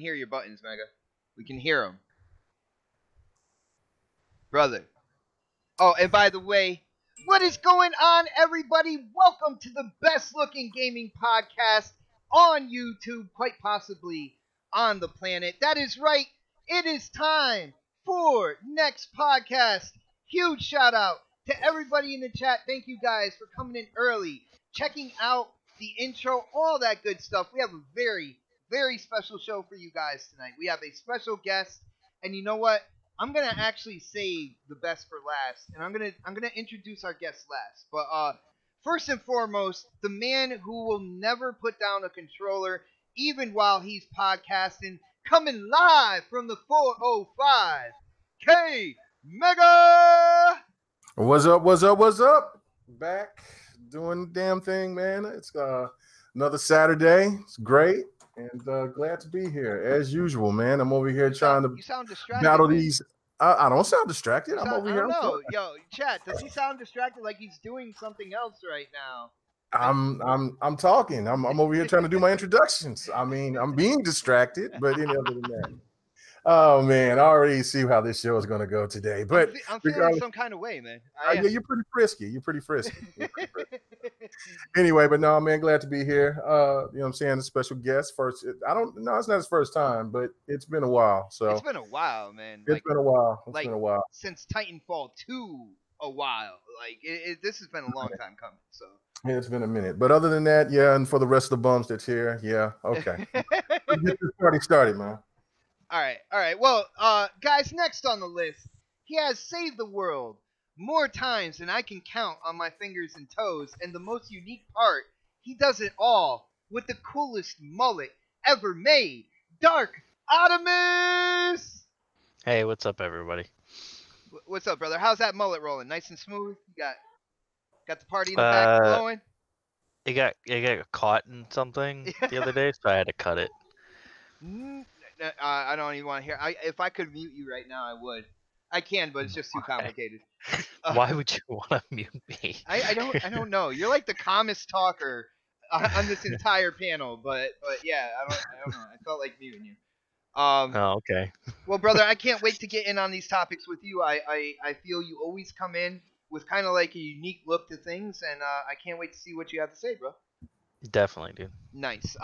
hear your buttons, Mega. We can hear them. Brother. Oh, and by the way, what is going on, everybody? Welcome to the best-looking gaming podcast on YouTube, quite possibly on the planet. That is right. It is time for next podcast. Huge shout-out to everybody in the chat. Thank you guys for coming in early, checking out the intro, all that good stuff. We have a very, very special show for you guys tonight. We have a special guest, and you know what? I'm gonna actually save the best for last, and I'm gonna introduce our guest last. But first and foremost, the man who will never put down a controller, even while he's podcasting, coming live from the 405, K Mega. What's up? What's up? What's up? Back doing the damn thing, man. It's another Saturday. It's great. And glad to be here as usual, man. I'm over here trying to battle these. I don't sound distracted. I'm over here. No, yo, chat. Does he sound distracted like he's doing something else right now? I'm talking. I'm over here trying to do my introductions. I mean, I'm being distracted, but any other than that. Oh man, I already see how this show is going to go today. But I'm feeling some kind of way, man. Yeah, you're pretty frisky. You're pretty frisky. Anyway, but no, man, glad to be here. You know what I'm saying? A special guest. First, it's not his first time, but it's been a while. So it's been a while, man. It's been a while. It's been a while. Since Titanfall 2, a while. Like this has been a long time coming. So yeah, it's been a minute. But other than that, yeah, and for the rest of the bums that's here, yeah, okay. Let's get this party started, man. All right. Well, guys, next on the list, he has saved the world more times than I can count on my fingers and toes, and the most unique part, he does it all with the coolest mullet ever made. Dark Optimus! Hey, what's up, everybody? What's up, brother? How's that mullet rolling? Nice and smooth? You got the party in the back blowing? It got caught in something the other day, so I had to cut it. I don't even want to hear. If I could mute you right now, I would. I can, but it's just too complicated. Why would you want to mute me? I don't know. You're like the calmest talker on this entire panel, but yeah, I don't know. I felt like muting you. Oh, okay. Well, brother, I can't wait to get in on these topics with you. I feel you always come in with kind of like a unique look to things, and I can't wait to see what you have to say, bro. Definitely, dude. Nice.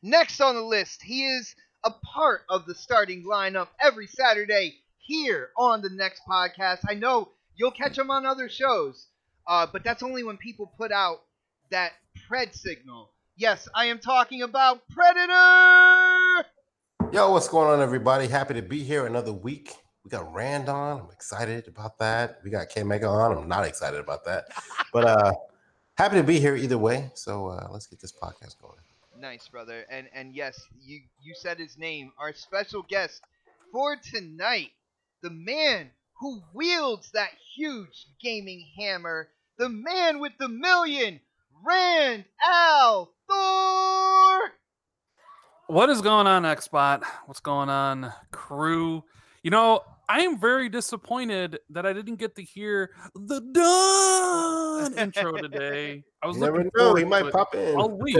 Next on the list, he is a part of the starting lineup every Saturday here on the next podcast. I know you'll catch him on other shows, but that's only when people put out that Pred signal. Yes, I am talking about Predator! Yo, what's going on, everybody? Happy to be here another week. We got Rand on. I'm excited about that. We got K-Mega on. I'm not excited about that. But happy to be here either way. So let's get this podcast going. Nice, brother. And yes, you said his name. Our special guest for tonight, the man who wields that huge gaming hammer, the man with the million, Rand Al Thor! What is going on, Xbot? What's going on, crew? You know, I am very disappointed that I didn't get to hear the Dawn intro today. I was looking forward he might pop in all week.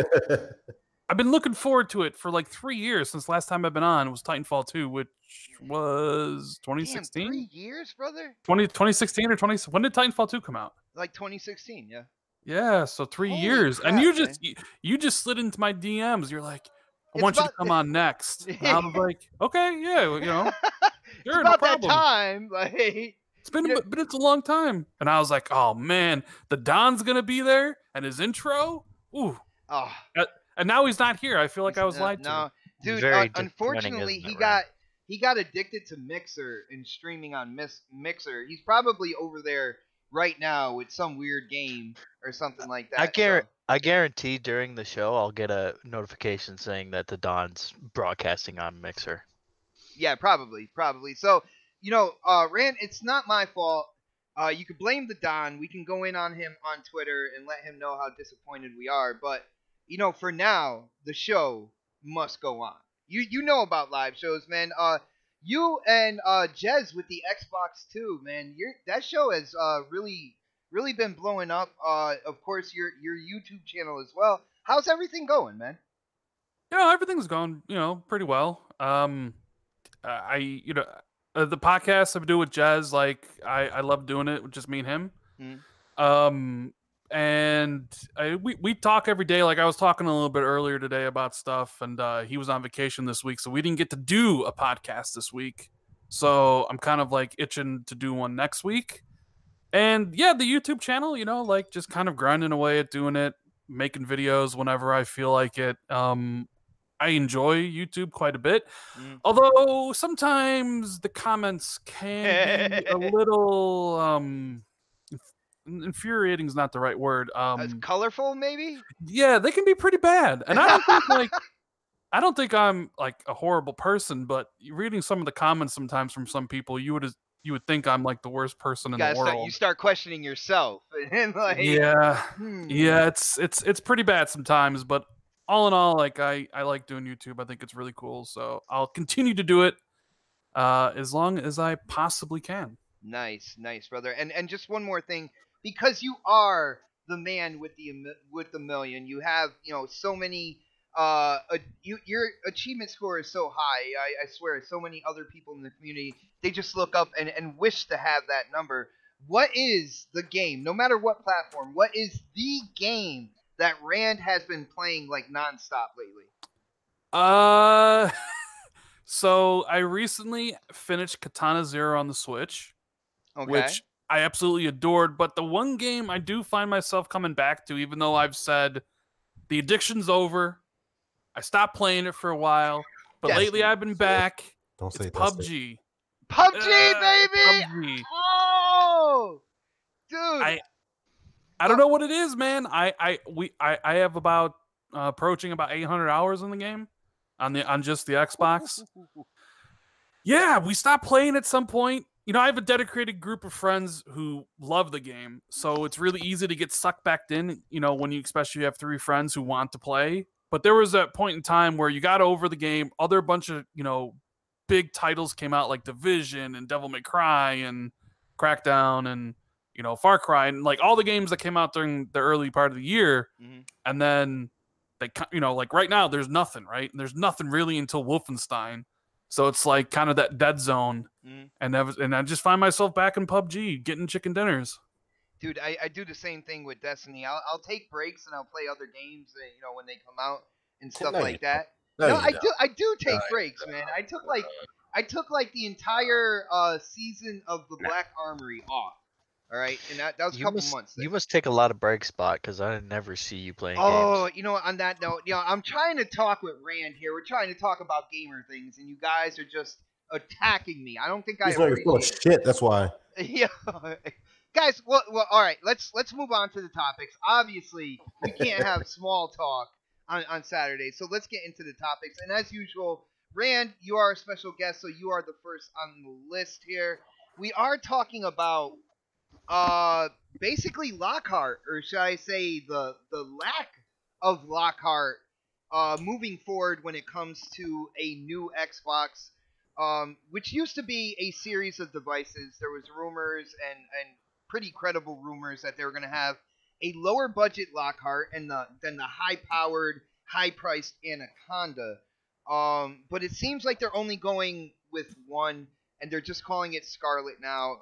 I've been looking forward to it for like 3 years since last time I've been on. It was Titanfall 2, which was 2016. Damn, 3 years, brother? 2016 or 20. When did Titanfall 2 come out? Like 2016, yeah. Yeah, so 3 Holy years. crap, and man. you just slid into my DMs. You're like, I It's want you to about- come on next. And I was like, okay, yeah, you know. It's Sure, about no that problem. time. Like, But it's a long time. And I was like, oh man, the Don's gonna be there and his intro. Ooh. oh, And now he's not here. I feel like I was lied to. no, dude. Very Unfortunately, disappointing, he got addicted to Mixer and streaming on Mixer. He's probably over there right now with some weird game or something like that. I guarantee during the show I'll get a notification saying that the Don's broadcasting on Mixer. Yeah, probably. So, Rand, it's not my fault. You could blame the Don. We can go in on him on Twitter and let him know how disappointed we are. But, for now, the show must go on. You know about live shows, man. You and Jez with the Xbox 2, man. That show has really been blowing up. Of course, your YouTube channel as well. How's everything going, man? everything's going, pretty well. The podcast I do with Jez, like I love doing it with just me and him. Mm. And we talk every day. Like I was talking a little bit earlier today about stuff, and he was on vacation this week, so we didn't get to do a podcast this week. So I'm kind of like itching to do one next week. And yeah, the YouTube channel, like just kind of grinding away at doing it, making videos whenever I feel like it. I enjoy YouTube quite a bit, although sometimes the comments can be a little infuriating is not the right word. Colorful, maybe? Yeah, they can be pretty bad, and I don't think I'm like a horrible person, but reading some of the comments sometimes from some people, you would think I'm like the worst person in the world. You start questioning yourself, and like, yeah, it's pretty bad sometimes, but all in all, like I like doing YouTube. I think it's really cool, so I'll continue to do it as long as I possibly can. Nice, brother. And just one more thing, because you are the man with the million, you have so many. Your achievement score is so high. I swear, so many other people in the community, they just look up and wish to have that number. What is the game, no matter what platform, what is the game that Rand has been playing like nonstop lately? So I recently finished Katana Zero on the Switch, which I absolutely adored. But the one game I do find myself coming back to, even though I've said the addiction's over, I stopped playing it for a while, but lately I've been back. Don't say PUBG. PUBG, baby! PUBG. Oh, dude! I don't know what it is, man. I have about approaching about 800 hours in the game on just the Xbox. Yeah, we stopped playing at some point. I have a dedicated group of friends who love the game, so it's really easy to get sucked back in. When you especially have 3 friends who want to play. But there was a point in time where you got over the game. Other bunch of big titles came out like Division and Devil May Cry and Crackdown and Far Cry and like all the games that came out during the early part of the year. And then they like right now there's nothing, right? There's nothing really until Wolfenstein. So it's like kind of that dead zone. And I just find myself back in PUBG getting chicken dinners. Dude, I do the same thing with Destiny. I'll take breaks and I'll play other games, when they come out and stuff like that. I do take breaks, man. I took like the entire season of the Black Armory off. All right, and that was a couple months. You must take a lot of breaks, Spot, because I never see you playing games. Oh, on that note, I'm trying to talk with Rand here. We're trying to talk about gamer things, and you guys are just attacking me. I don't think I appreciate you're full of shit. That's why. Yeah. Guys, well, all right. Let's move on to the topics. Obviously, we can't have small talk on Saturday, so let's get into the topics. And as usual, Rand, you are a special guest, so you are the first on the list here. We are talking about basically Lockhart, or should I say the lack of Lockhart moving forward when it comes to a new Xbox, which used to be a series of devices. There was rumors and pretty credible rumors that they were going to have a lower budget Lockhart than the high-powered, high-priced Anaconda. But it seems like they're only going with one, and they're just calling it Scarlet now.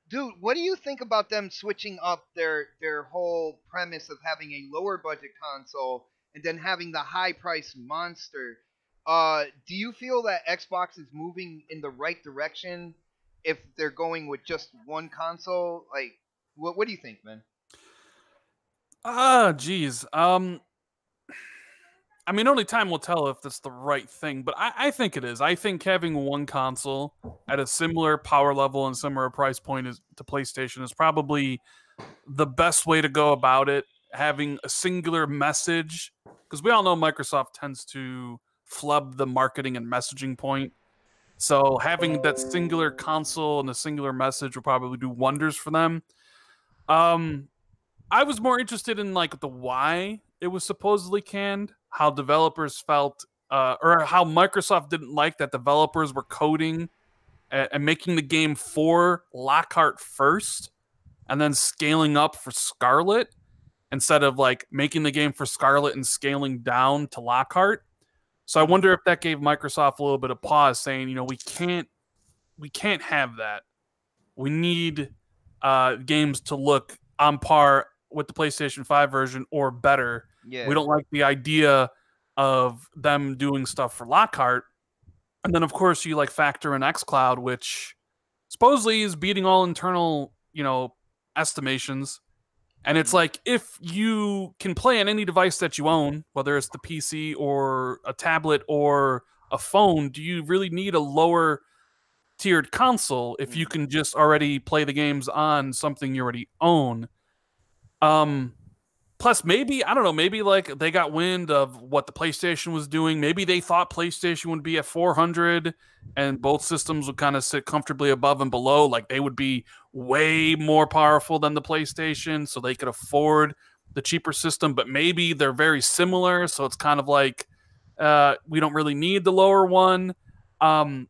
Dude, what do you think about them switching up their whole premise of having a lower budget console and then having the high-priced monster? Do you feel that Xbox is moving in the right direction if they're going with just one console? Like, what do you think, man? Geez. I mean, only time will tell if that's the right thing, but I think it is. I think having one console at a similar power level and similar price point to PlayStation is probably the best way to go about it. Having a singular message, because we all know Microsoft tends to flub the marketing and messaging point. So having that singular console and a singular message will probably do wonders for them. I was more interested in like the why it was supposedly canned, how developers felt, or how Microsoft didn't like that developers were coding and making the game for Lockhart first, and then scaling up for Scarlet. instead of like making the game for Scarlet and scaling down to Lockhart. So I wonder if that gave Microsoft a little bit of pause, saying, you know, we can't have that. We need games to look on par with the PlayStation 5 version or better. Yeah. We don't like the idea of them doing stuff for Lockhart. And then, of course, you like factor in xCloud, which supposedly is beating all internal, you know, estimations. And it's like, if you can play on any device that you own, whether it's the PC or a tablet or a phone, do you really need a lower tiered console if you can just already play the games on something you already own? Plus, maybe, I don't know, maybe like they got wind of what the PlayStation was doing. Maybe they thought PlayStation would be at 400 and both systems would kind of sit comfortably above and below. Like they would be way more powerful than the PlayStation, so they could afford the cheaper system. But maybe they're very similar, so it's kind of like we don't really need the lower one. I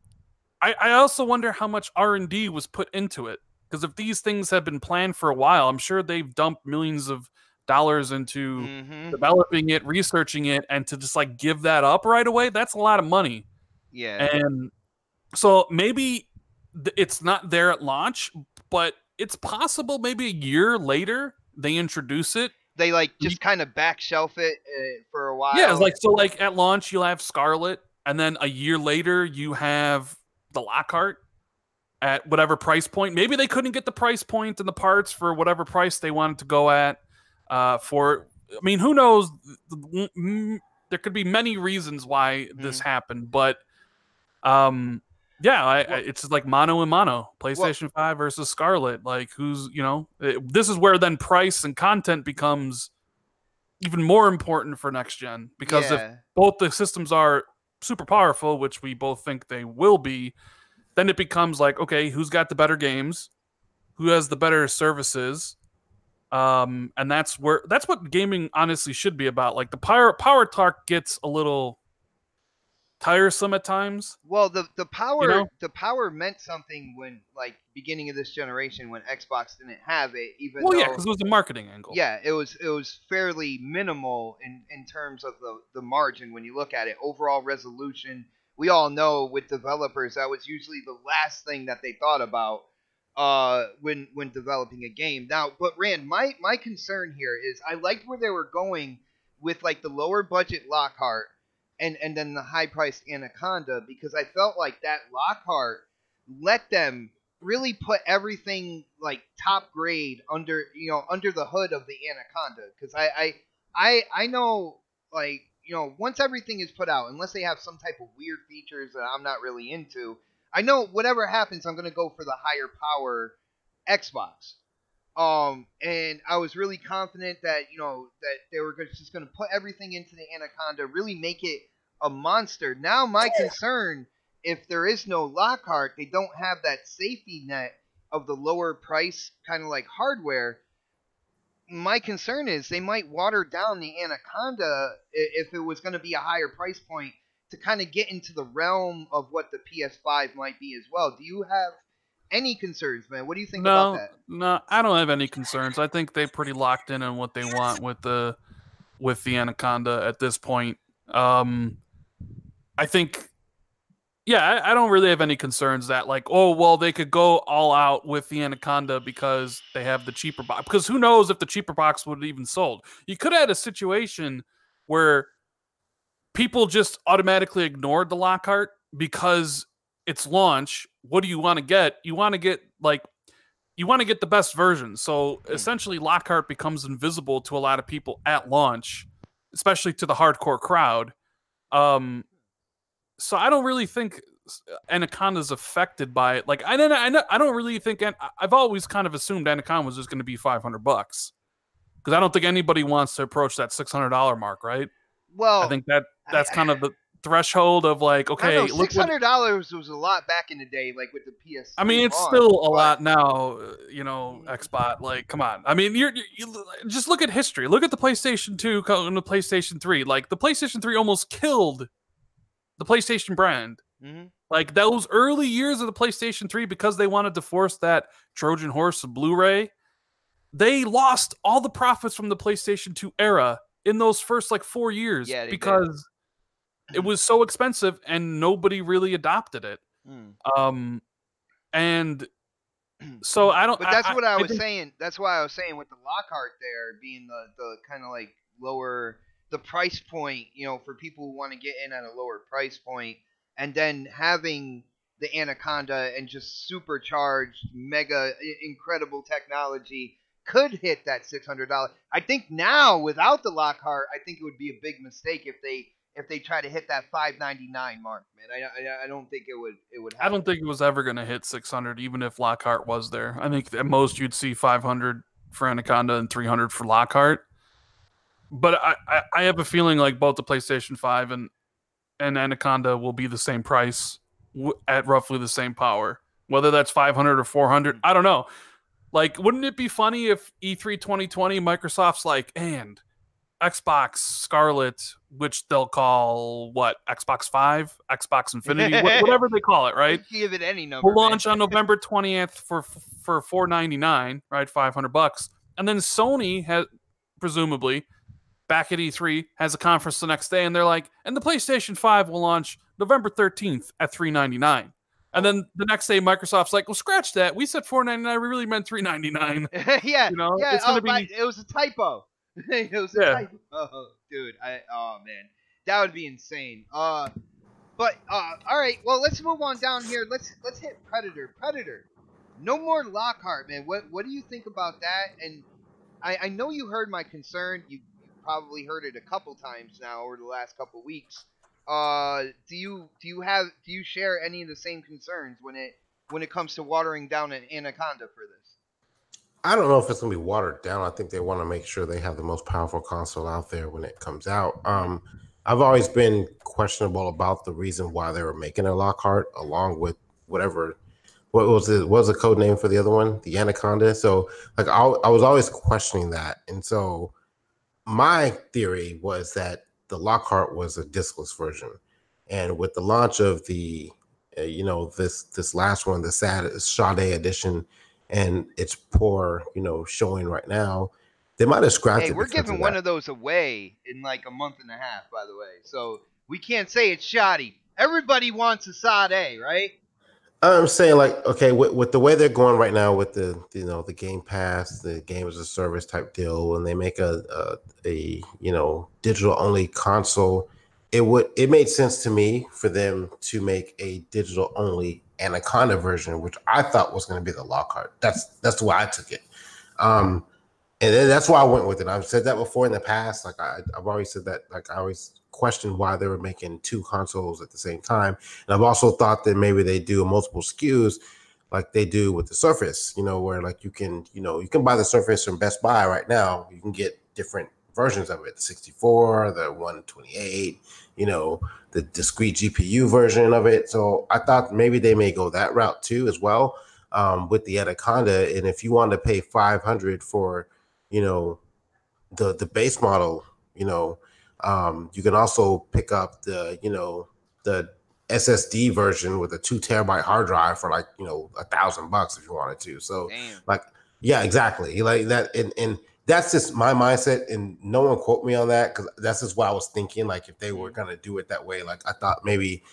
also wonder how much R&D was put into it. Because if these things have been planned for a while, I'm sure they've dumped millions of dollars into developing it, researching it, and to just like give that up right away, that's a lot of money. Yeah. And so maybe it's not there at launch, but it's possible maybe a year later they introduce it. They like just kind of back shelf it for a while. Yeah, it's like, so like at launch you'll have Scarlet, and then a year later you have the Lockhart at whatever price point. Maybe they couldn't get the price point and the parts for whatever price they wanted to go at. I mean, who knows? There could be many reasons why this happened, but it's like mono and mono. PlayStation 5 versus Scarlet. Like, who's, you know, this is where then price and content becomes even more important for next gen, because if both the systems are super powerful, which we both think they will be, then it becomes like, okay, who's got the better games, who has the better services. And that's what gaming honestly should be about. Like the power talk gets a little tiresome at times. Well, the power, you know? the power meant something when, like, beginning of this generation, when Xbox didn't have it. Even well, yeah, because it was a marketing angle. Yeah, it was fairly minimal in terms of the margin when you look at it. Overall resolution, we all know with developers that was usually the last thing that they thought about when developing a game. Now, but Rand, my concern here is I liked where they were going with like the lower budget Lockhart and then the high priced Anaconda, because I felt like that Lockhart let them really put everything like top grade under the hood of the Anaconda, because I know, like, you know, once everything is put out, unless they have some type of weird features that I'm not really into, I know whatever happens, I'm going to go for the higher power Xbox. And I was really confident that, you know, that they were just going to put everything into the Anaconda, really make it a monster. Now my concern, if there is no Lockhart, they don't have that safety net of the lower price kind of like hardware. My concern is they might water down the Anaconda if it was going to be a higher price point to kind of get into the realm of what the PS5 might be as well. Do you have any concerns, man? What do you think about that? No, I don't have any concerns. I think they're pretty locked in on what they want with the Anaconda at this point. I think, yeah, I don't really have any concerns that, like, oh, well, they could go all out with the Anaconda because they have the cheaper box. Because who knows if the cheaper box would have even sold. You could have had a situation where people just automatically ignored the Lockhart because it's launch. What do you want to get? You want to get the best version. So essentially Lockhart becomes invisible to a lot of people at launch, especially to the hardcore crowd. So I don't really think Anaconda's affected by it. Like, I don't really think, I've always kind of assumed Anaconda was just going to be $500, because I don't think anybody wants to approach that $600 mark, right? Well, I think that's kind of the threshold of like, okay, $600 was a lot back in the day, like with the PS. I mean, it's still a lot now, you know, Xbox. Like, come on. I mean, you just look at history. Look at the PlayStation 2 and the PlayStation 3. Like, the PlayStation 3 almost killed the PlayStation brand. Mm-hmm. Like, those early years of the PlayStation 3, because they wanted to force that Trojan horse of Blu-ray, they lost all the profits from the PlayStation 2 era in those first like 4 years because it was so expensive and nobody really adopted it. And so I don't. But that's what I was saying. That's why I was saying with the Lockhart there being the kind of like lower the price point, you know, for people who want to get in at a lower price point, and then having the Anaconda and just supercharged, mega incredible technology could hit that $600. I think now without the Lockhart, I think it would be a big mistake if they try to hit that $599 mark, man. I don't think it would happen. I don't think it was ever going to hit 600, even if Lockhart was there. I think at most you'd see 500 for Anaconda and 300 for Lockhart. But I have a feeling like both the PlayStation 5 and Anaconda will be the same price at roughly the same power. Whether that's 500 or 400, I don't know. Like, wouldn't it be funny if E3 2020 Microsoft's like, and Xbox Scarlet, which they'll call what, Xbox 5, Xbox Infinity, whatever they call it, right? Give it any number. Will launch on November 20th for $499, right? $500, and then Sony has presumably back at E3 has a conference the next day, and they're like, and the PlayStation 5 will launch November 13th at $399. And then the next day, Microsoft's like, well, scratch that. We said $499. We really meant $399. Yeah, you know, yeah. it's gonna be... It was a typo. It was a typo. Oh, dude. Oh, man. That would be insane. But, all right. Well, let's move on down here. Let's hit Predator. Predator. No more Lockhart, man. What do you think about that? And I know you heard my concern. You probably heard it a couple times now over the last couple weeks. Do you share any of the same concerns when it comes to watering down an Anaconda for this? I don't know if it's gonna be watered down. I think they want to make sure they have the most powerful console out there when it comes out. I've always been questionable about the reason why they were making a Lockhart along with whatever. What was the code name for the other one? The Anaconda. So like I was always questioning that, and so my theory was that the Lockhart was a discless version, and with the launch of the this last one, the Sade edition, and its poor showing right now, they might have scrapped it. Hey, we're giving one of those away in like a month and a half, by the way, so we can't say it's shoddy. Everybody wants a Sade, right? I'm saying, like, okay, with the way they're going right now with the the Game Pass, the game as a service type deal, when they make a digital only console, it made sense to me for them to make a digital only Anaconda version, which I thought was going to be the Lockhart. That's the way I took it, and then that's why I went with it. I've said that before in the past. Like I've always said that. Like I always questioned why they were making two consoles at the same time, and I've also thought that maybe they do multiple SKUs like they do with the Surface. Where like you can buy the Surface from Best Buy right now. You can get different versions of it: the 64, the 128. The discrete GPU version of it. So I thought maybe they may go that route too as well with the Anaconda. And if you want to pay $500 for the base model, you can also pick up the SSD version with a 2 terabyte hard drive for like $1,000 if you wanted to. So like, yeah, exactly, like that. And that's just my mindset, and no one quote me on that, because that's just what I was thinking. Like if they were gonna do it that way, like I thought maybe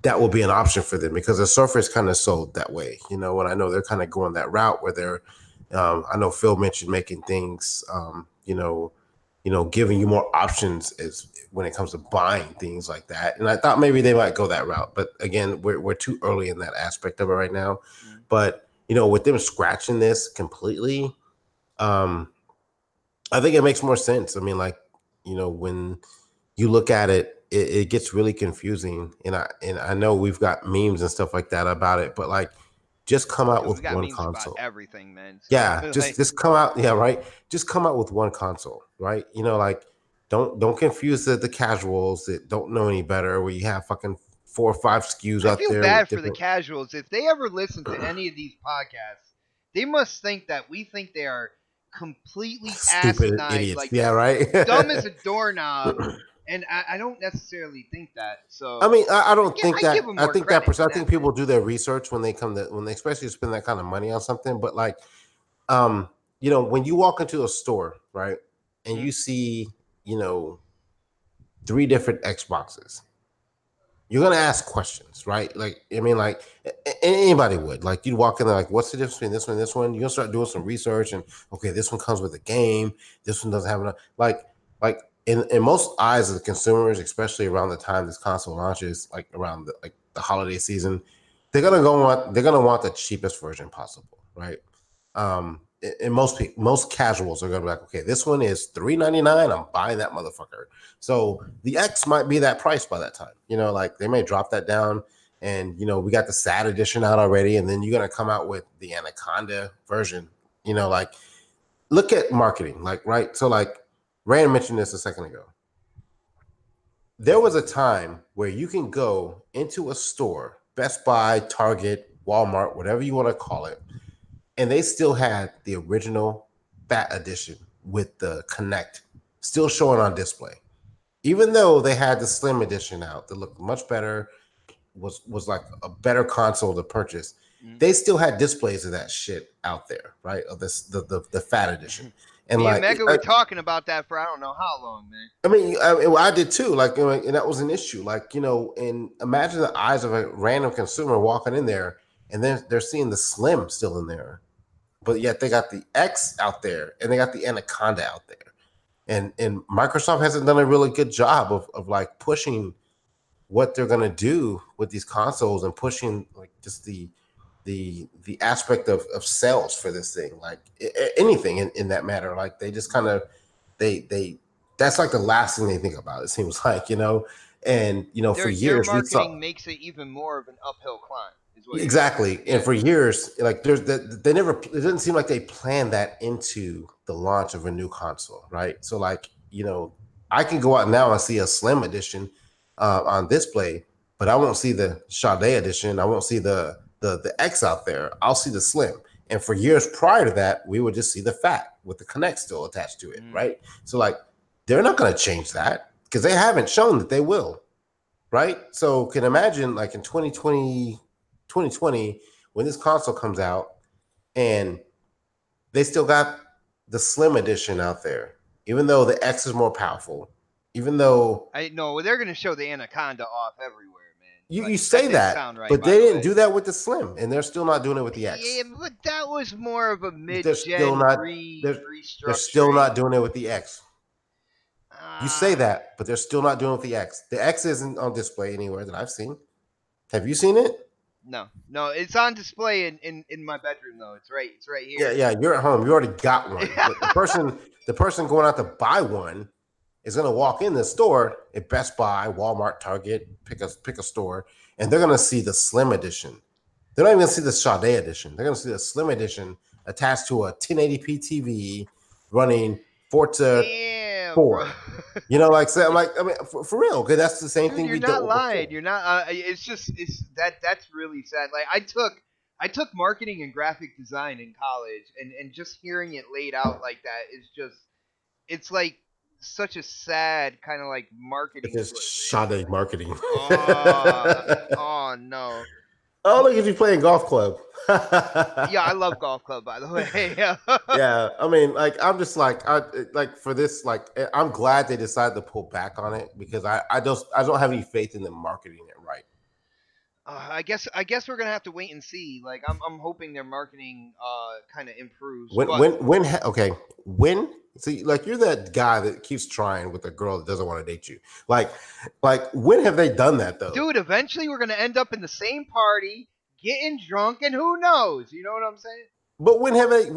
that would be an option for them, because the Surface kind of sold that way, and I know they're kind of going that route where they're I know Phil mentioned making things giving you more options as when it comes to buying things like that. And I thought maybe they might go that route, but again, we're too early in that aspect of it right now. But with them scratching this completely, I think it makes more sense. I mean, like, when you look at it, it gets really confusing. And I know we've got memes and stuff like that about it, but like, just come out with one console. Everything, man. Yeah, just come out. Yeah, right. Just come out with one console, right? Like, don't confuse the casuals that don't know any better, where you have fucking 4 or 5 SKUs out there. I feel bad for the casuals. If they ever listen to any of these podcasts, they must think that we think they are completely stupid asinine, idiots. like, yeah, right. dumb as a doorknob. And I don't necessarily think that. So I mean, I don't think that. I think that. I think people do their research when they especially spend that kind of money on something. But like, when you walk into a store, right, and you see, 3 different Xboxes, you're gonna ask questions, right? Like, I mean, like anybody would. Like, you'd walk in there, like, what's the difference between this one and this one? You're gonna start doing some research, and okay, this one comes with a game, this one doesn't have enough. Like in most eyes of the consumers, especially around the time this console launches, like around the holiday season, they're gonna want the cheapest version possible, right? And most casuals are gonna be like, okay, this one is $399. I'm buying that motherfucker. So the X might be that price by that time. Like they may drop that down, and we got the SAD edition out already, and then you're gonna come out with the Anaconda version. Like look at marketing, like right. So like Rand mentioned this a second ago. There was a time where you can go into a store, Best Buy, Target, Walmart, whatever you want to call it, and they still had the original Bat edition with the Connect still showing on display. Even though they had the Slim edition out that looked much better, was like a better console to purchase, they still had displays of that shit out there, right? Of this the Fat edition. And Me like and Mega were talking about that for I don't know how long, man. I mean, I did too. Like, and that was an issue. Like, and imagine the eyes of a random consumer walking in there, and then they're seeing the Slim still in there, but yet they got the X out there, and they got the Anaconda out there, and Microsoft hasn't done a really good job of like pushing what they're gonna do with these consoles and pushing like just the aspect of sales for this thing, like anything in that matter. Like they just kind of they that's like the last thing they think about, it seems like, and for years their marketing makes it even more of an uphill climb is what exactly. And for years, like it doesn't seem like they planned that into the launch of a new console, right? So like, I can go out now and see a Slim edition on display, but I won't see the Sade edition. I won't see the X out there. I'll see the Slim. And for years prior to that, we would just see the Fat with the Connect still attached to it, right? So like, they're not going to change that because they haven't shown that they will, right? So can imagine like in 2020, when this console comes out and they still got the Slim edition out there, even though the X is more powerful, even though I know they're going to show the Anaconda off everywhere. You say that, right, but they didn't do that with the Slim, and they're still not doing it with the X. Yeah, but that was more of a mid-gen restructure. They're still not doing it with the X. You say that, but they're still not doing it with the X. The X isn't on display anywhere that I've seen. Have you seen it? No, it's on display in my bedroom though. It's right here. Yeah, you're at home. You already got one. the person going out to buy one is going to walk in the store at Best Buy, Walmart, Target, pick a store, and they're going to see the Slim edition. They're not even going to see the Sade edition. They're going to see the Slim edition attached to a 1080p TV running Forza 4. I mean, for real, because that's the same thing. You're not lying. You're not. That's really sad. Like I took marketing and graphic design in college, and just hearing it laid out like that is just, it's like such a sad kind of like marketing. It's Sade marketing. Oh no. Oh, look at you playing golf club. Yeah, I love golf club, by the way. Yeah, I mean, like, I'm just like, for this, like, I'm glad they decided to pull back on it because I don't have any faith in them marketing it right. I guess we're gonna have to wait and see. Like, I'm hoping their marketing kind of improves. When see, like, you're that guy that keeps trying with a girl that doesn't want to date you. Like when have they done that though? Dude, eventually we're gonna end up in the same party, getting drunk, and who knows? You know what I'm saying? But when have they?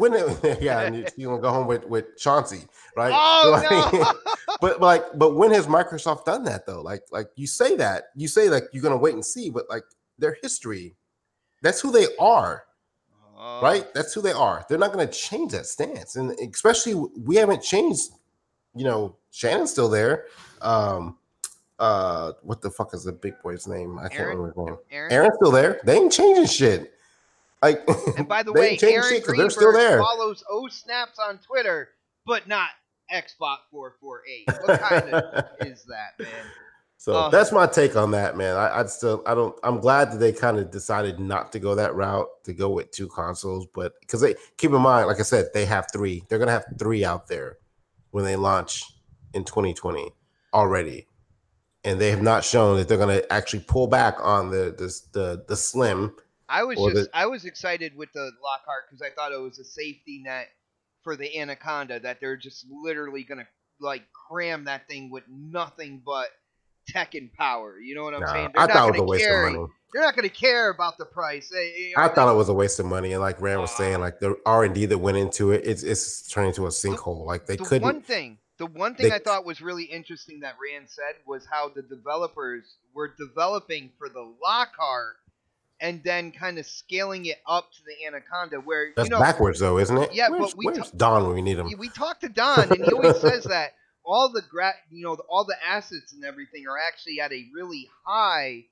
Yeah, and you gonna go home with Chauncey, right? Oh no! but when has Microsoft done that though? Like you say like you're gonna wait and see, but like their history, that's who they are, right? That's who they are. They're not gonna change that stance, and especially we haven't changed. Shannon's still there. What the fuck is the big boy's name? I can't remember his name. Aaron's still there. They ain't changing shit. Like, and by the way, Aaron Greenberg follows snaps on Twitter, but not Xbox 448. What kind of is that, man? So that's my take on that, man. I'm glad that they kind of decided not to go that route, to go with 2 consoles, but because they keep in mind, like I said, they have 3. They're gonna have 3 out there when they launch in 2020 already, and they have not shown that they're gonna actually pull back on the Slim. I was excited with the Lockhart because I thought it was a safety net for the Anaconda, that they're just literally gonna like cram that thing with nothing but tech and power. You know what I'm saying? I thought it was a waste of money. They're not going to care about the price. I thought it was a waste of money, and like Rand was saying, like the R&D that went into it, it's turning into a sinkhole. Like they couldn't. The one thing I thought was really interesting that Rand said was how the developers were developing for the Lockhart and then kind of scaling it up to the Anaconda. Where that's backwards, though, isn't it? Yeah, where's Don when we need him? We talked to Don, and he always says that all the all the assets and everything are actually at a really high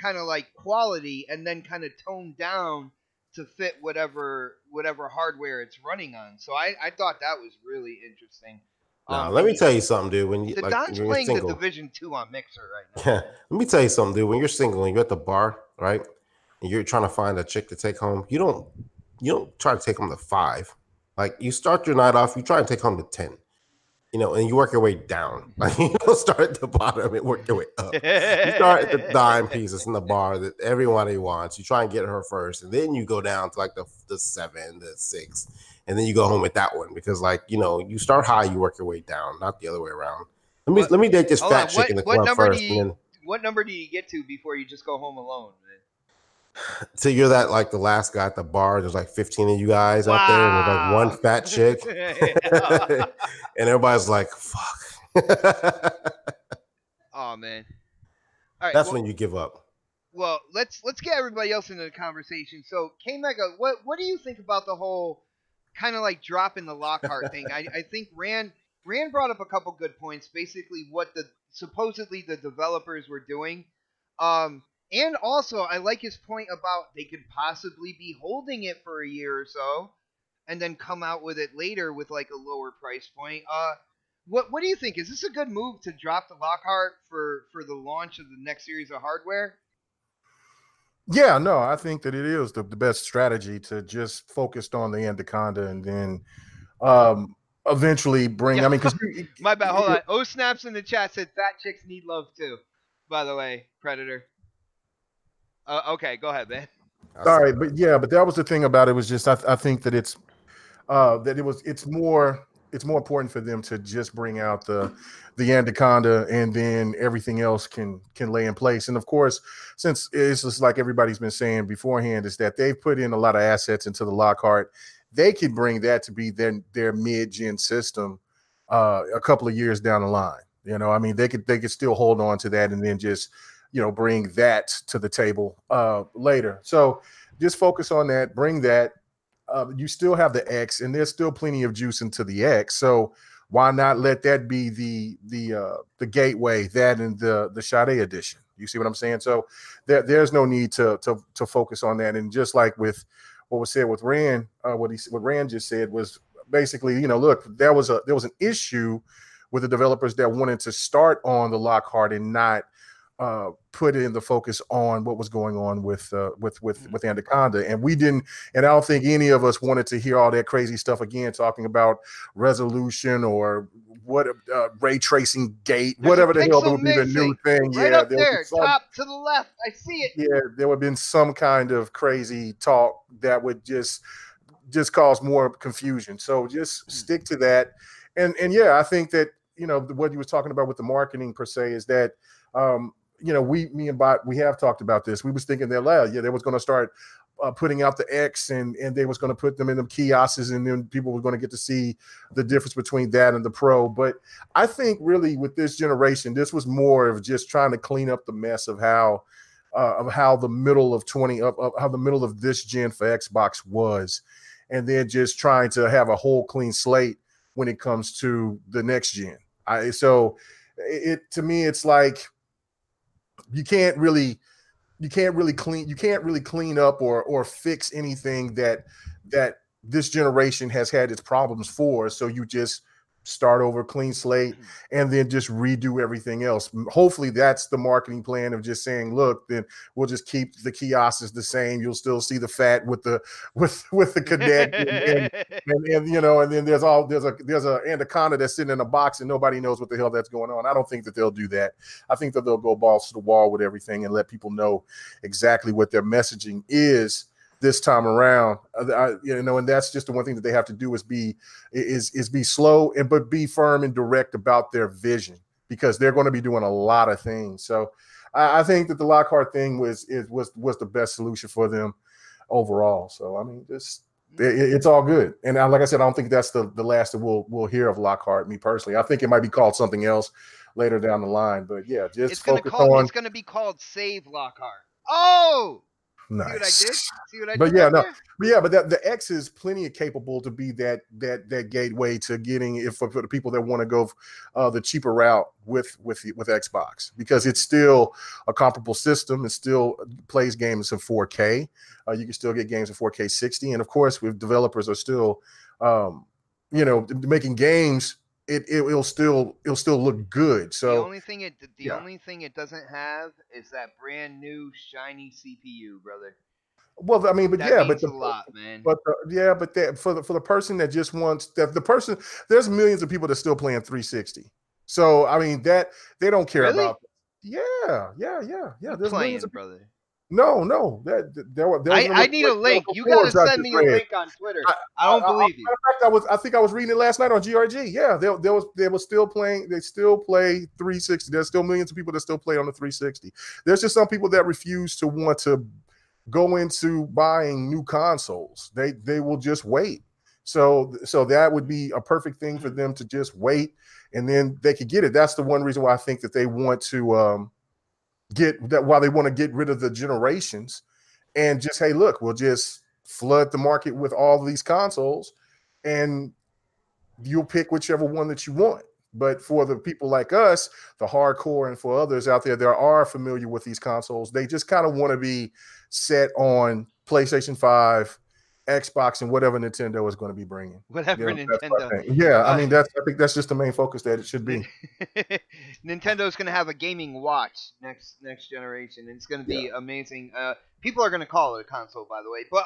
kind of like quality, and then kind of toned down to fit whatever hardware it's running on. So I thought that was really interesting. Let me tell you something, dude. When you Don's playing the Division 2 on Mixer right now. Yeah, let me tell you something, dude. When you're single and you're at the bar, right, and you're trying to find a chick to take home, you don't try to take home to 5. Like you start your night off, you try to take home to 10. You know, and you work your way down. Like you don't start at the bottom and work your way up. You start at the dime pieces in the bar that everybody wants. You try and get her first, and then you go down to like the 7, the 6, and then you go home with that one because, like, you know, you start high, you work your way down, not the other way around. Let me date this fat chick in the club first. What number do you get to before you just go home alone, man? So you're that like the last guy at the bar. There's like 15 of you guys out there, and there's like one fat chick, and everybody's like, "Fuck." Oh man! All right, that's when you give up. Well, let's get everybody else into the conversation. So, K Mega, what do you think about the whole kind of like dropping the Lockhart thing? I think Rand brought up a couple good points. Basically, what supposedly the developers were doing. And also, I like his point about they could possibly be holding it for a year or so, and then come out with it later with like a lower price point. What do you think? Is this a good move to drop the Lockhart for the launch of the next series of hardware? Yeah, no, I think that it is the best strategy to just focus on the Anaconda and then eventually bring. Yeah. I mean, because my bad. Hold on. O Snaps in the chat said fat chicks need love too. By the way, Predator. Okay, go ahead, man. All right, but that was the thing about it was just I think that it's more important for them to just bring out the Anaconda, and then everything else can lay in place. And of course, since it's just like everybody's been saying beforehand, is that they've put in a lot of assets into the Lockhart, they could bring that to be their mid-gen system a couple of years down the line. You know, I mean, they could still hold on to that and then just, you know, bring that to the table later. So just focus on that, bring that. You still have the X, and there's still plenty of juice into the X. So why not let that be the gateway, that and the Sade edition? You see what I'm saying? So there's no need to focus on that. And just like with what was said with Rand, what Rand just said was basically, you know, look, there was an issue with the developers that wanted to start on the Lockhart and not put in the focus on what was going on with Anaconda, and we didn't. And I don't think any of us wanted to hear all that crazy stuff again, talking about resolution or what ray tracing gate, whatever the hell would be the new thing. Right up there, top to the left. I see it. Yeah, there would have been some kind of crazy talk that would just cause more confusion. So just stick to that. And yeah, I think that, you know, what you was talking about with the marketing per se is that. You know, me and Bot, we have talked about this. We was thinking that, they was going to start putting out the X, and they was going to put them in the kiosks, and then people were going to get to see the difference between that and the Pro. But I think really with this generation, this was more of just trying to clean up the mess of how the middle of how the middle of this gen for Xbox was, and then just trying to have a whole clean slate when it comes to the next gen. To me, it's like, you can't really clean up or fix anything that this generation has had its problems for. So you just start over, clean slate, and then just redo everything else. Hopefully that's the marketing plan of just saying, look, then we'll just keep the kiosks the same. You'll still see the fat with the cadet and you know, and then there's a anaconda that's sitting in a box and nobody knows what the hell that's going on. I don't think that they'll do that. I think that they'll go balls to the wall with everything and let people know exactly what their messaging is this time around. You know, and that's just the one thing that they have to do is be slow but be firm and direct about their vision, because they're going to be doing a lot of things. So I think that the Lockhart thing was the best solution for them overall. So I mean, it's all good. And like I said, I don't think that's the last that we'll hear of Lockhart. Me personally, I think it might be called something else later down the line. But yeah, just it's going to be called Save Lockhart. Oh. Nice. See what I did? But yeah, no. But yeah, but the X is plenty of capable to be that gateway to getting it for the people that want to go the cheaper route with Xbox, because it's still a comparable system. It still plays games in 4K. You can still get games in 4K 60, and of course, with developers are still, making games. It'll still look good. So the only thing it doesn't have is that brand new shiny CPU, brother. Well, I mean, but that means a lot, man. But for the person that just wants that, there's millions of people that still playing 360. So I mean that they don't care about. Yeah. There's playing, millions of brother. No. I need a link. You gotta send me a link on Twitter. I don't believe you. In fact, I think I was reading it last night on GRG. Yeah, they were still playing. They still play 360. There's still millions of people that still play on the 360. There's just some people that refuse to want to go into buying new consoles. They will just wait. So that would be a perfect thing for them to just wait, and then they could get it. That's the one reason why I think that they want to why they want to get rid of the generations and just, hey, look, we'll just flood the market with all these consoles and you'll pick whichever one that you want. But for the people like us, the hardcore, and for others out there that are familiar with these consoles, they just kind of want to be set on PlayStation 5, Xbox, and whatever Nintendo is going to bringing. Nintendo. Yeah, I mean, I think that's just the main focus that it should be. Nintendo's going to have a gaming watch next generation, and it's going to be amazing. People are going to call it a console, by the way. But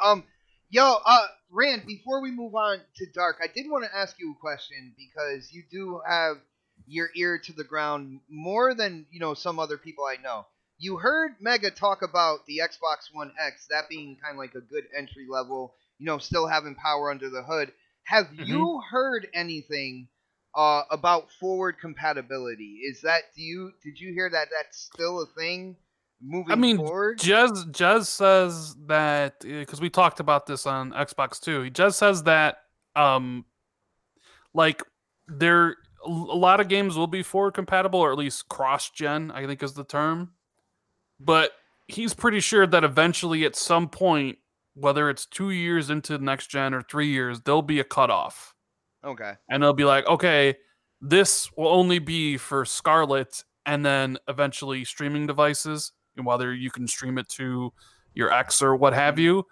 Rand, before we move on to Dark, I did want to ask you a question, because you do have your ear to the ground more than some other people I know. You heard Mega talk about the Xbox One X, that being kind of like a good entry level, still having power under the hood. Have you heard anything about forward compatibility? Did you hear that that's still a thing moving forward? Jez says that, because we talked about this on Xbox too. Jez says that a lot of games will be forward compatible, or at least cross-gen, I think is the term. But he's pretty sure that eventually at some point, whether it's 2 years into the next gen or 3 years, there'll be a cutoff. Okay. And they'll be like, okay, this will only be for Scarlet, and then eventually streaming devices, and whether you can stream it to your X or what have you.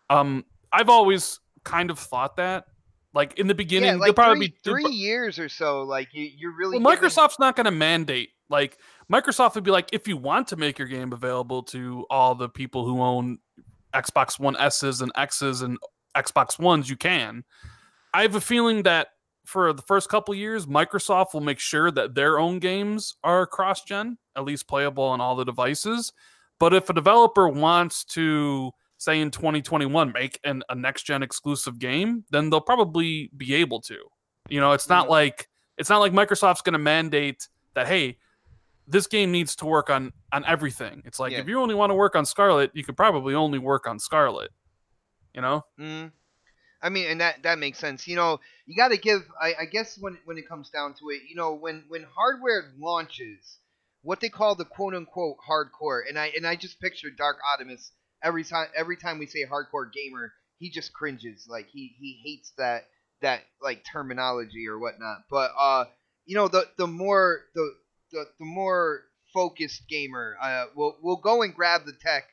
I've always kind of thought that. Like in the beginning, they'll probably be 3 years or so. Like you're really. Well, Microsoft's not going to mandate. Like Microsoft would be like, if you want to make your game available to all the people who own Xbox One S's and X's and Xbox Ones, you can. I have a feeling that for the first couple of years, Microsoft will make sure that their own games are cross-gen, at least playable on all the devices. But if a developer wants to, say in 2021, make a next-gen exclusive game, then they'll probably be able to. It's not like Microsoft's going to mandate that, hey, this game needs to work on everything. It's like, if you only want to work on Scarlet, you could probably only work on Scarlet. I mean, and that makes sense. You got to give, I guess when it comes down to it, when hardware launches, what they call the quote unquote hardcore, and I just picture Dark Optimus every time we say hardcore gamer, he just cringes. Like he hates that like terminology or whatnot. But the more focused gamer will go and grab the tech,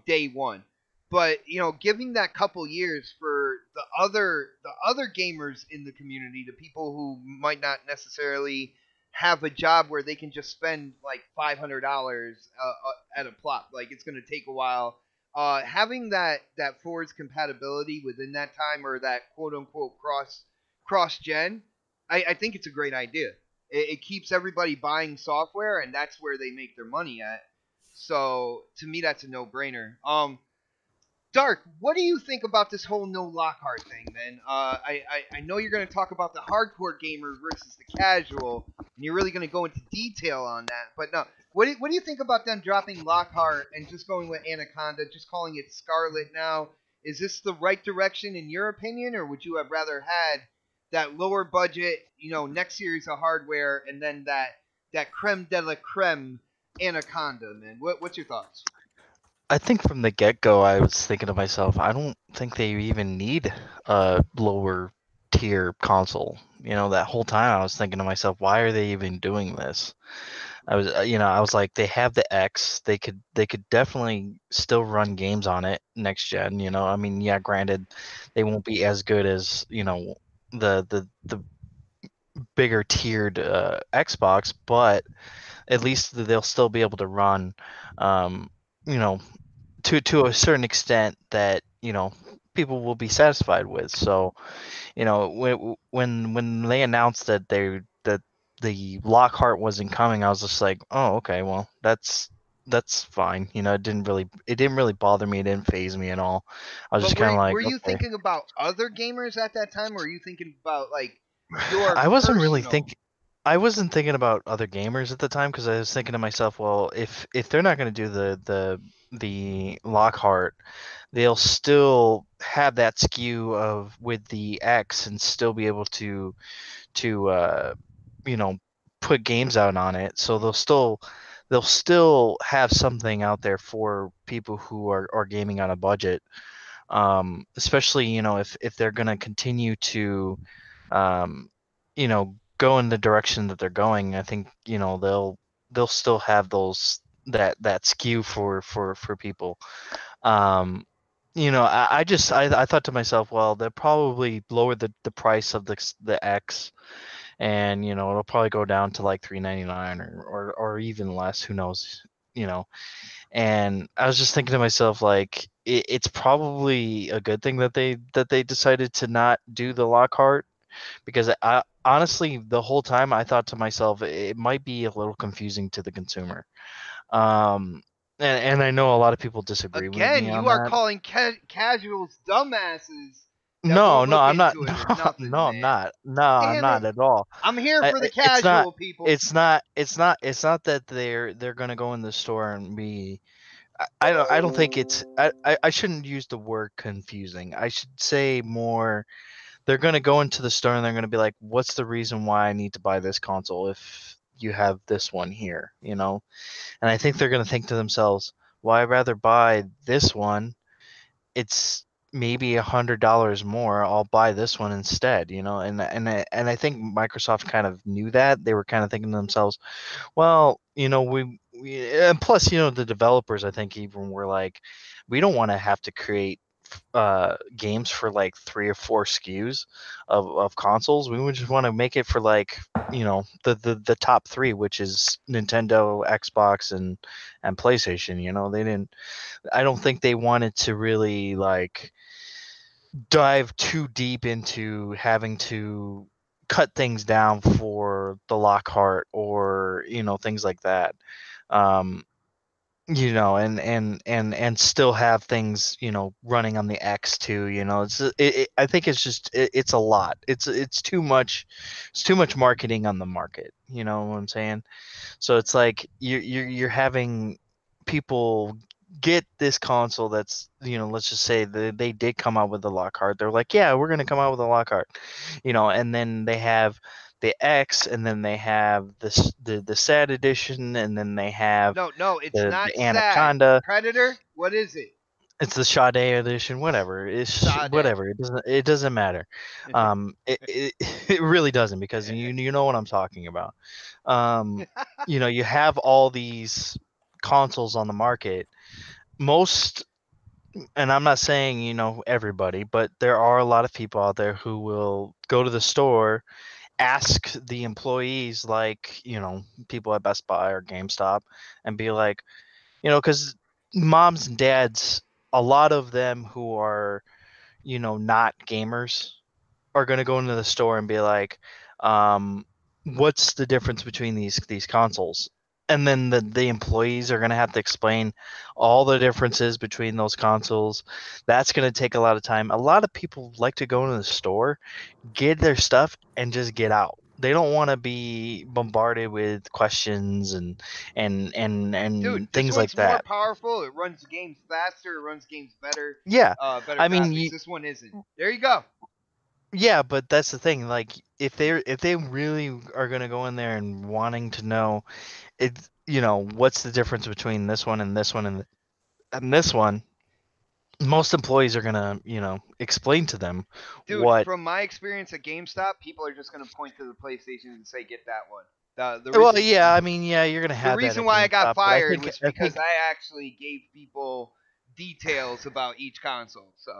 day one. But giving that couple years for the other gamers in the community, the people who might not necessarily have a job where they can just spend like $500 at a plot. Like it's going to take a while. Having that forwards compatibility within that time, or that quote unquote cross gen, I think it's a great idea. It keeps everybody buying software, and that's where they make their money at. So to me, that's a no brainer. Dark, what do you think about this whole no Lockhart thing, man? I know you're going to talk about the hardcore gamer versus the casual, and you're really going to go into detail on that. But no, what do you think about them dropping Lockhart and just going with Anaconda, just calling it Scarlet now? Is this the right direction in your opinion, or would you have rather had that lower budget, next series of hardware, and then that creme de la creme Anaconda, man? What's your thoughts? I think from the get-go, I was thinking to myself, I don't think they even need a lower tier console. That whole time I was thinking to myself, why are they even doing this? I was like, they have the X, they could definitely still run games on it next gen. I mean, yeah, granted, they won't be as good as the bigger tiered Xbox, but at least they'll still be able to run, you know, to a certain extent that people will be satisfied with. So when they announced that the Lockhart wasn't coming, I was just like, oh, okay, well, that's fine. It didn't really bother me. It didn't phase me at all. I was But just kind of like, were you okay. thinking about other gamers at that time, or were you thinking about like your I wasn't really personal? I wasn't thinking about other gamers at the time, because I was thinking to myself, well, if they're not going to do the Lockhart, they'll still have that skew of with the X and still be able to you know put games out on it. So they'll still have something out there for people who are gaming on a budget. Especially if they're going to continue to go in the direction that they're going. I think they'll still have that skew for people. I thought to myself, well, they'll probably lower the price of the X, and it'll probably go down to like $399 or even less. Who knows? And I was just thinking to myself, like, it's probably a good thing that they decided to not do the Lockhart, because I honestly, the whole time I thought to myself, it might be a little confusing to the consumer. And I know a lot of people disagree with Again, me you on are that. calling casuals dumbasses that No, won't no, look I'm not. into it or No, nothing, no, I'm man. not. No, I'm Damn it! not at all. I'm here for the It's not. casual people. It's not that they're gonna go in the store and be. I don't think it's. I shouldn't use the word confusing. I should say more. They're gonna go into the store and they're gonna be like, "What's the reason why I need to buy this console if you have this one here?" And I think they're gonna think to themselves, "Well, I'd rather buy this one. It's maybe $100 more. I'll buy this one instead." And I think Microsoft kind of knew that. They were kind of thinking to themselves, well, and plus, the developers, I think, even were like, we don't want to have to create games for like 3 or 4 SKUs of consoles. We would just want to make it for like the top 3, which is Nintendo, Xbox, and PlayStation. They didn't. I don't think they wanted to really like dive too deep into having to cut things down for the Lockhart or things like that. um and still have things running on the X too. I think it's just it's a lot. It's too much. It's too much marketing on the market. You know what I'm saying? So it's like you're having people get this console that's let's just say they did come out with the Lockhart. They're like, yeah, we're gonna come out with a Lockhart, and then they have the X, and then they have the sad edition, and then they have No, it's not the sad. Anaconda. Predator? What is it? It's the Sade edition, whatever. It's Sade. whatever. It doesn't matter. It really doesn't, because you know what I'm talking about. You have all these consoles on the market. Most and I'm not saying everybody, but there are a lot of people out there who will go to the store, ask the employees, like people at Best Buy or GameStop, and be like, because moms and dads, a lot of them who are not gamers, are going to go into the store and be like, what's the difference between these consoles? And then the employees are going to have to explain all the differences between those consoles. That's going to take a lot of time. A lot of people like to go into the store, get their stuff, and just get out. They don't want to be bombarded with questions and Dude, this things like one's more that. powerful. It runs games faster. It runs games better. Yeah, Better I mean, graphics. This one isn't. There you go. yeah, but that's the thing. Like, if they really are gonna go in there and wanting to know, what's the difference between this one and this one and this one, most employees are gonna, explain to them Dude, what. from my experience at GameStop, people are just going to point to the PlayStation and say, get that one. The Well, reason, yeah, I mean, yeah, you're gonna the have that reason at why I got GameStop, but I fired think was I because think I actually gave people details about each console. So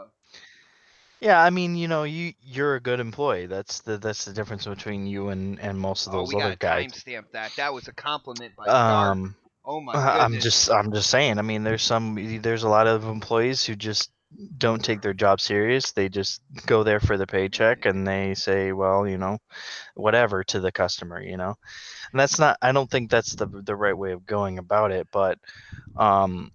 yeah, I mean, you're a good employee. That's the difference between you and most of those we other got to guys. timestamp that. That was a compliment by Dark. Um, Oh my I'm goodness. just saying. I mean, there's a lot of employees who just don't take their job serious. They just go there for the paycheck and they say, well, whatever to the customer, And that's not. I don't think that's the right way of going about it. But um,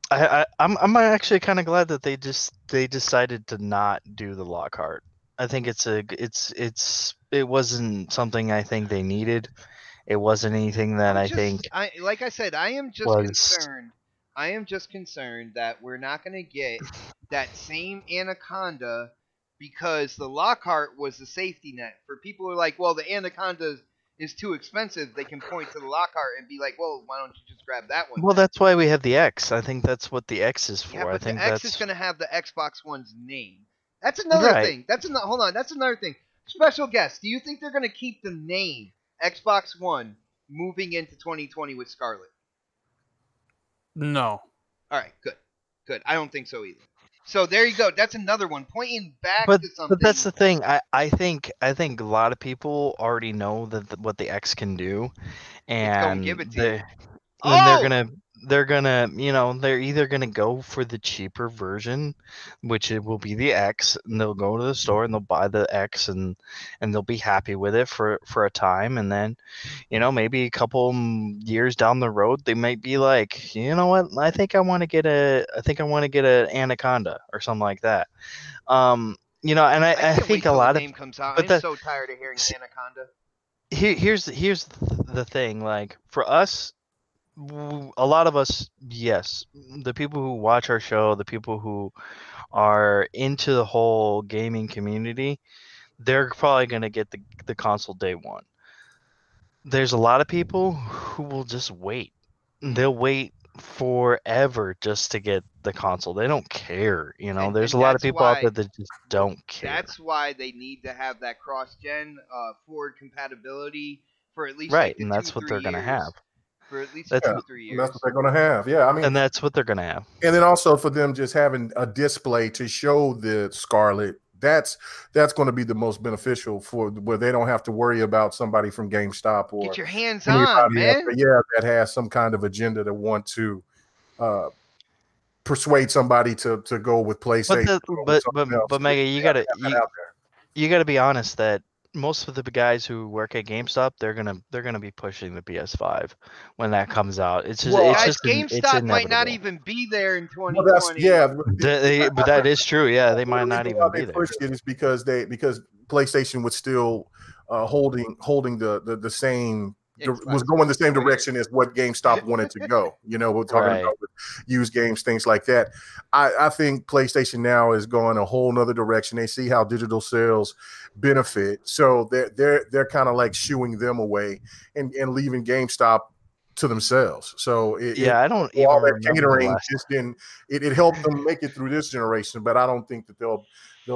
I'm actually kind of glad that they decided to not do the Lockhart. I think it wasn't something I think they needed. It wasn't anything that I think Like I said, I am just was. concerned. I am just concerned that we're not going to get that same Anaconda because the Lockhart was the safety net for people who are like, well, the Anaconda is too expensive. They can point to the Lockhart and be like, well, why don't you just grab that one? Well, Then? that's why we have the X. I think that's what the X is Yeah, for. I but the think X is that's going to have the Xbox One's name. That's another right. thing. Hold on. That's another thing. Special guest. Do you think they're going to keep the name Xbox One moving into 2020 with Scarlet? No. All right, good. Good. I don't think so either. So there you go. That's another one pointing back But to something. that's the thing. I think a lot of people already know what the X can do, It's going to and give it to you. then they're Oh! gonna they're either gonna go for the cheaper version, which it will be the X, and they'll go to the store and they'll buy the X and they'll be happy with it for a time, and then maybe a couple years down the road they might be like, you know what, I think I want to get a Anaconda or something like that. And I I can't wait think a till the lot of name comes out. but I'm so tired of hearing Anaconda. here's the thing, like for us, a lot of us, yes, the people who watch our show, the people who are into the whole gaming community, they're probably going to get the console day one. There's a lot of people who will just wait. They'll wait forever just to get the console. They don't care, There's a lot of that's people out why there that just don't care. That's why they need to have that cross-gen forward compatibility for at least Right, like the and that's 2-3 what they're going to years. have. For at least That's 2-3 And years. that's what they're going to have. Yeah, I mean, And that's what they're going to have. and then also for them just having a display to show the Scarlet, that's going to be the most beneficial for where they don't have to worry about somebody from GameStop or Get your hands anybody on, man. that has some kind of agenda to want to persuade somebody to go with PlayStation. But Mega, you gotta be honest that most of the guys who work at GameStop, they're gonna be pushing the PS5 when that comes out. It's just Guys, it's GameStop might not inevitable. even be there in 2020. Well, But that is true. Yeah, they might the not reason even why be they there. pushed it is because PlayStation was still holding the same. Was going the same direction as what GameStop wanted to go. We're talking about used games, things like that. I think PlayStation now is going a whole nother direction. They see how digital sales benefit, so they're kind of like shooing them away and leaving GameStop to themselves. So I don't even all that remember catering just didn't. It helped them make it through this generation, but I don't think that they'll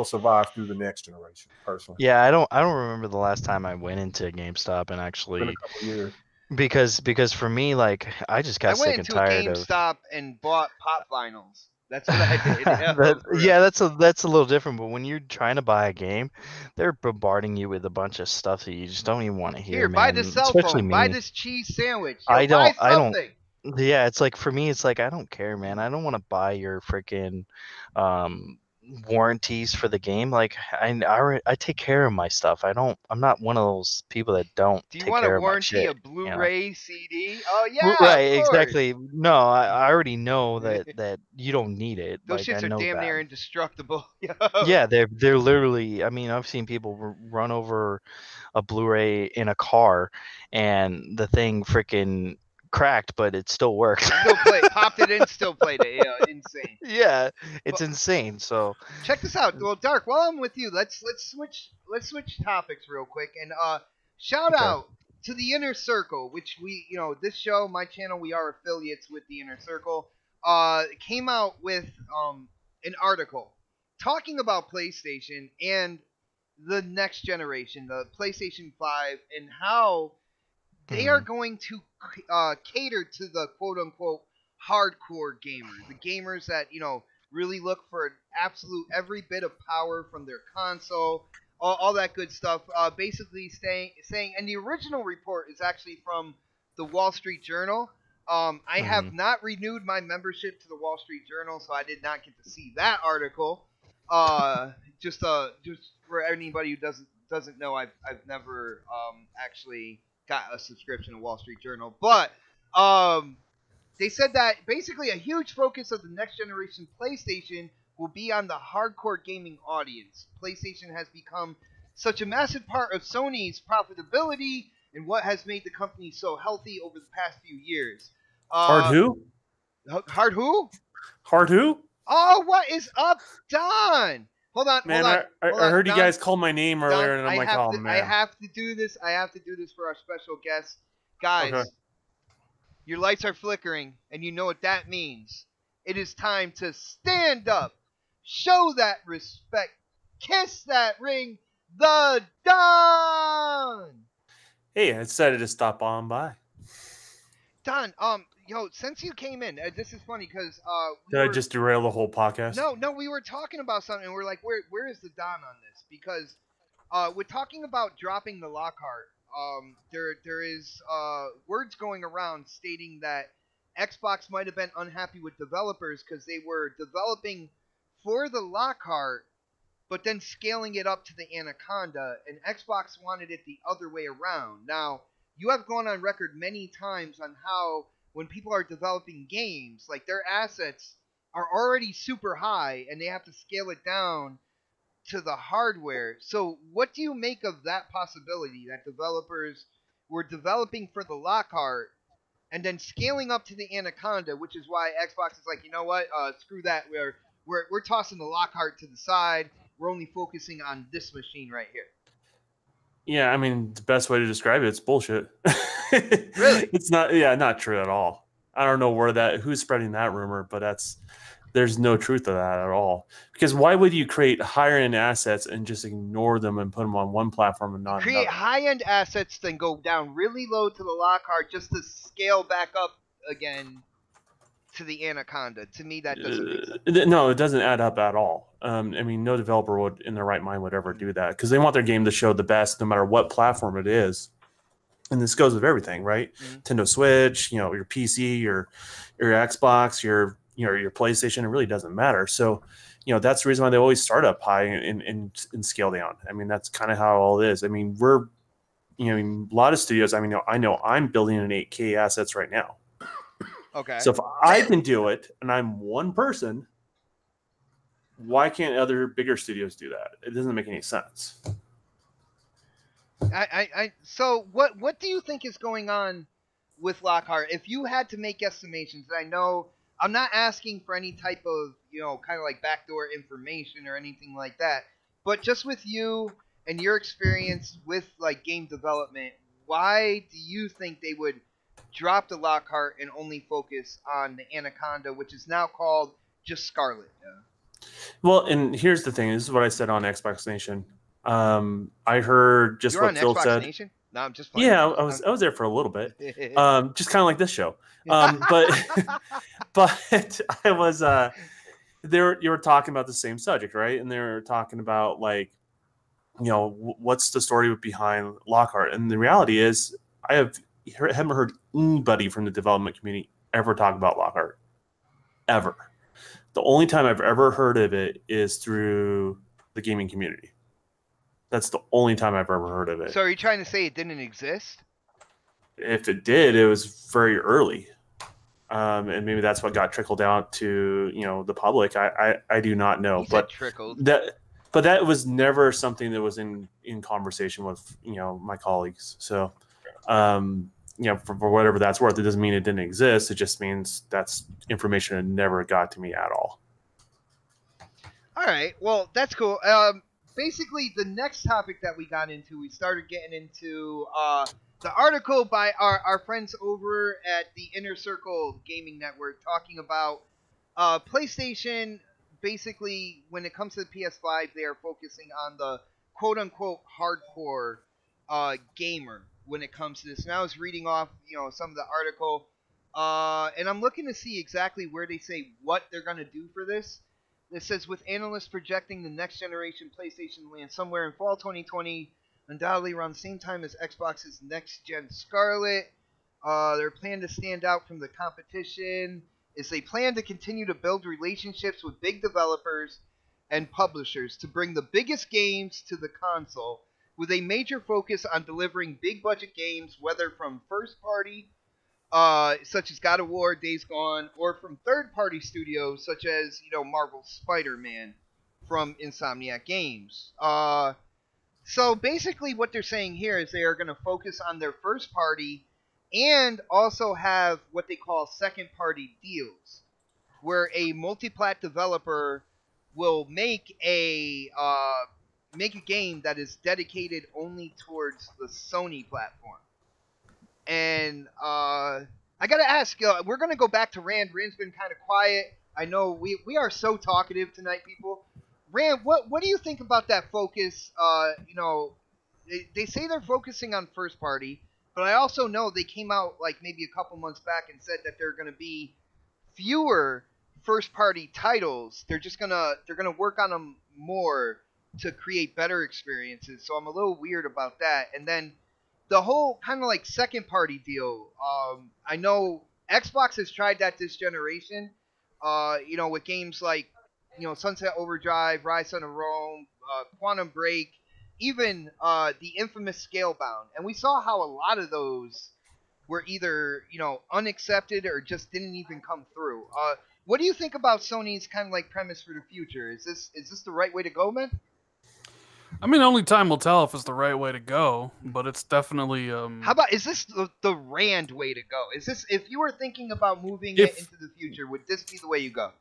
survive through the next generation. Personally, yeah, I don't remember the last time I went into GameStop and actually. It's been a couple years. Because for me, like, I just got sick and tired of. I went into GameStop and bought pop vinyls. That's what I did. Yeah, that's a little different. But when you're trying to buy a game, they're bombarding you with a bunch of stuff that you just don't even want to hear. Here, buy man. this cell Especially phone. me. Buy this cheese sandwich. Yo, I buy don't. something. Yeah, it's like for me, it's like I don't care, man. I don't want to buy your freaking warranties for the game. Like I take care of my stuff. I'm not one of those people that don't Do you take want care to of my warranty shit. a Blu-ray CD? Oh yeah, Right, of course. exactly. No, I already know that you don't need it. Those Like I shits are know damn that. near indestructible. Yo. Yeah, they're literally. I mean, I've seen people run over a Blu-ray in a car, and the thing freaking cracked, but it still works. Still popped it in, still played it. Yeah, insane. Yeah, it's insane. So Check this out. Well, Dark, while I'm with you, let's switch topics real quick and shout out to the Inner Circle, which we, this show, my channel, we are affiliates with the Inner Circle. Came out with an article talking about PlayStation and the next generation, the PlayStation 5, and how they are going to cater to the quote-unquote hardcore gamer, the gamers that, really look for an absolute every bit of power from their console, all that good stuff. Basically saying, and the original report is actually from the Wall Street Journal. I have not renewed my membership to the Wall Street Journal, so I did not get to see that article. Just for anybody who doesn't know, I've never actually got a subscription to Wall Street Journal, but they said that basically a huge focus of the next generation PlayStation will be on the hardcore gaming audience. PlayStation has become such a massive part of Sony's profitability and what has made the company so healthy over the past few years. Hard who? Hard who? Hard who? Oh, what is up, Don? Hold on, man. hold on. I heard Don, you guys call my name earlier, and I'm like, oh man. I have to do this. I have to do this for our special guest, guys. Okay. Your lights are flickering, and you know what that means. It is time to stand up, show that respect, kiss that ring, the Don. Hey, I decided to stop on by. Don, since you came in, this is funny because I just derail the whole podcast? No, we were talking about something, and we're like, where is the Don on this? Because we're talking about dropping the Lockhart. There is words going around stating that Xbox might have been unhappy with developers because they were developing for the Lockhart, but then scaling it up to the Anaconda, and Xbox wanted it the other way around. Now, you have gone on record many times on how when people are developing games, like their assets are already super high and they have to scale it down to the hardware. So what do you make of that possibility that developers were developing for the Lockhart and then scaling up to the Anaconda, which is why Xbox is like, you know what, screw that. We're tossing the Lockhart to the side. We're only focusing on this machine right here. Yeah, I mean, the best way to describe it's bullshit. Really? It's not true at all. I don't know who's spreading that rumor, but there's no truth to that at all. Because why would you create higher end assets and just ignore them and put them on one platform and not create another? high end assets, then go down really low to the Lockhart just to scale back up again to the Anaconda? To me, that doesn't make sense. No, it doesn't add up at all. I mean, no developer would, in their right mind, would ever do that because they want their game to show the best, no matter what platform it is. And this goes with everything, right? Nintendo Switch, your PC, your Xbox, your PlayStation. It really doesn't matter. So, that's the reason why they always start up high and scale down. I mean, that's kind of how all it is. I mean, we're, a lot of studios. I mean, I know I'm building an 8K assets right now. Okay. So if I can do it and I'm one person, why can't other bigger studios do that? It doesn't make any sense. So what do you think is going on with Lockhart? If you had to make estimations, I know I'm not asking for any type of, kind of like backdoor information or anything like that, but just with you and your experience with like game development, why do you think they would drop the Lockhart and only focus on the Anaconda, which is now called just Scarlet? Yeah. Well, and here's the thing. This is what I said on Xbox Nation. I heard just You're what on Phil Xbox said. Nation? No, I'm just playing. Yeah, I was there for a little bit. Just kind of like this show. But I was you were talking about the same subject, right? And they were talking about like, what's the story behind Lockhart? And the reality is, I haven't heard anybody from the development community ever talk about Lockhart, ever. The only time I've ever heard of it is through the gaming community. That's the only time I've ever heard of it. So are you trying to say it didn't exist? If it did, it was very early. And maybe that's what got trickled out to the public. I do not know, but trickled. That was never something that was in conversation with my colleagues. So for whatever that's worth, it doesn't mean it didn't exist. It just means that's information that never got to me at all. All right, well that's cool. Basically, the next topic that we got into, we started getting into the article by our friends over at the Inner Circle Gaming Network talking about PlayStation. Basically, when it comes to the PS5, they are focusing on the quote-unquote hardcore gamer when it comes to this. And I was reading off, some of the article, and I'm looking to see exactly where they say what they're going to do for this. It says, with analysts projecting the next generation PlayStation to land somewhere in fall 2020, undoubtedly around the same time as Xbox's next-gen Scarlet. Their plan to stand out from the competition is they plan to continue to build relationships with big developers and publishers to bring the biggest games to the console, with a major focus on delivering big-budget games, whether from first-party, such as God of War, Days Gone, or from third-party studios, such as, Marvel's Spider-Man from Insomniac Games. So basically what they're saying here is they are going to focus on their first party and also have what they call second party deals, where a multi-plat developer will make a game that is dedicated only towards the Sony platform. And I gotta ask, we're gonna go back to Rand. Rand's been kind of quiet. I know we are so talkative tonight, people. Rand, what do you think about that focus? They say they're focusing on first party, but I also know they came out like maybe a couple months back and said that they're gonna be fewer first party titles. They're gonna work on them more to create better experiences. So I'm a little weird about that. And then the whole kind of like second party deal. I know Xbox has tried that this generation. With games like Sunset Overdrive, Rise of Rome, Quantum Break, even the infamous Scalebound. And we saw how a lot of those were either unaccepted or just didn't even come through. What do you think about Sony's kind of like premise for the future? Is this the right way to go, man? I mean, only time will tell if it's the right way to go, but it's definitely. How about, is this the Rand way to go? Is this, if you were thinking about moving it into the future, would this be the way you go?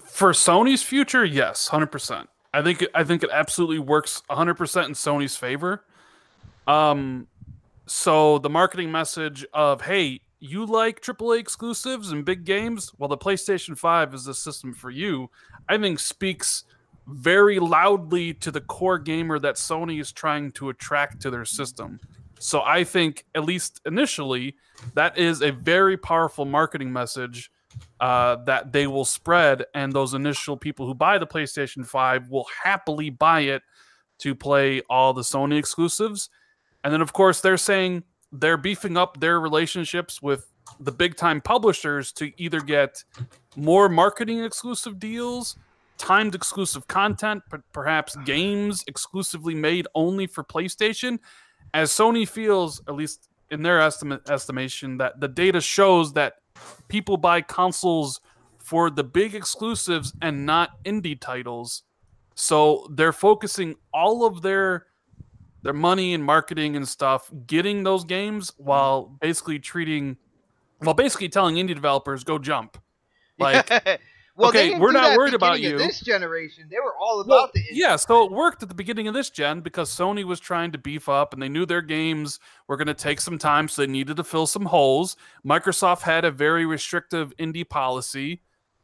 For Sony's future, yes, 100%. I think it absolutely works 100% in Sony's favor. So the marketing message of, hey, you like AAA exclusives and big games? Well, the PlayStation 5 is the system for you. I think speaks very loudly to the core gamer that Sony is trying to attract to their system. So I think, at least initially, that is a very powerful marketing message that they will spread, and those initial people who buy the PlayStation 5 will happily buy it to play all the Sony exclusives. And then, of course, they're saying they're beefing up their relationships with the big-time publishers to either get more marketing exclusive deals, timed exclusive content, perhaps games exclusively made only for PlayStation, as Sony feels, at least in their estimation, that the data shows that people buy consoles for the big exclusives and not indie titles. So they're focusing all of their money and marketing and stuff, getting those games while basically telling indie developers, go jump. Like, well, okay, we're not worried about you. This generation, they were all about the indie. Yeah, so it worked at the beginning of this gen because Sony was trying to beef up and they knew their games were going to take some time, so they needed to fill some holes. Microsoft had a very restrictive indie policy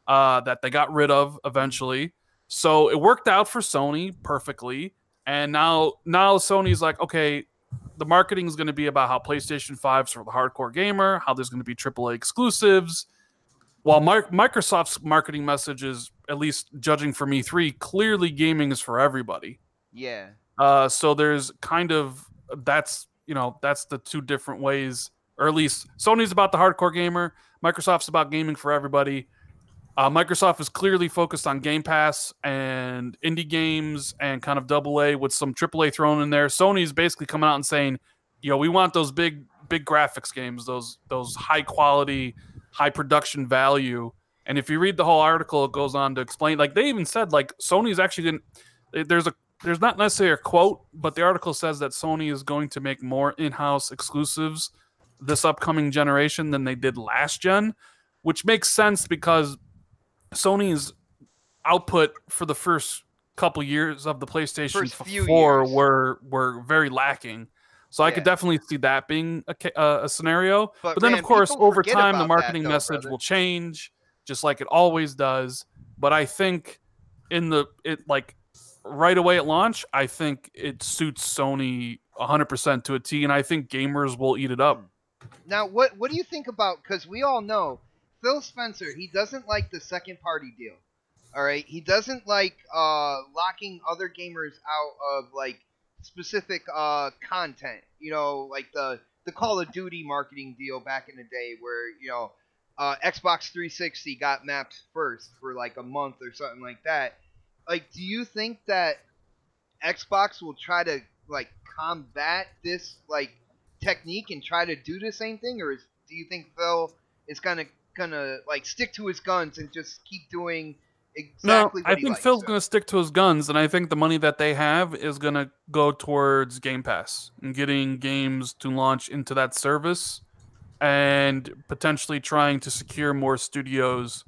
that they got rid of eventually. So it worked out for Sony perfectly. And now Sony's like, okay, the marketing is going to be about how PlayStation 5's for the hardcore gamer, how there's going to be AAA exclusives. While Microsoft's marketing message is, at least judging from E3, clearly gaming is for everybody. Yeah. So there's kind of that's the two different ways, or at least Sony's about the hardcore gamer, Microsoft's about gaming for everybody. Microsoft is clearly focused on Game Pass and indie games and kind of AA with some AAA thrown in there. Sony's basically coming out and saying, we want those big graphics games, those high quality, high production value. And if you read the whole article, it goes on to explain. Like they even said, like Sony's actually there's not necessarily a quote, but the article says that Sony is going to make more in-house exclusives this upcoming generation than they did last gen, which makes sense because Sony's output for the first couple years of the PlayStation 4 were very lacking. So I could definitely see that being a scenario. But then, of course, over time, the marketing message will change, just like it always does. But I think right away at launch, I think it suits Sony 100% to a T, and I think gamers will eat it up. Now, what do you think about, because we all know Phil Spencer, he doesn't like the second party deal. All right, he doesn't like locking other gamers out of like specific content. Like the Call of Duty marketing deal back in the day, where Xbox 360 got mapped first for like a month or something like that. Like, do you think that Xbox will try to like combat this like technique and try to do the same thing, or do you think Phil is gonna like stick to his guns and just keep doing exactly what he likes? I think Phil's gonna stick to his guns, and I think the money that they have is gonna go towards Game Pass and getting games to launch into that service, and potentially trying to secure more studios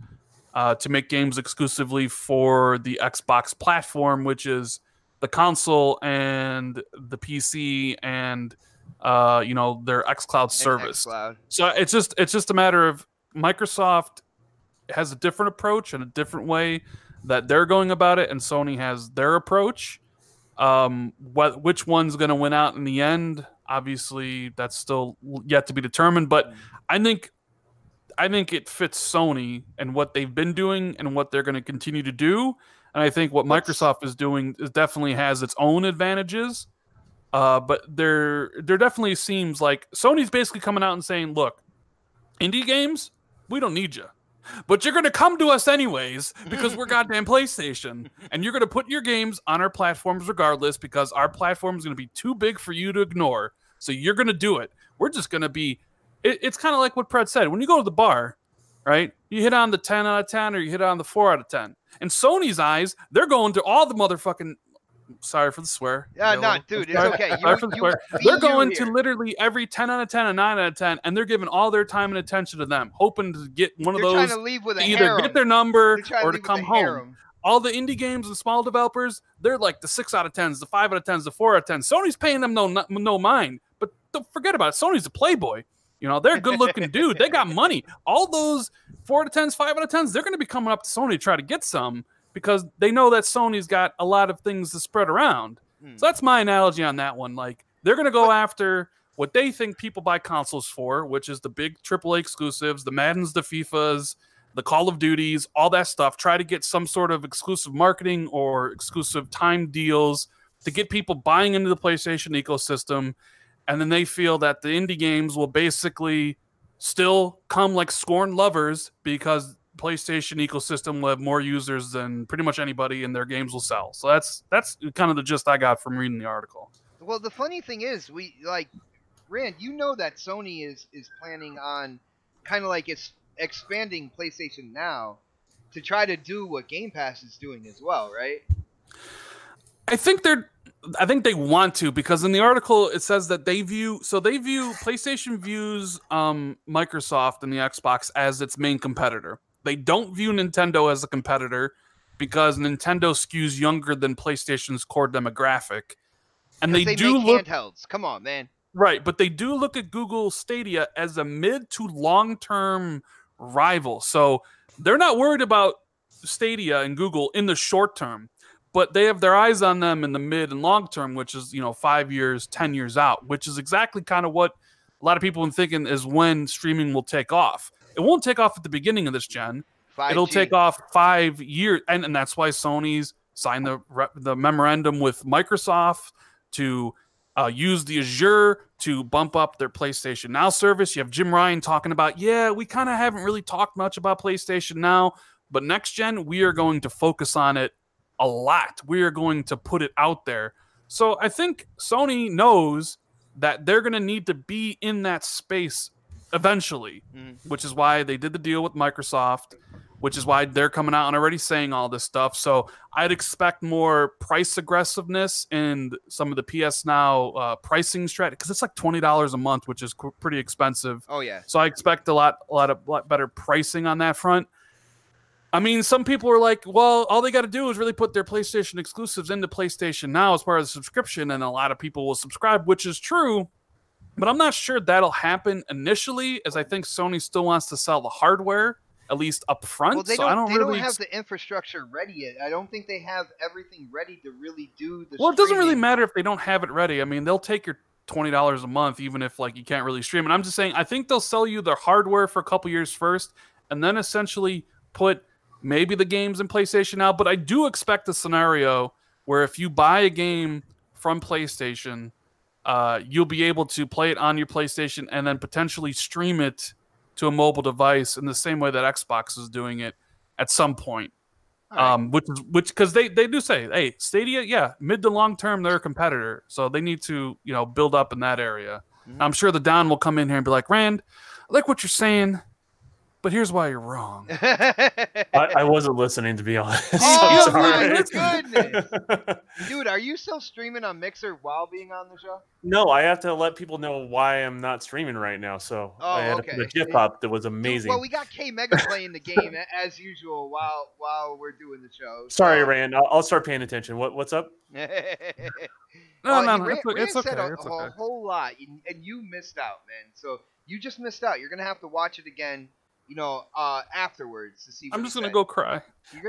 to make games exclusively for the Xbox platform, which is the console and the PC and their xCloud service. So it's just a matter of Microsoft has a different approach and a different way that they're going about it, and Sony has their approach. Which one's going to win out in the end? Obviously, that's still yet to be determined. But I think it fits Sony and what they've been doing and what they're going to continue to do. And I think what Microsoft is doing definitely has its own advantages. But there definitely seems like Sony's basically coming out and saying, look, indie games, we don't need you. But you're going to come to us anyways because we're goddamn PlayStation. And you're going to put your games on our platforms regardless because our platform is going to be too big for you to ignore. So you're going to do it. We're just going to be... It's kind of like what Pred said. When you go to the bar, right, you hit on the 10 out of 10 or you hit on the 4 out of 10. In Sony's eyes, they're going to all the motherfucking... Sorry for the swear. Yeah, no, dude, it's okay. They're going to literally every 10 out of 10 and 9 out of 10, and they're giving all their time and attention to them, hoping to get one of those to either get their number or to come home. All the indie games and small developers, they're like the 6 out of 10s, the 5 out of 10s, the 4 out of 10s. Sony's paying them no mind, but don't forget about it. Sony's a playboy. They're a good-looking dude. They got money. All those 4 out of 10s, 5 out of 10s, they're going to be coming up to Sony to try to get some, because they know that Sony's got a lot of things to spread around. So that's my analogy on that one. Like, they're going to go after what they think people buy consoles for, which is the big AAA exclusives, the Maddens, the FIFAs, the Call of Duties, all that stuff. Try to get some sort of exclusive marketing or exclusive time deals to get people buying into the PlayStation ecosystem. And then they feel that the indie games will basically still come like scorned lovers because PlayStation ecosystem will have more users than pretty much anybody, and their games will sell. So that's kind of the gist I got from reading the article. Well, the funny thing is, Rand, that Sony is planning on kind of like expanding PlayStation Now to try to do what Game Pass is doing as well, right? I think they want to, because in the article it says that PlayStation views Microsoft and the Xbox as its main competitor. They don't view Nintendo as a competitor because Nintendo skews younger than PlayStation's core demographic. And they do look handhelds. Come on, man. Right, but they do look at Google Stadia as a mid to long-term rival. So they're not worried about Stadia and Google in the short term, but they have their eyes on them in the mid and long term, which is, 5 years, 10 years out, which is exactly kind of what a lot of people have been thinking is when streaming will take off. It won't take off at the beginning of this gen. 5G. It'll take off 5 years, and that's why Sony's signed the memorandum with Microsoft to use the Azure to bump up their PlayStation Now service. You have Jim Ryan talking about, we kind of haven't really talked much about PlayStation Now, but next gen, we are going to focus on it a lot. We are going to put it out there. So I think Sony knows that they're going to need to be in that space eventually, which is why they did the deal with Microsoft, which is why they're coming out and already saying all this stuff. So I'd expect more price aggressiveness in some of the PS Now pricing strategy, because it's like $20 a month, which is pretty expensive. Oh yeah. So I expect a lot better pricing on that front. I mean, some people are like, well, all they got to do is really put their PlayStation exclusives into PlayStation Now as part of the subscription, and a lot of people will subscribe, which is true. But I'm not sure that'll happen initially, as I think Sony still wants to sell the hardware, at least up front. Well, they so don't have the infrastructure ready yet. I don't think they have everything ready to really do the Well, it doesn't really streaming. matter if they don't have it ready. I mean, they'll take your $20 a month, even if like you can't really stream. And I'm just saying, I think they'll sell you their hardware for a couple years first, and then essentially put maybe the games in PlayStation Now. But I do expect a scenario where if you buy a game from PlayStation, you'll be able to play it on your PlayStation and then potentially stream it to a mobile device in the same way that Xbox is doing it at some point. Right. Which because they do say, hey, Stadia, mid to long term they're a competitor, so they need to build up in that area. I'm sure the Don will come in here and be like, Rand, I like what you're saying, but here's why you're wrong. I wasn't listening, to be honest. Oh I'm my sorry. goodness, dude! Are you still streaming on Mixer while being on the show? No, I have to let people know why I'm not streaming right now. So I had okay. to put a GIF up that was Dude, amazing. well, we got K Mega playing the game as usual while we're doing the show. Sorry, Rand. I'll start paying attention. What's up? No, Rand it's said okay. a whole lot, and you missed out, man. So you just missed out. You're gonna have to watch it again, afterwards to see. What I'm just he gonna said. go cry.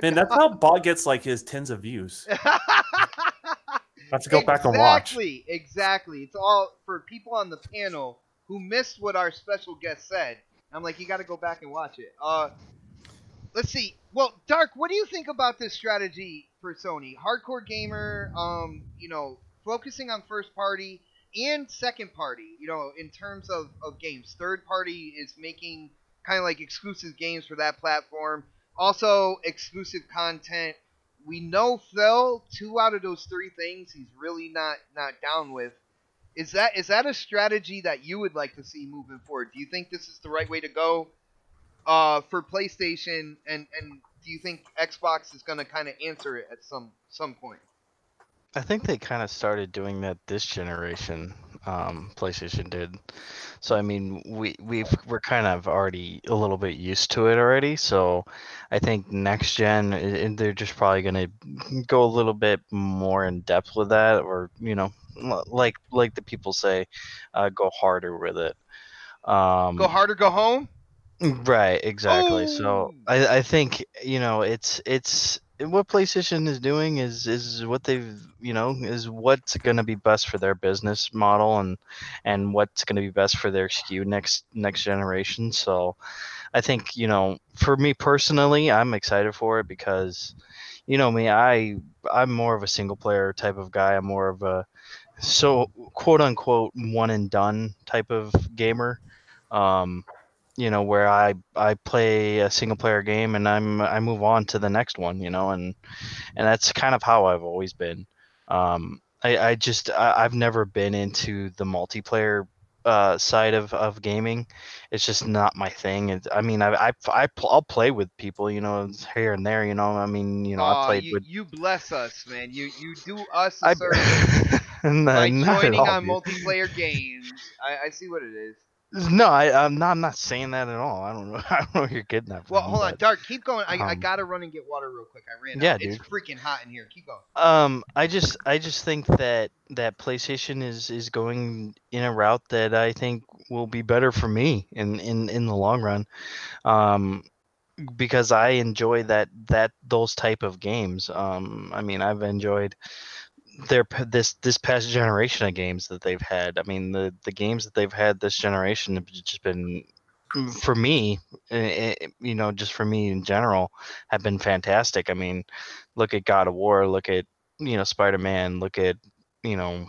Man, that's how Bot gets like his tens of views. I have to go back and watch. Exactly. It's all for people on the panel who missed what our special guest said. I'm like, you got to go back and watch it. Let's see. Well, Dark, what do you think about this strategy for Sony? Hardcore gamer, focusing on first party and second party, in terms of games. Third party is making kind of like exclusive games for that platform. Also, exclusive content. We know Phil, 2 out of those 3 things he's really not down with. Is that a strategy that you would like to see moving forward? Do you think this is the right way to go for PlayStation, and do you think Xbox is going to kind of answer it at some point? I think they kind of started doing that this generation. PlayStation did. So I mean, we're kind of already a little bit used to it already. So I think next gen, they're just probably gonna go a little bit more in depth with that, or like the people say, go harder with it. Go harder, go home. Right, exactly. Ooh. So I think it's what PlayStation is doing is what they've is what's going to be best for their business model and what's going to be best for their SKU next generation. So I think for me personally, I'm excited for it because me, I'm more of a single player type of guy. I'm more of a quote unquote one and done type of gamer. Where I play a single player game and I move on to the next one, and that's kind of how I've always been. I've never been into the multiplayer side of gaming. It's just not my thing. I'll play with people, here and there, I played with. You bless us, man. You do us a service by Not at joining all, on dude. multiplayer games. I see what it is. No, I'm not saying that at all. I don't know. I don't know where you're getting that from. Well, hold on, but, Dark. Keep going. I gotta run and get water real quick. I ran Yeah, out. It's dude. freaking hot in here. Keep going. I just think that PlayStation is going in a route that I think will be better for me in the long run. Because I enjoy those type of games. I've enjoyed this past generation of games that they've had. I mean, the games that they've had this generation have just been for me, just for me in general, have been fantastic. I mean, look at God of War, look at Spider-Man, look at you know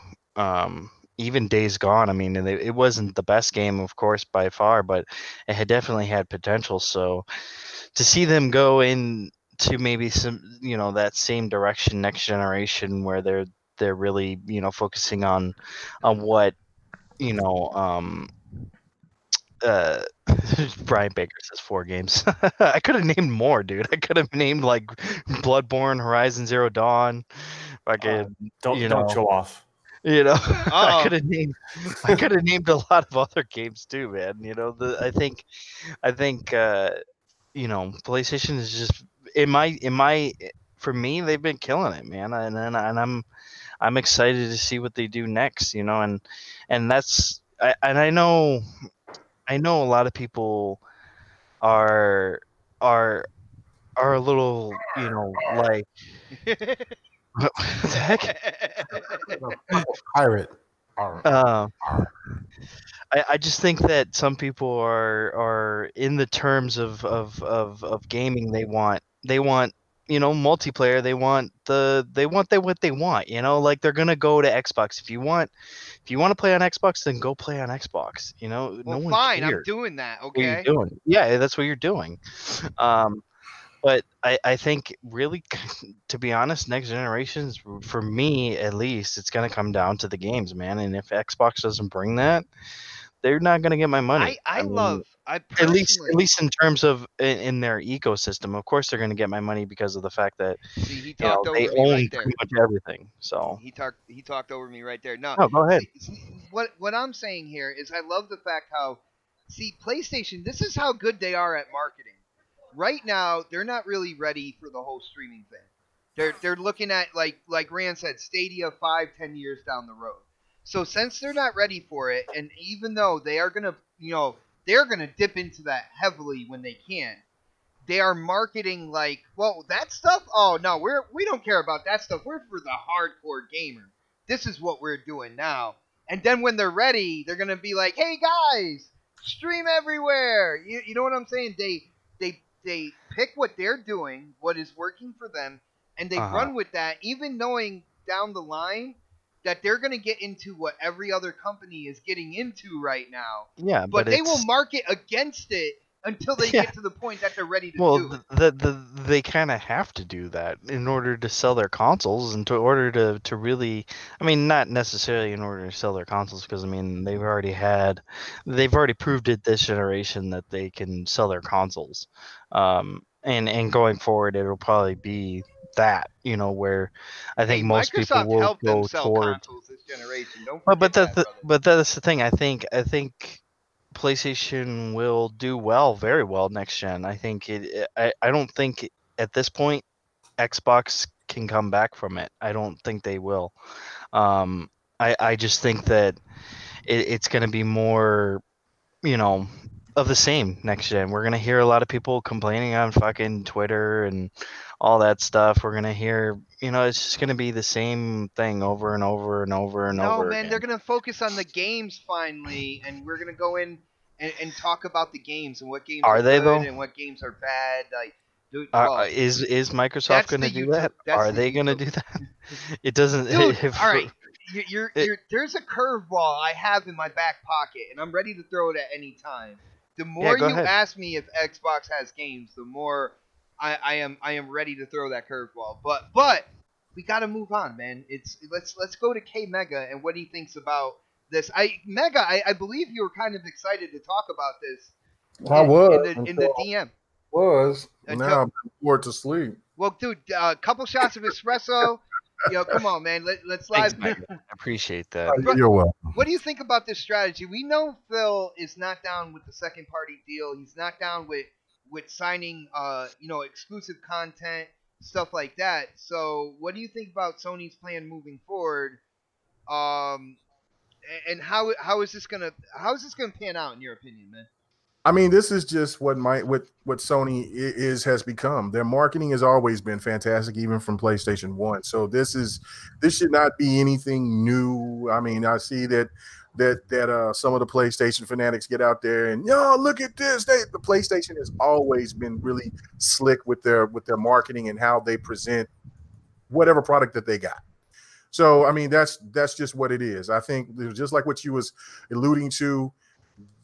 even Days Gone. I mean, it wasn't the best game, of course, by far, but it had definitely had potential. So to see them go in to maybe some that same direction next generation where they're really focusing on what you know uh Brian Baker says 4 games. I could have named more, dude. I could have named like Bloodborne, Horizon Zero Dawn, fucking Don't show off. I could have named a lot of other games too, man. I think PlayStation is just for me, they've been killing it, man. And I'm excited to see what they do next, and that's I know a lot of people are a little, like what the heck? Pirate. I just think that some people are in the terms of gaming. They want multiplayer. They want what they want. Like they're gonna go to Xbox. If you want to play on Xbox, then go play on Xbox. Well, no one fine, cares I'm doing that. what you're Okay. doing. Yeah, that's what you're doing. But I think really, to be honest, next generations, for me at least, it's gonna come down to the games, man. And if Xbox doesn't bring that, they're not gonna get my money. I at least in terms of in their ecosystem. Of course, they're gonna get my money because of the fact that See, he talked over they me own right there. pretty much everything. So He talked over me right there. No, go ahead. What I'm saying here is I love the fact how PlayStation. This is how good they are at marketing. Right now, they're not really ready for the whole streaming thing. They're looking at like Rand said, Stadia 5-10 years down the road. So since they're not ready for it, and even though they are gonna they're gonna dip into that heavily when they can, they are marketing like, well, that stuff. Oh no, we don't care about that stuff. We're for the hardcore gamer. This is what we're doing now. And then when they're ready, they're gonna be like, hey guys, stream everywhere. You know what I'm saying? They pick what they're doing, what is working for them, and they run with that, even knowing down the line that they're going to get into what every other company is getting into right now. Yeah, but they will market against it until they get to the point that they're ready to do it. They kind of have to do that in order to sell their consoles and order to really, I mean, not necessarily in order to sell their consoles, because I mean they've already proved it this generation that they can sell their consoles, and going forward it'll probably be that, where I think most Microsoft people will go toward consoles this generation. Don't but forget that's the thing. I think PlayStation will do very well next gen. I think I don't think at this point Xbox can come back from it. I don't think they will. I just think that it's going to be more, of the same next gen. We're going to hear a lot of people complaining on fucking Twitter and all that stuff. We're going to hear, it's just going to be the same thing over and over and over and over. No, man, again. they're going to focus on the games finally, and we're going to go in and talk about the games and what games are they good though? and what games are bad. Like, is Microsoft going to do that? Are they going to do that? It doesn't. Dude, all right. There's a curveball I have in my back pocket, and I'm ready to throw it at any time. The more you ask me if Xbox has games, the more I am ready to throw that curveball. But we got to move on, man. Let's go to K Mega and what he thinks about this. I believe you were kind of excited to talk about this. I was in the DM. Now I'm bored to sleep. Well, dude, a couple shots of espresso. Come on, man. Let's live. Thanks, I appreciate that. You're welcome. What do you think about this strategy? We know Phil is not down with the second party deal. He's not down with signing exclusive content, stuff like that. So what do you think about Sony's plan moving forward? And how is this gonna pan out in your opinion, man? I mean, this is just what Sony has become. Their marketing has always been fantastic, even from PlayStation 1. So this should not be anything new. I mean, I see that that some of the PlayStation fanatics get out there and look at this. The PlayStation has always been really slick with their marketing and how they present whatever product that they got. So I mean that's just what it is. I think just like what you was alluding to,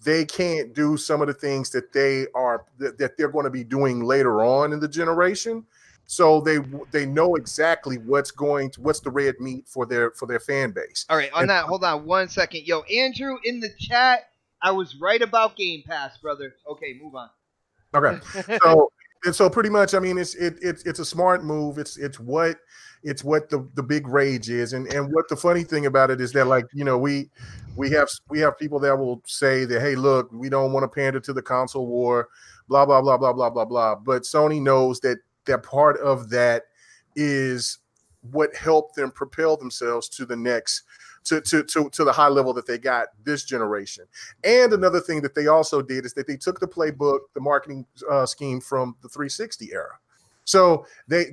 they can't do some of the things that they're going to be doing later on in the generation. So they know exactly what's the red meat for their fan base. All right, hold on 1 second. Yo, Andrew in the chat, I was right about Game Pass, brother. Okay, move on. Okay. So pretty much, I mean, it's a smart move. It's what the big rage is. And what the funny thing about it is that, like, we have people that will say that, hey, look, we don't want to pander to the console war, blah, blah, blah, blah, blah, blah, blah. But Sony knows that part of that is what helped them propel themselves to the next to the high level that they got this generation. And another thing that they also did is that they took the playbook, the marketing scheme from the 360 era. So they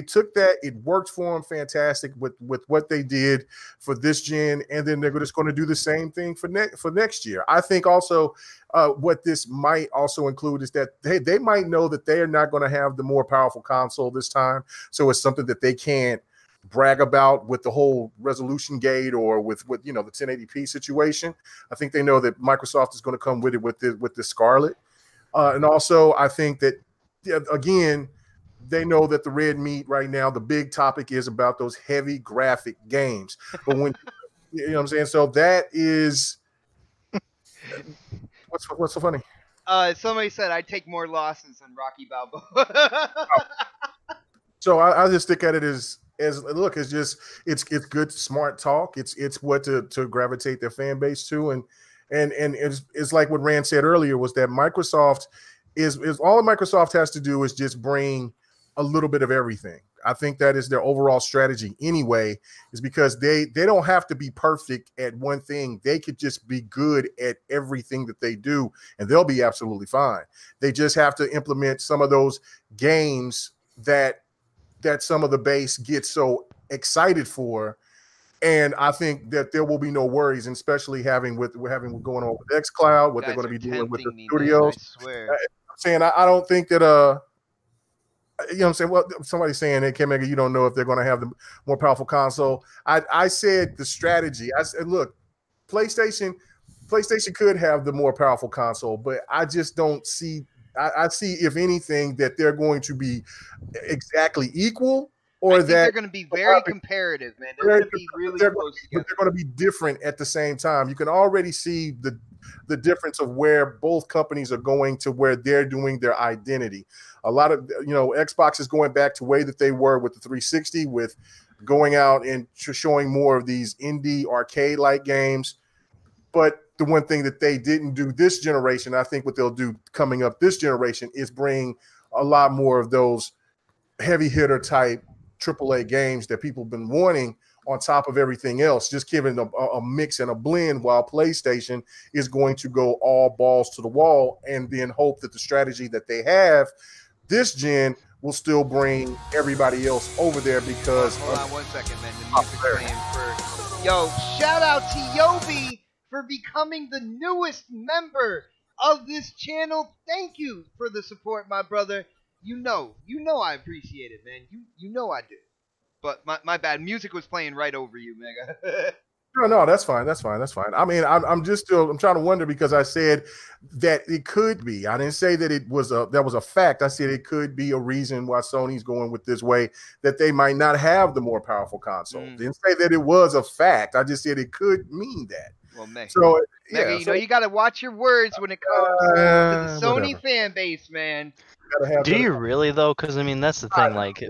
took that. It worked for them fantastic with what they did for this gen, and then they're just going to do the same thing for next year. I think also what this might also include is that they might know that they are not going to have the more powerful console this time, so it's something that they can't brag about with the whole resolution gate or with the 1080p situation. I think they know that Microsoft is going to come with it with the Scarlet, and also I think that again, they know that the red meat right now, the big topic is about those heavy graphic games. But when you know what I'm saying, so that is what's so funny? Somebody said I'd take more losses than Rocky Balboa. So I just stick at it as look, it's good, smart talk. It's what to gravitate their fan base to, and it's like what Rand said earlier was that Microsoft is all Microsoft has to do is just bring a little bit of everything. I think that is their overall strategy anyway, is because they don't have to be perfect at one thing. They could just be good at everything that they do, and they'll be absolutely fine. They just have to implement some of those games that some of the base gets so excited for. And I think that there will be no worries, and especially having what's going on with xCloud, what they're going to be doing with the studios. I swear. I'm saying I don't think that you know what I'm saying? Well, somebody's saying, hey, K-Mega, you don't know if they're going to have the more powerful console. I said the strategy. I said, look, PlayStation could have the more powerful console, but I just don't see. I see, if anything, that they're going to be exactly equal, or that they're going to be very comparative, man. They're going to be really close together. They're going to be different at the same time. You can already see the difference of where both companies are going to where they're doing their identity. A lot of, Xbox is going back to way that they were with the 360, with going out and showing more of these indie arcade-like games. But the one thing that they didn't do this generation, I think what they'll do coming up this generation, is bring a lot more of those heavy hitter type AAA games that people have been wanting on top of everything else, just giving a mix and a blend, while PlayStation is going to go all balls to the wall and then hope that the strategy that they have this gen will still bring everybody else over there because hold on 1 second, man. The music's playing first. Yo, shout out to Yobi for becoming the newest member of this channel. Thank you for the support, my brother. You know I appreciate it, man. You know I do. But my bad. Music was playing right over you, Mega. No, that's fine. I mean, I'm trying to wonder, because I said that it could be. I didn't say that that was a fact. I said it could be a reason why Sony's going with this way, that they might not have the more powerful console. Didn't say that it was a fact. I just said it could mean that. Well, Mega, so Mega, you got to watch your words when it comes to the Sony fan base, man. Do you really though? Because I mean, that's the thing. Like,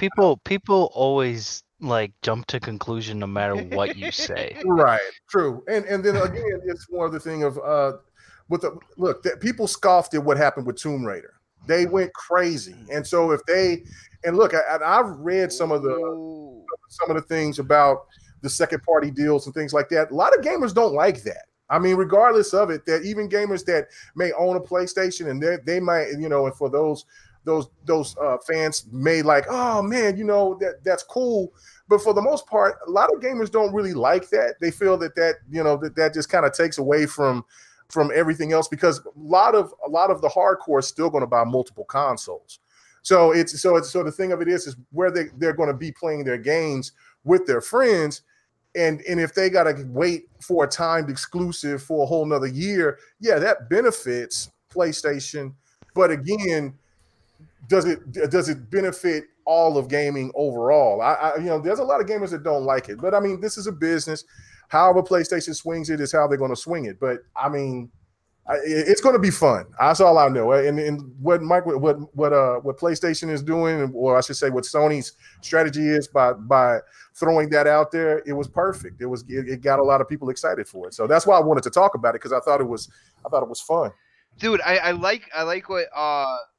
people always like jump to conclusion no matter what you say. Right. True. And then again, it's more of the thing of that people scoffed at what happened with Tomb Raider. They went crazy, and so I've read some of the things about the second party deals and things like that. A lot of gamers don't like that. I mean, regardless of it, that even gamers that may own a PlayStation, and they might, and for those fans may like, oh man, that's cool. But for the most part, a lot of gamers don't really like that. They feel that that just kind of takes away from everything else, because a lot of the hardcore is still going to buy multiple consoles. So the thing of it is where they're going to be playing their games with their friends. And if they got to wait for a timed exclusive for a whole nother year, yeah, that benefits PlayStation. But again, does it benefit all of gaming overall? There's a lot of gamers that don't like it, but I mean, this is a business. However PlayStation swings it is how they're going to swing it. But I mean, it's going to be fun. That's all I know. And what PlayStation is doing, or I should say, what Sony's strategy is by throwing that out there, it was perfect. It got a lot of people excited for it. So that's why I wanted to talk about it, because I thought it was fun. Dude, I like what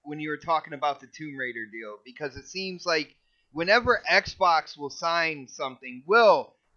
when you were talking about the Tomb Raider deal, because it seems like whenever Xbox will sign something,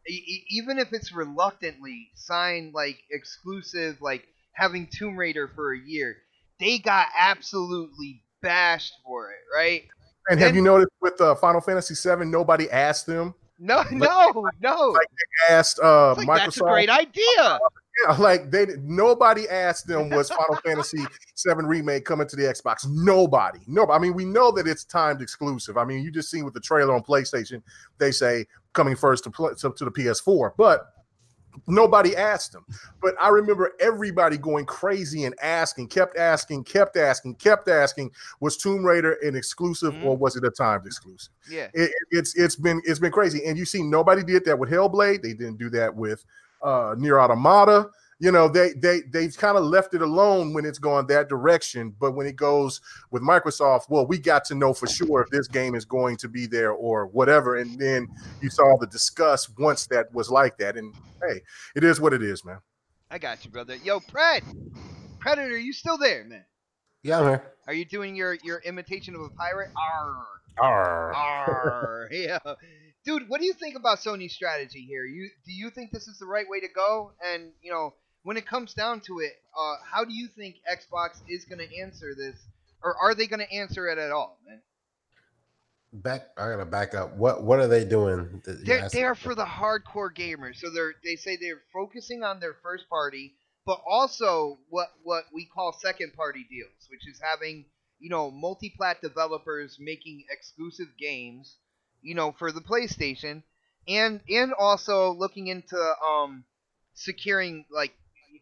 even if it's reluctantly, sign like exclusive, like having Tomb Raider for a year, they got absolutely bashed for it, right? And have you noticed with Final Fantasy VII, nobody asked them? No. Like they asked Microsoft. That's a great idea. Yeah, like nobody asked them, was Final Fantasy VII Remake coming to the Xbox? Nobody. I mean, we know that it's timed exclusive. I mean, you just seen with the trailer on PlayStation, they say coming first to the PS4, but nobody asked them. But I remember everybody going crazy and kept asking, was Tomb Raider an exclusive or was it a timed exclusive? Yeah, it's been crazy, and you see nobody did that with Hellblade. They didn't do that with Nier Automata. They've kind of left it alone when it's gone that direction. But when it goes with Microsoft, well, we got to know for sure if this game is going to be there or whatever. And then you saw the discuss once that was like that. And hey, it is what it is, man. I got you, brother. Yo, Predator, you still there, man? Yeah, I'm here. Are you doing your imitation of a pirate? Arr. Arr. Arr. Yeah. Dude, what do you think about Sony's strategy here? Do you think this is the right way to go? And, when it comes down to it, how do you think Xbox is going to answer this? Or are they going to answer it at all, man? I gotta back up. What are they doing? They are for the hardcore gamers. So they say they're focusing on their first party, but also what we call second party deals, which is having multi-plat developers making exclusive games, for the PlayStation, and also looking into securing like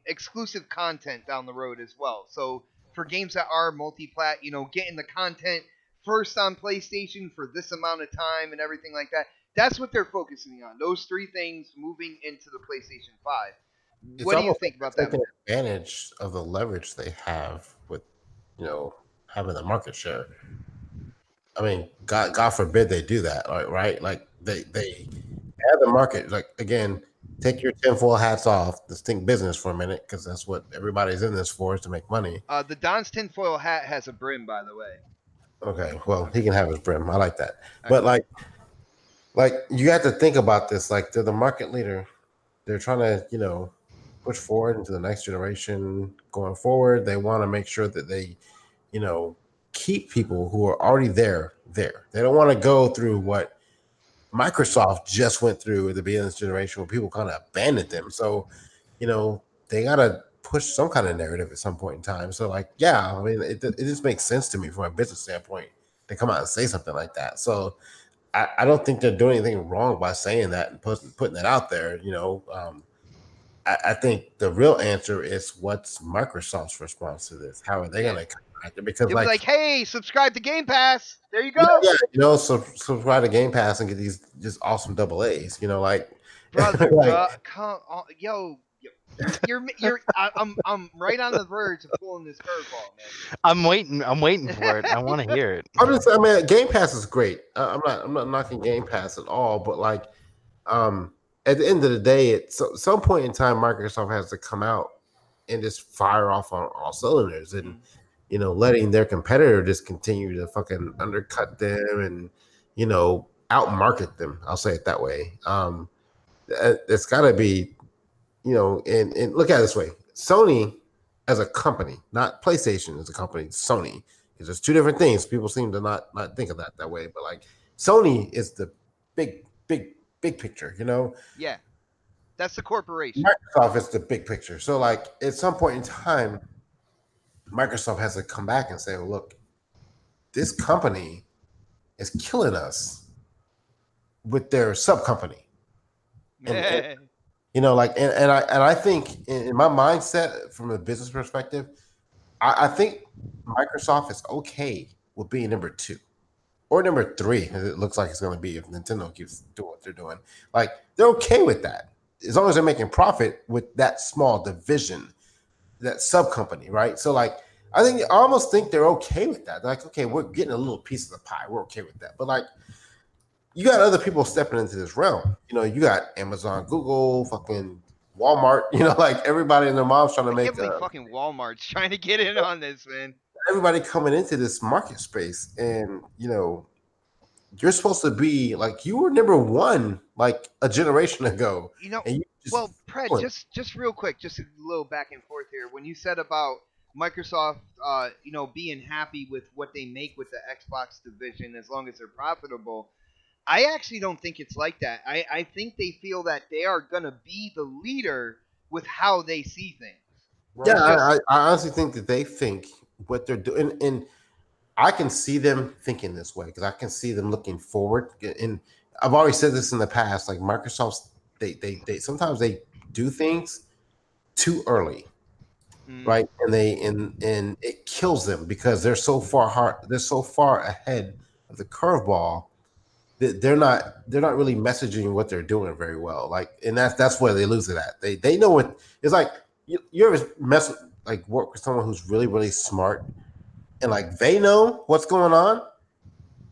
exclusive content down the road as well. So for games that are multi-plat, getting the content first on PlayStation for this amount of time and everything like that. That's what they're focusing on. Those three things moving into the PlayStation 5. What do you think about that? Taking advantage of the leverage they have with, having the market share. I mean, God forbid they do that, right? Like they have the market. Like, again, take your tinfoil hats off. Let's think business for a minute, because that's what everybody's in this for, is to make money. The Don's tinfoil hat has a brim, by the way. Okay, well, he can have his brim. I like that. But like you have to think about this. Like, they're the market leader. They're trying to, push forward into the next generation going forward. They want to make sure that they, keep people who are already there. They don't want to go through what Microsoft just went through at the beginning of this generation, where people kind of abandoned them. So, they got to push some kind of narrative at some point in time. So, like, yeah, I mean, it just makes sense to me from a business standpoint to come out and say something like that. So, I don't think they're doing anything wrong by saying that and putting that out there. I think the real answer is, what's Microsoft's response to this? How are they going to come at it? Because, like, hey, subscribe to Game Pass. There you go. Yeah, subscribe to Game Pass and get these just awesome AA's. Brother, come on, yo. I'm right on the verge of pulling this curveball, man. I'm waiting for it. I want to hear it. Game Pass is great. I'm not knocking Game Pass at all, but like, at the end of the day, at some point in time, Microsoft has to come out and just fire off on all cylinders, and letting their competitor just continue to fucking undercut them and outmarket them. I'll say it that way. It's got to be. And look at it this way: Sony as a company, not PlayStation as a company, Sony, because there's two different things. People seem to not think of that way, but like, Sony is the big big picture, you know. Yeah, that's the corporation. Microsoft is the big picture. So like at some point in time, Microsoft has to come back and say, well, look, this company is killing us with their sub company. And you know, like, and I think in my mindset from a business perspective, I think Microsoft is okay with being number 2 or number 3, as it looks like it's going to be if Nintendo keeps doing what they're doing. Like, they're okay with that as long as they're making profit with that small division, that sub company, right? So, like, I almost think they're okay with that. They're like, okay, we're getting a little piece of the pie. We're okay with that. But like, you got other people stepping into this realm. You know, you got Amazon, Google, fucking Walmart. You know, like everybody and their moms trying to make. Fucking Walmart's trying to get in on this, man. Everybody coming into this market space, and you know, you're supposed to be like you were number 1 like a generation ago. You know, and you well, Pred, just real quick, just a little back and forth here. When you said about Microsoft, you know, being happy with what they make with the Xbox division as long as they're profitable. I actually don't think it's like that. I think they feel that they are going to be the leader with how they see things. Right? Yeah, I honestly think that they think what they're doing. And I can see them thinking this way because I can see them looking forward. And I've already said this in the past, like Microsoft, they sometimes they do things too early. Right. And it kills them because they're so far ahead of the curveball. They're not really messaging what they're doing very well. Like, and that's where they lose it at. They know what it's like. You ever work with someone who's really, really smart and like they know what's going on,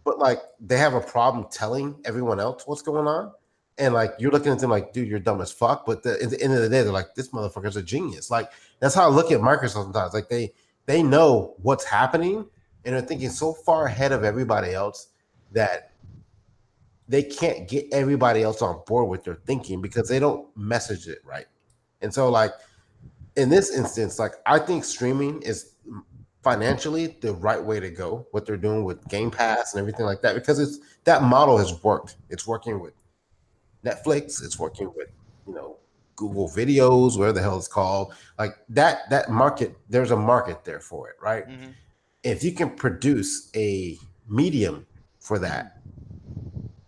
but like they have a problem telling everyone else what's going on. And like you're looking at them like, dude, you're dumb as fuck. But at the end of the day, they're like, this motherfucker's a genius. Like that's how I look at Microsoft sometimes. Like they know what's happening and they're thinking so far ahead of everybody else that they can't get everybody else on board with their thinking because they don't message it right. And so like in this instance, like I think streaming is financially the right way to go, what they're doing with Game Pass and everything like that, because that model has worked. It's working with Netflix, it's working with, you know, Google Videos, whatever the hell it's called. Like that market, there's a market there for it, right? Mm-hmm. If you can produce a medium for that,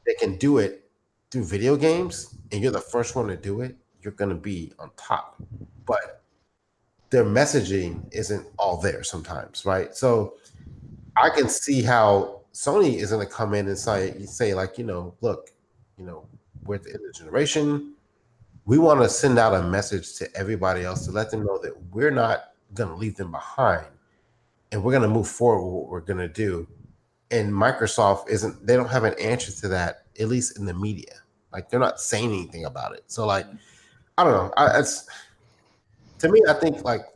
they can do it through video games, and you're the first one to do it, you're going to be on top. But their messaging isn't all there sometimes, right? So I can see how Sony is going to come in and say like, you know, look, you know, we're at the end of the generation. We want to send out a message to everybody else to let them know that we're not going to leave them behind, and we're going to move forward with what we're going to do. And Microsoft they don't have an answer to that, at least in the media. Like they're not saying anything about it. So like, I don't know. To me, I think like,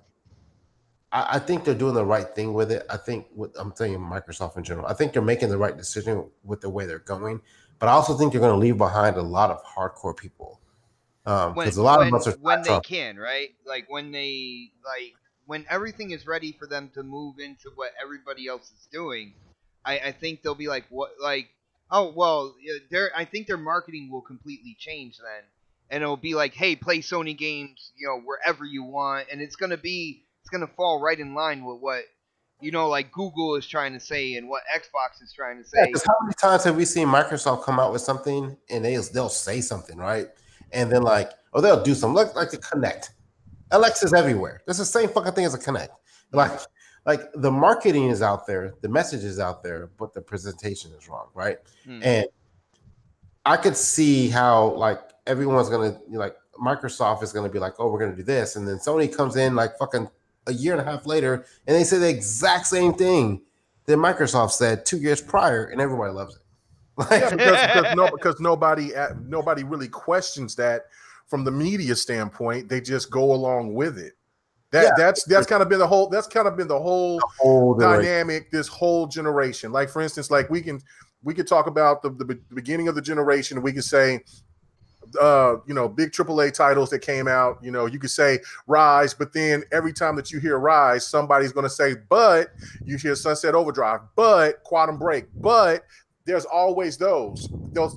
I think they're doing the right thing with it. I think I'm saying Microsoft in general, I think they're making the right decision with the way they're going. But I also think they're going to leave behind a lot of hardcore people. Because a lot of us are when they can, right? Like when everything is ready for them to move into what everybody else is doing. I think they'll be like, what, like, oh well, I think their marketing will completely change then, and it'll be like, hey, play Sony games, you know, wherever you want, and it's gonna fall right in line with what, you know, like Google is trying to say and what Xbox is trying to say. Yeah, 'cause how many times have we seen Microsoft come out with something and they'll say something, right, and then like, or they'll do something like the Kinect. Alexa's everywhere. That's the same fucking thing as a Kinect. Like the marketing is out there, the message is out there, but the presentation is wrong, right? And I could see how like everyone's gonna, like Microsoft is gonna be like, oh, we're gonna do this, and then Sony comes in like fucking a year and a half later, and they say the exact same thing that Microsoft said 2 years prior, and everybody loves it. Yeah, because nobody really questions that from the media standpoint. They just go along with it. That's kind of been the whole dynamic this whole generation. Like for instance, like we could talk about the beginning of the generation. We could say, you know, big AAA titles that came out. You know, you could say Rise, but then every time that you hear Rise, somebody's going to say, but you hear Sunset Overdrive, but Quantum Break, but there's always those.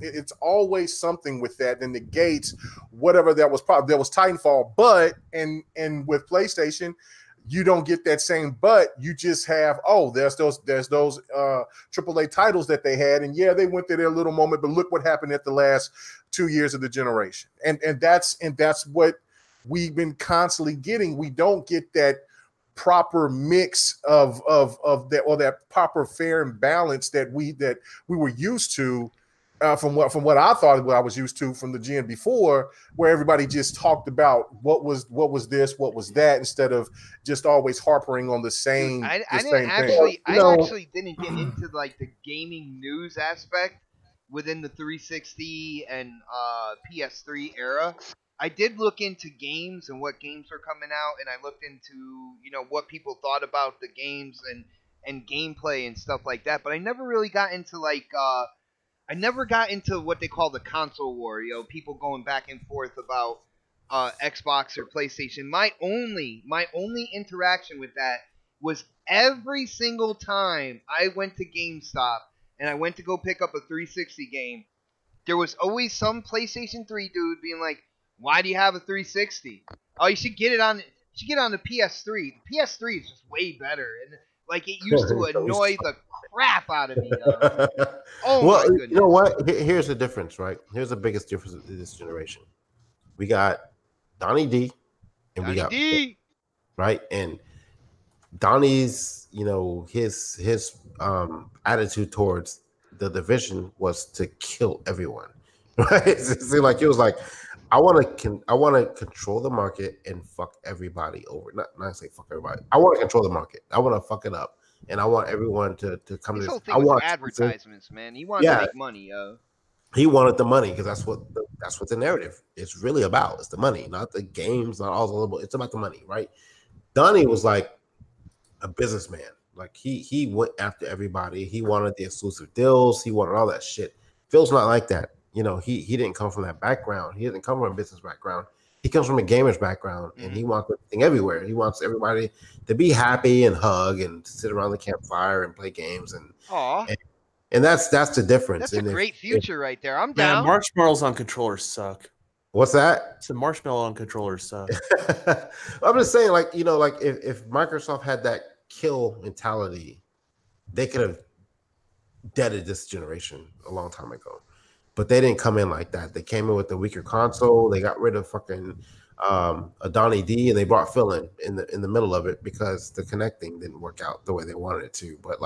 It's always something with that that negates whatever that was. There was Titanfall, but and with PlayStation, you don't get that same. But you just have there's those AAA titles that they had, and yeah, they went through their little moment. But look what happened at the last 2 years of the generation, and that's what we've been constantly getting. We don't get that proper mix of that, or that proper fair and balance that we were used to from what I thought, what I was used to from the gen before, where everybody just talked about what was this, what was that, instead of just always harping on the same. I thing. actually didn't get into like the gaming news aspect within the 360 and PS3 era. I did look into games and what games were coming out, and I looked into, what people thought about the games and gameplay and stuff like that. But I never really got into what they call the console war. People going back and forth about Xbox or PlayStation. My only interaction with that was every single time I went to GameStop and I went to go pick up a 360 game, there was always some PlayStation 3 dude being like, "Why do you have a 360? Oh, you should get it on. The PS3. The PS3 is just way better." And like, it used to annoy the crap out of me. Oh well, my goodness! You know what? Here's the difference, right? Here's the biggest difference in this generation. We got Donnie D, and we got D. Right, and Donnie's, his attitude towards the division was to kill everyone. Right? It like it was like, I want to control the market and fuck everybody over. Not say fuck everybody. I want to control the market. I want to fuck it up, and I want everyone to come. This whole I thing was want advertisements, man. He wanted to make money, yo. He wanted the money because that's what the narrative is really about. It's the money, not the games, not all the. It's about the money, right? Donnie was like a businessman. Like he went after everybody. He wanted the exclusive deals. He wanted all that shit. Phil's not like that. He didn't come from that background. He didn't come from a business background. He comes from a gamer's background, and he wants everything everywhere. He wants everybody to be happy and hug and sit around the campfire and play games and that's the difference. That's a great future right there. I'm down. Man, marshmallows on controllers suck. What's that? The marshmallow on controllers suck. I'm just saying, if Microsoft had that kill mentality, they could have deaded this generation a long time ago. But they didn't come in like that. They came in with a weaker console. They got rid of fucking a Donnie D, and they brought Phil in the middle of it because the connecting didn't work out the way they wanted it to. But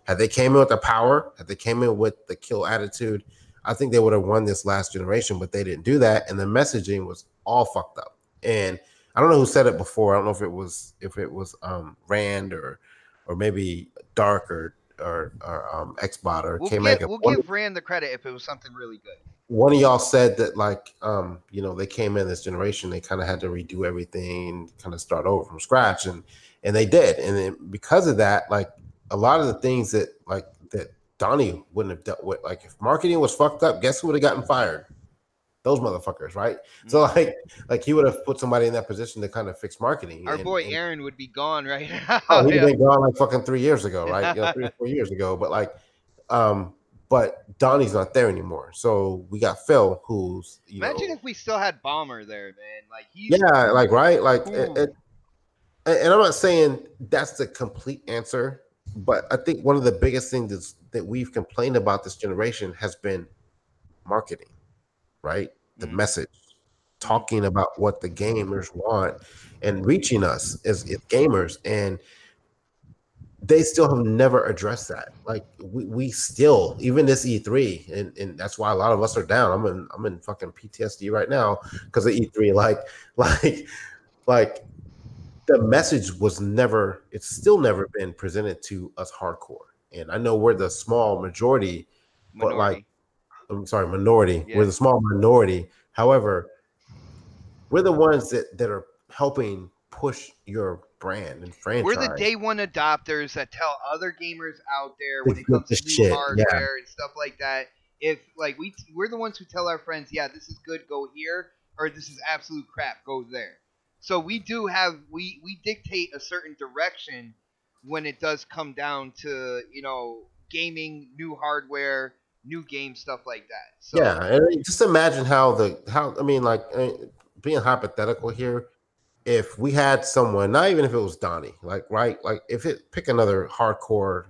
had they came in with the power, had they came in with the kill attitude, I think they would have won this last generation. But they didn't do that, and the messaging was all fucked up. And I don't know who said it before. I don't know if it was Rand or maybe Dark or Xbot or We'll give Rand the credit if it was something really good. One of y'all said that they came in this generation, they kind of had to redo everything, kind of start over from scratch, and they did. And then because of that, a lot of the things that Donnie wouldn't have dealt with, if marketing was fucked up, guess who would have gotten fired? Those motherfuckers, right? So he would have put somebody in that position to kind of fix marketing. Our boy Aaron would be gone right now. Oh, he'd been gone fucking 3 years ago, right? 3 or 4 years ago. But Donnie's not there anymore. So we got Phil, who's imagine if we still had Bomber there, man. And I'm not saying that's the complete answer, but I think one of the biggest things that we've complained about this generation has been marketing. Right? The message, talking about what the gamers want and reaching us as gamers. And they still have never addressed that. We still, even this E3, and that's why a lot of us are down. I'm in fucking PTSD right now because of E3. The message was never, it's still never been presented to us hardcore. And I know we're the small majority. But minority. Yeah. We're the small minority. However, we're the ones that are helping push your brand and franchise. We're the day one adopters that tell other gamers out there when it comes to new hardware and stuff like that. If we're the ones who tell our friends, yeah, this is good, go here, or this is absolute crap, go there. So we we dictate a certain direction when it does come down to gaming, new hardware, new game stuff like that. So Yeah, and just imagine how I mean, like being hypothetical here. If we had someone, not even if it was Donnie, like if it pick another hardcore,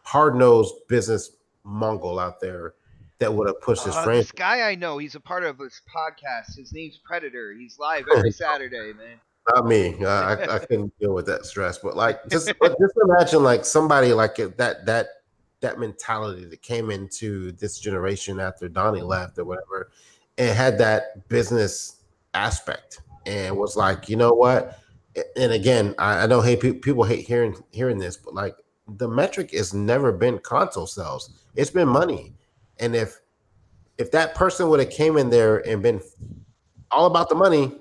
hard-nosed business Mongol out there that would have pushed his this franchise. guy I know, he's a part of this podcast. His name's Predator. He's live every Saturday, man. Not me. I couldn't deal with that stress. But just imagine like somebody like that mentality that came into this generation after Donnie left or whatever, and had that business aspect. And was like, you know what? And again, I know people hate hearing this, but like the metric has never been console sales. It's been money. And if that person would have came in there and been all about the money,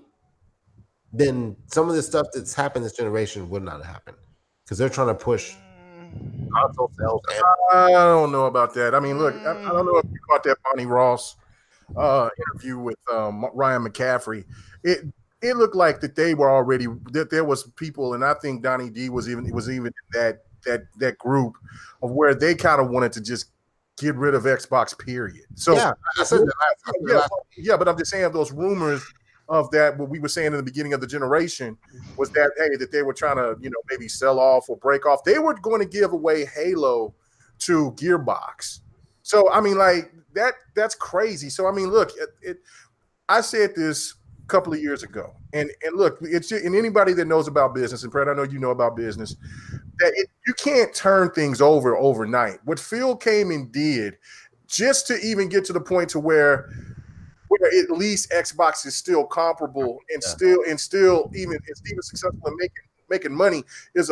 then some of the stuff that's happened this generation would not have happened because they're trying to push console sales. I don't know about that. I mean, look, I don't know if you caught that Bonnie Ross interview with Ryan McCaffrey. It looked like that they were already that there was people, and I think Donnie D was even in that group of where they kind of wanted to just get rid of Xbox. Period. So yeah, I said that. Yeah, but I'm just saying those rumors of that. What we were saying in the beginning of the generation was that that they were trying to maybe sell off or break off. They were going to give away Halo to Gearbox. So I mean, like that's crazy. So I mean, look, I said this couple of years ago, and look, it's and anybody that knows about business, and Brett, I know you know about business, that you can't turn things over overnight. What Phil came and did, just to even get to the point to where at least Xbox is still comparable and still even successful in making money is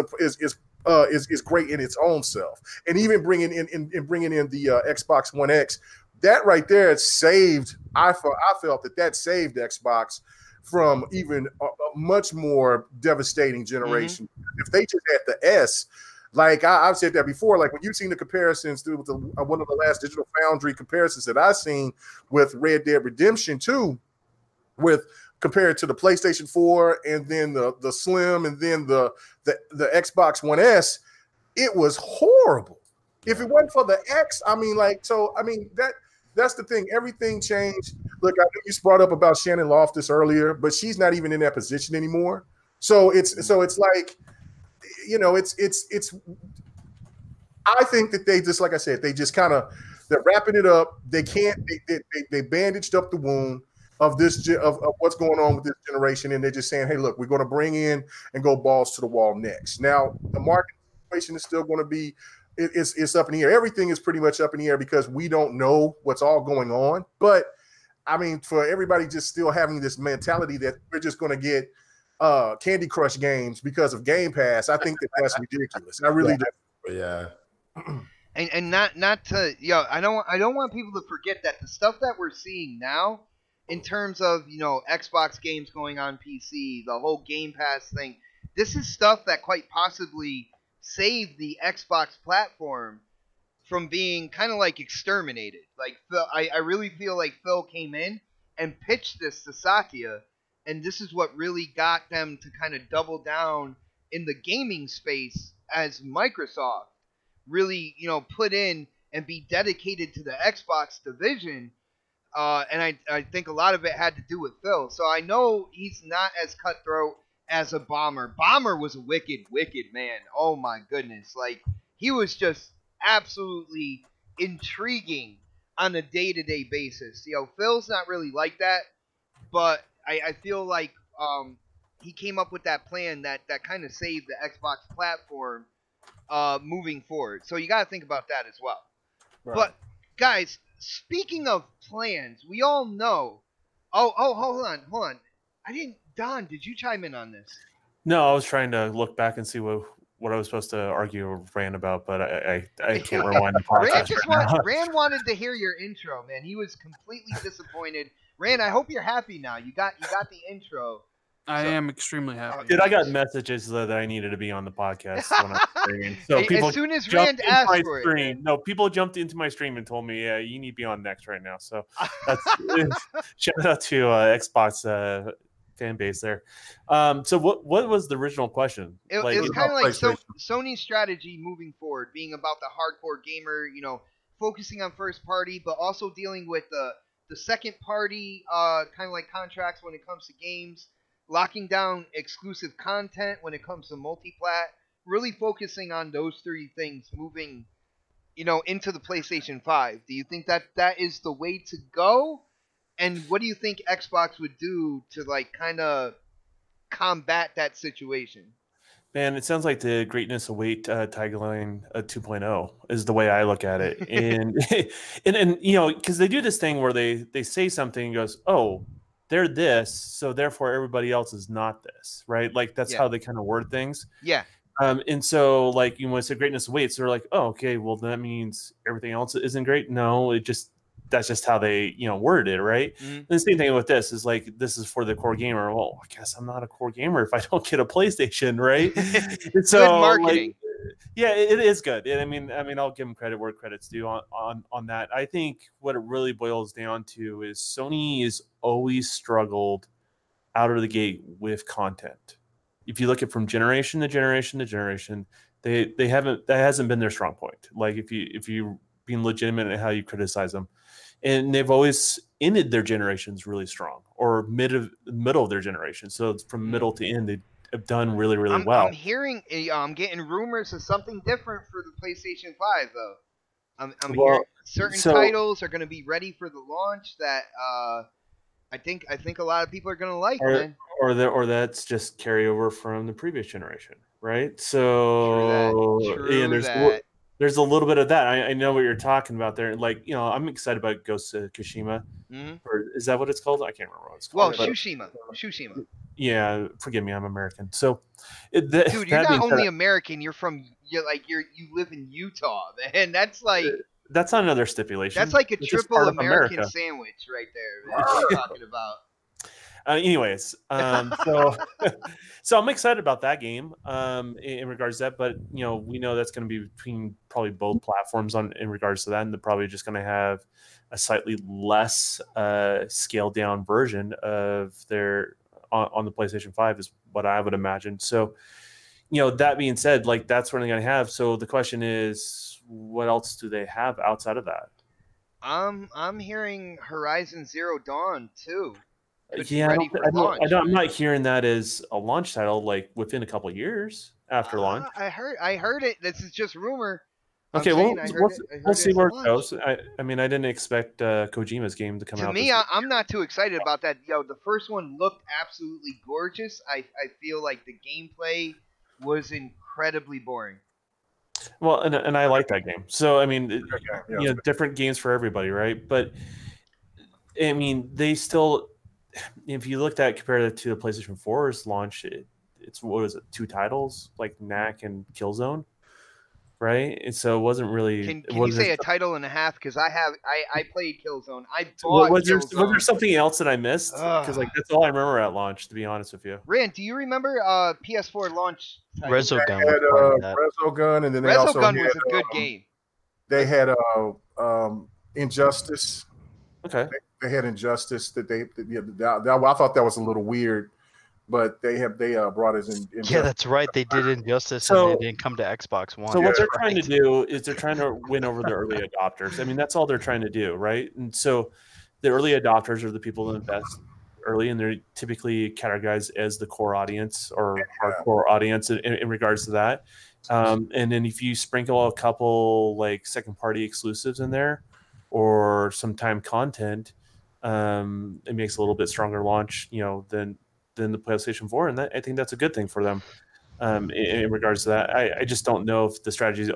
great in its own self, and even bringing in the Xbox One X. That right there saved. I felt that saved Xbox from even a much more devastating generation. Mm-hmm. If they just had the S, like I've said that before, like when you've seen the comparisons through one of the last Digital Foundry comparisons that I've seen with Red Dead Redemption 2, compared to the PlayStation 4 and then the Slim and then the Xbox One S, it was horrible. If it wasn't for the X, that's the thing. Everything changed. Look, I know you brought up about Shannon Loftus earlier, but she's not even in that position anymore. So it's like, it's. I think that they just, like I said, they just they're wrapping it up. They can't. They bandaged up the wound of what's going on with this generation, and they're just saying, hey, look, we're going to bring in and go balls to the wall next. Now the market situation is still going to be. It's up in the air. Everything is pretty much up in the air because we don't know what's all going on. But I mean, for everybody just still having this mentality that we're just going to get Candy Crush games because of Game Pass, I think that's ridiculous. I really do. Yeah. And not to I don't want people to forget that the stuff that we're seeing now, in terms of Xbox games going on PC, the whole Game Pass thing, this is stuff that quite possibly saved the Xbox platform from being kind of like exterminated. Like Phil, I really feel like Phil came in and pitched this to Satya, and this is what really got them to kind of double down in the gaming space as Microsoft really, put in and be dedicated to the Xbox division. And I think a lot of it had to do with Phil. So I know he's not as cutthroat as a Bomber. Bomber was a wicked, wicked man. Oh my goodness. Like, he was just absolutely intriguing on a day-to-day basis. Phil's not really like that, but I feel like he came up with that plan that kind of saved the Xbox platform moving forward. So you got to think about that as well. Right. But, guys, speaking of plans, we all know... Oh, hold on. Don, did you chime in on this? No, I was trying to look back and see what I was supposed to argue or rant about, but I can't rewind the podcast. Rand wanted to hear your intro, man. He was completely disappointed. Rand, I hope you're happy now. You got the intro. I am extremely happy. Dude, I got messages that I needed to be on the podcast when I was streaming. So people as soon as Rand asked for it. No, people jumped into my stream and told me, yeah, you need to be on next right now. So that's shout out to Xbox fan base there. So what was the original question? It Like, was kind of like PlayStation. Sony's strategy moving forward, being about the hardcore gamer, focusing on first party, but also dealing with the second party kind of like contracts when it comes to games, locking down exclusive content when it comes to multiplat, really focusing on those three things moving, into the PlayStation 5. Do you think that is the way to go? And what do you think Xbox would do to like kind of combat that situation? man, it sounds like the greatness await tagline 2.0 is the way I look at it, and and because they do this thing where they say something and goes, oh, they're this, so therefore everybody else is not this, right? Like that's how they kind of word things. Yeah. And so like when it's a greatness awaits, they're like, oh, okay, well that means everything else isn't great. No, that's just how they worded it, right? Mm-hmm. And the same thing with this is this is for the core gamer. Well, I guess I'm not a core gamer if I don't get a PlayStation, right? And so, good marketing. Yeah, it is good. And I mean, I'll give them credit where credit's due on that. I think what it really boils down to is Sony has always struggled out of the gate with content. If you look at from generation to generation to generation, that hasn't been their strong point. Like if you being legitimate in how you criticize them. And they've always ended their generations really strong, or middle of their generation. So from middle to end, they have done really, really well. I'm getting rumors of something different for the PlayStation 5, though. I'm hearing certain titles are going to be ready for the launch that I think a lot of people are going to like, man. Or that's just carryover from the previous generation, right? So True that. There's a little bit of that. I know what you're talking about there. Like, I'm excited about Ghost of Tsushima. Mm-hmm. Or is that what it's called? I can't remember what it's called. Well, Tsushima. Yeah, forgive me, I'm American. So, dude, you're not only American. You live in Utah, and that's like that's not another stipulation. That's like a triple American sandwich right there. Man. What are you talking about? Anyways, so I'm excited about that game in regards to that, but we know that's going to be between probably both platforms in regards to that, and they're probably just going to have a slightly less scaled down version of their on the PlayStation 5 is what I would imagine. So, that being said, like that's what they're going to have. So the question is, what else do they have outside of that? I'm hearing Horizon Zero Dawn too. I'm not hearing that as a launch title like within a couple of years after launch. I heard it. This is just rumor. Okay, we'll see where it goes. I mean, I didn't expect Kojima's game to come out. To me, I'm not too excited about that. The first one looked absolutely gorgeous. I feel like the gameplay was incredibly boring. Well, and I like that game. So I mean, different games for everybody, right? But I mean, they still. If you looked at compared to the PlayStation 4's launch, it's what was it, 2 titles like Knack and Killzone, right? And so it wasn't really. Can you say a title and a half? Because I played Killzone. I bought. Was there something else that I missed? Because that's all I remember at launch. To be honest with you, Rand, do you remember PS4 launch? Resogun, Resogun, and then they also Resogun was a good game. They had Injustice. Okay. They had Injustice I thought that was a little weird, but they brought us in. Yeah, that's right. They did Injustice, and they didn't come to Xbox One. So what they're trying to do is they're trying to win over the early adopters. I mean, that's all they're trying to do, right? And so the early adopters are the people that invest early, and they're typically categorized as the core audience or hardcore audience in regards to that. And then if you sprinkle a couple like second-party exclusives in there or some time content, it makes a little bit stronger launch, than the PlayStation 4, and I think that's a good thing for them. In regards to that, I just don't know if the strategy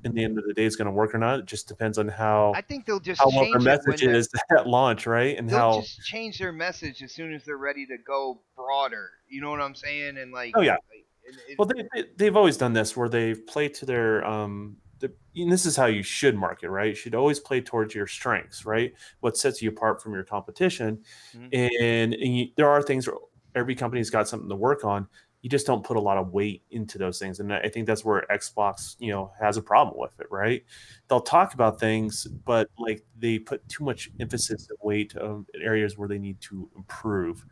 in the end of the day is going to work or not. It just depends on how. I think they'll just change their message is at launch, right? And they'll just change their message as soon as they're ready to go broader. You know what I'm saying? And like, oh yeah. Well, they've always done this where they play to their and this is how you should market, right? You should always play towards your strengths, right? What sets you apart from your competition. Mm-hmm. And there are things where every company's got something to work on. You just don't put a lot of weight into those things. And I think that's where Xbox, has a problem with it, right? They'll talk about things, but like they put too much emphasis and weight on areas where they need to improve.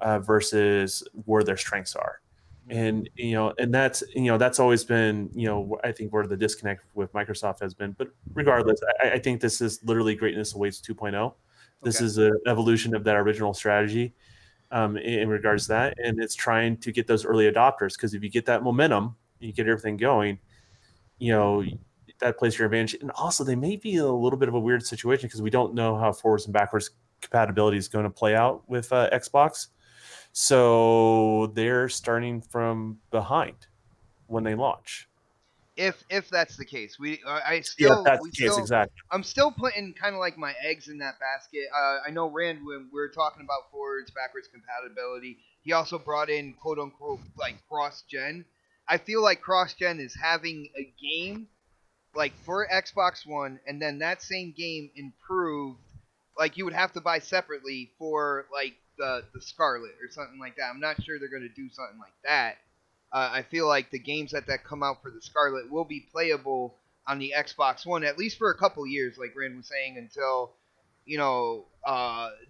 versus where their strengths are. And that's always been I think where the disconnect with Microsoft has been. But regardless, I think this is literally greatness awaits 2.0. This is an evolution of that original strategy in regards to that, and it's trying to get those early adopters, because if you get that momentum, you get everything going, that plays your advantage. And also, they may be a little bit of a weird situation because we don't know how forwards and backwards compatibility is going to play out with Xbox. So they're starting from behind when they launch. If that's the case, Exactly. I'm still putting kind of like my eggs in that basket. I know Rand, when we were talking about forwards backwards compatibility, he also brought in quote unquote like cross gen. I feel like cross gen is having a game like for Xbox One, and then that same game improved, like you would have to buy separately for like the Scarlet or something like that. I'm not sure they're going to do something like that. I feel like the games that come out for the Scarlet will be playable on the Xbox One at least for a couple years, like Rand was saying, until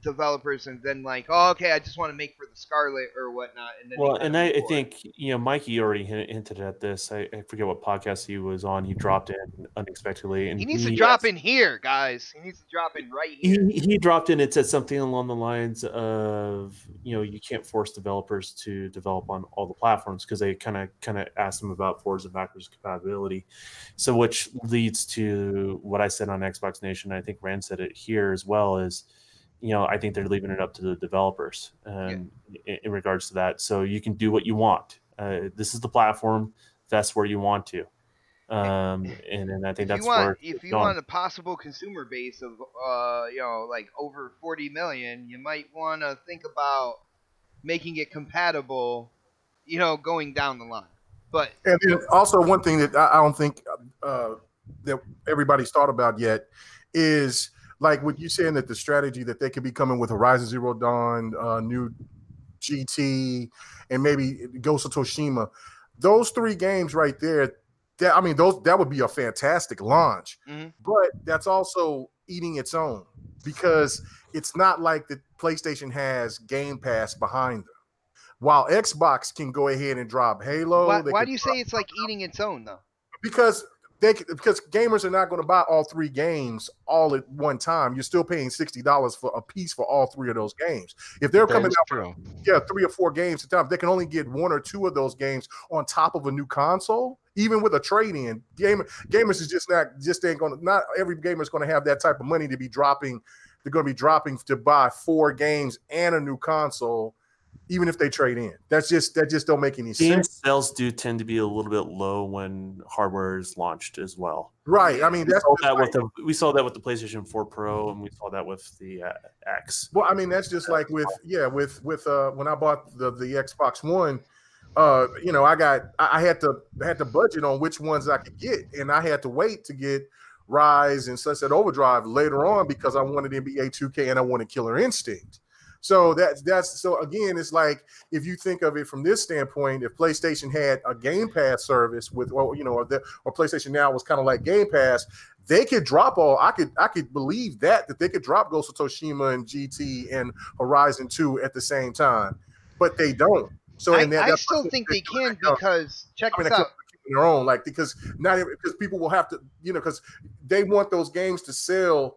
developers and then like, oh, okay, I just want to make for the Scarlet or whatnot. And then I think Mikey already hinted at this. I forget what podcast he was on. He dropped in unexpectedly, and he needs to drop in here, guys. He needs to drop in right here. He dropped in. It said something along the lines of, you can't force developers to develop on all the platforms, because they kind of asked him about forwards and backwards compatibility. So, which leads to what I said on Xbox Nation. I think Rand said it here as well. Is I think they're leaving it up to the developers in regards to that. So you can do what you want. This is the platform. That's where you want to. And I think if you want a possible consumer base of like over 40 million, you might want to think about making it compatible, going down the line. But and then also one thing that I don't think that everybody's thought about yet is, like what you saying, that the strategy that they could be coming with Horizon Zero Dawn, new GT, and maybe Ghost of Tsushima. Those 3 games right there, that would be a fantastic launch. Mm-hmm. But that's also eating its own, because it's not like the PlayStation has Game Pass behind them. While Xbox can go ahead and drop Halo. Why do you say it's like eating its own though? Because gamers are not going to buy all 3 games all at one time. You're still paying $60 for a piece for all 3 of those games. If they're coming out, 3 or 4 games at a time, they can only get 1 or 2 of those games on top of a new console. Even with a trade-in, gamers is not every gamer is going to have that type of money to be dropping. They're going to be dropping to buy 4 games and a new console, even if they trade in. That just don't make any sense. Game sales do tend to be a little bit low when hardware is launched as well. Right. I mean, we saw that with the PlayStation 4 Pro, and we saw that with the X. Well, I mean, that's just like with when I bought the Xbox One. I had to budget on which ones I could get, and I had to wait to get Rise and Sunset Overdrive later on because I wanted NBA 2K and I wanted Killer Instinct. So so again, it's like, if you think of it from this standpoint, if PlayStation had a Game Pass service or PlayStation Now was kind of like Game Pass, they could drop I could believe that they could drop Ghost of Tsushima and GT and Horizon 2 at the same time, but they don't. So I still think they can, because check this out. Their own, because people will have to, because they want those games to sell,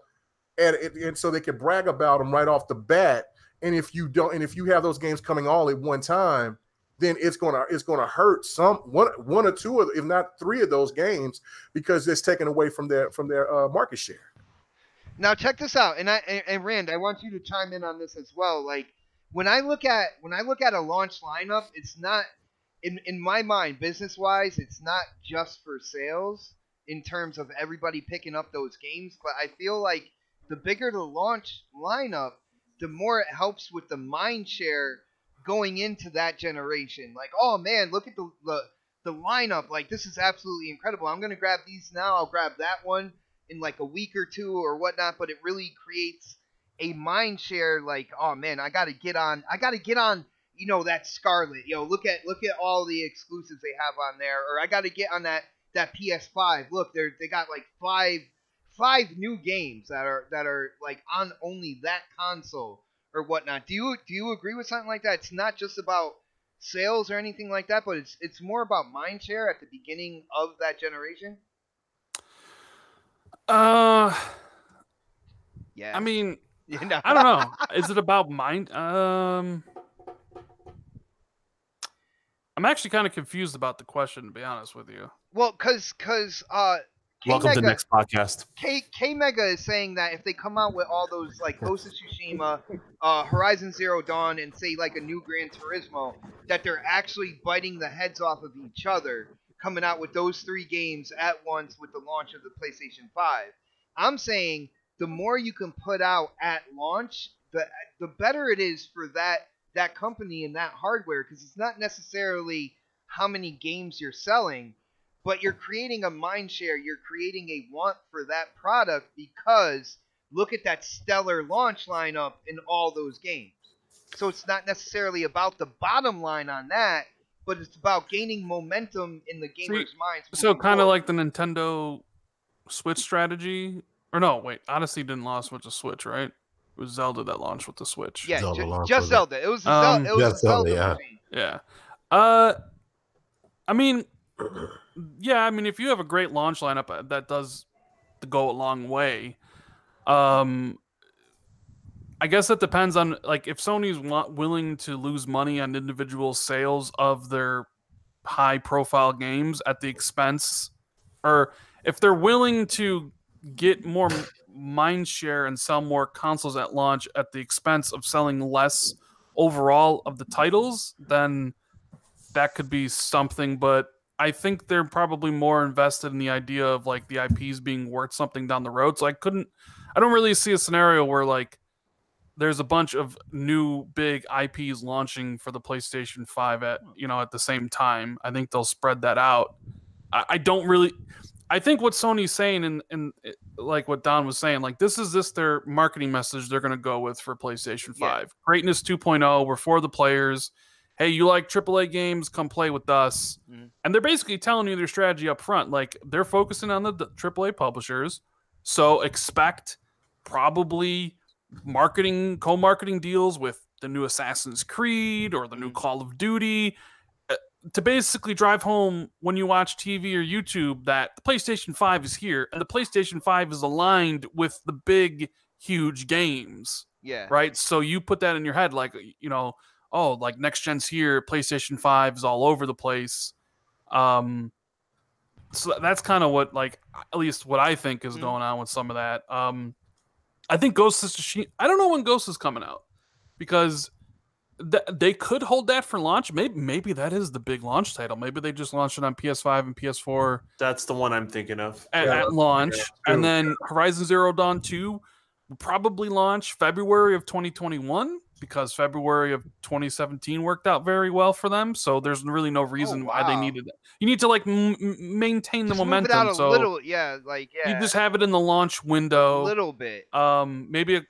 and so they can brag about them right off the bat. And if you have those games coming all at one time, then it's gonna hurt one or 2 if not 3 of those games, because it's taken away from their market share. Now check this out, and Rand, I want you to chime in on this as well. Like, when I look at a launch lineup, it's not, in my mind, business wise, it's not just for sales in terms of everybody picking up those games, but I feel like the bigger the launch lineup, the more it helps with the mind share going into that generation. Like, oh man, look at the lineup. Like, this is absolutely incredible. I'm gonna grab these now. I'll grab that one in like a week or 2 or whatnot. But it really creates a mind share. Like, oh man, I gotta get on. That Scarlet. Look at all the exclusives they have on there. Or I gotta get on that PS5. Look, they got like five new games that are like on only that console or whatnot. Do you agree with something like that? It's not just about sales or anything like that, but it's more about mindshare at the beginning of that generation. Yeah. I mean, You know? I don't know. Is it about mind? I'm actually kind of confused about the question, to be honest with you. Well, because Welcome to the next podcast. K Mega is saying that if they come out with all those like Ghost of Tsushima, Horizon Zero Dawn, and say like a new Gran Turismo, that they're actually biting the heads off of each other, coming out with those 3 games at once with the launch of the PlayStation 5. I'm saying the more you can put out at launch, the better it is for that company and that hardware, because it's not necessarily how many games you're selling, but you're creating a mind share. You're creating a want for that product, because look at that stellar launch lineup in all those games. So it's not necessarily about the bottom line on that, but it's about gaining momentum in the gamers' minds. So kind of like the Nintendo Switch strategy. Or no, wait, Odyssey didn't launch with the Switch, right? It was Zelda that launched with the Switch. Yeah, Zelda just Zelda. It was a Zelda yeah. machine. Yeah. I mean, yeah, I mean, if you have a great launch lineup, that does go a long way. I guess that depends on, like, if Sony's willing to lose money on individual sales of their high-profile games at the expense, or if they're willing to get more mind share and sell more consoles at launch at the expense of selling less overall of the titles, then that could be something. But I think they're probably more invested in the idea of like the IPs being worth something down the road. So I don't really see a scenario where like there's a bunch of new big IPs launching for the PlayStation 5 at the same time. I think they'll spread that out. I think what Sony's saying, and like what Don was saying, like this is their marketing message they're going to go with for PlayStation 5. Yeah. Greatness 2.0, we're for the players. Hey, you like AAA games, come play with us. Mm. And they're basically telling you their strategy up front. Like they're focusing on the AAA publishers, so expect probably co-marketing deals with the new Assassin's Creed or the new Call of Duty, to basically drive home when you watch TV or YouTube that the PlayStation 5 is here, and the PlayStation 5 is aligned with the big, huge games. Yeah. Right? So you put that in your head, like, like next gen's here, PlayStation 5 is all over the place. So that's kind of what, like, at least what I think is going on with some of that. I think Ghost of Tsushima, I don't know when Ghost is coming out, because they could hold that for launch. Maybe that is the big launch title. Maybe they just launched it on PS5 and PS4. That's the one I'm thinking of. At launch. Yeah, and then Horizon Zero Dawn 2 will probably launch February of 2021, because February of 2017 worked out very well for them. So there's really no reason why they needed it. You need to like maintain the momentum. Move it out a little, yeah. You just have it in the launch window. A little bit. Maybe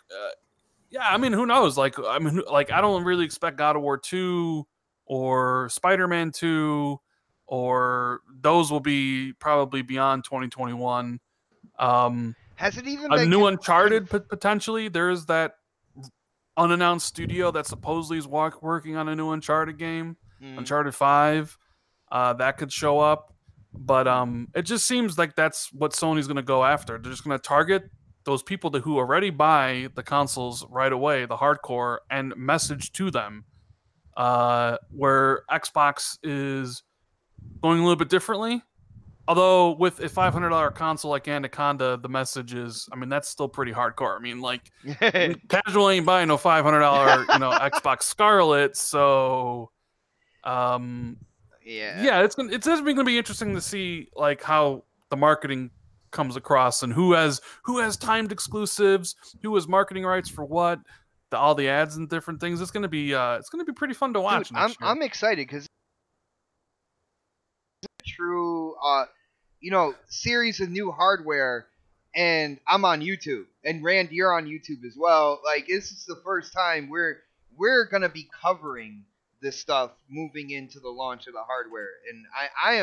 yeah, I mean, who knows? I don't really expect God of War 2 or Spider-Man 2, or those will be probably beyond 2021. Has it even a new Uncharted potentially? There is that unannounced studio that supposedly is working on a new Uncharted game, Uncharted 5. That could show up, but it just seems like that's what Sony's going to go after. They're just going to target those people who already buy the consoles right away, the hardcore, and message to them. Where Xbox is going a little bit differently. Although with a $500 console like Anaconda, the message is, I mean, that's still pretty hardcore. I mean, like, casual ain't buying no $500, Xbox Scarlet. So, yeah, it's definitely gonna be interesting to see like how the marketing comes across and who has timed exclusives, who has marketing rights for what, all the ads and different things. It's gonna be pretty fun to watch. Dude, I'm excited because true series of new hardware, and I'm on YouTube, and Rand, you're on YouTube as well. Like, this is the first time we're gonna be covering this stuff moving into the launch of the hardware, and I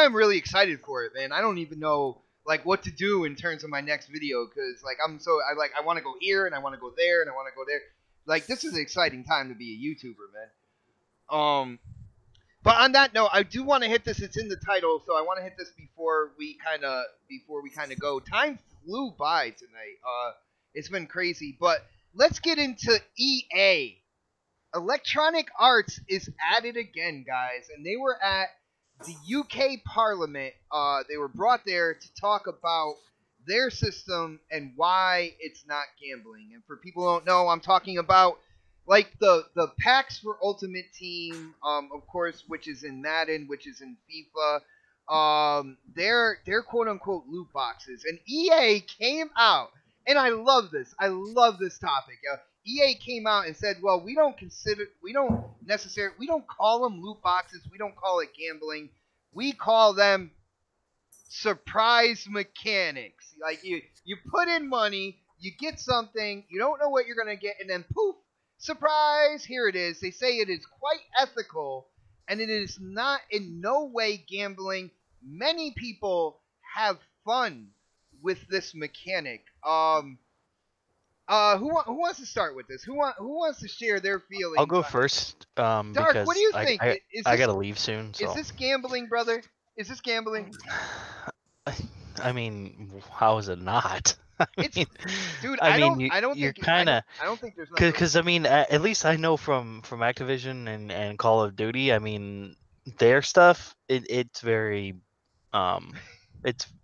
am really excited for it, man. I don't even know like what to do in terms of my next video, because like I want to go here and I want to go there and I want to go there. Like, this is an exciting time to be a YouTuber, man. But on that note, I do want to hit this. It's in the title, so I want to hit this before we kind of go. Time flew by tonight. It's been crazy, but let's get into EA. Electronic Arts is at it again, guys, and they were at the UK Parliament. They were brought there to talk about their system and why it's not gambling. And for people who don't know, I'm talking about like the packs for Ultimate Team, of course, which is in Madden, which is in FIFA. They're quote unquote loot boxes, and EA came out, and I love this. I love this topic. EA came out and said, well, we don't call them loot boxes. We don't call it gambling. We call them surprise mechanics. Like you put in money, you get something, you don't know what you're going to get, and then poof, surprise, here it is. They say it is quite ethical, and it is not in no way gambling. Many people have fun with this mechanic. Who wants to start with this? Who wants to share their feelings? I'll go first. Dark, because what do you think? I gotta leave soon. So. Is this gambling, brother? Is this gambling? I mean, how is it not? Dude, I don't think there's because I mean, at least I know from Activision and Call of Duty. I mean, their stuff it's very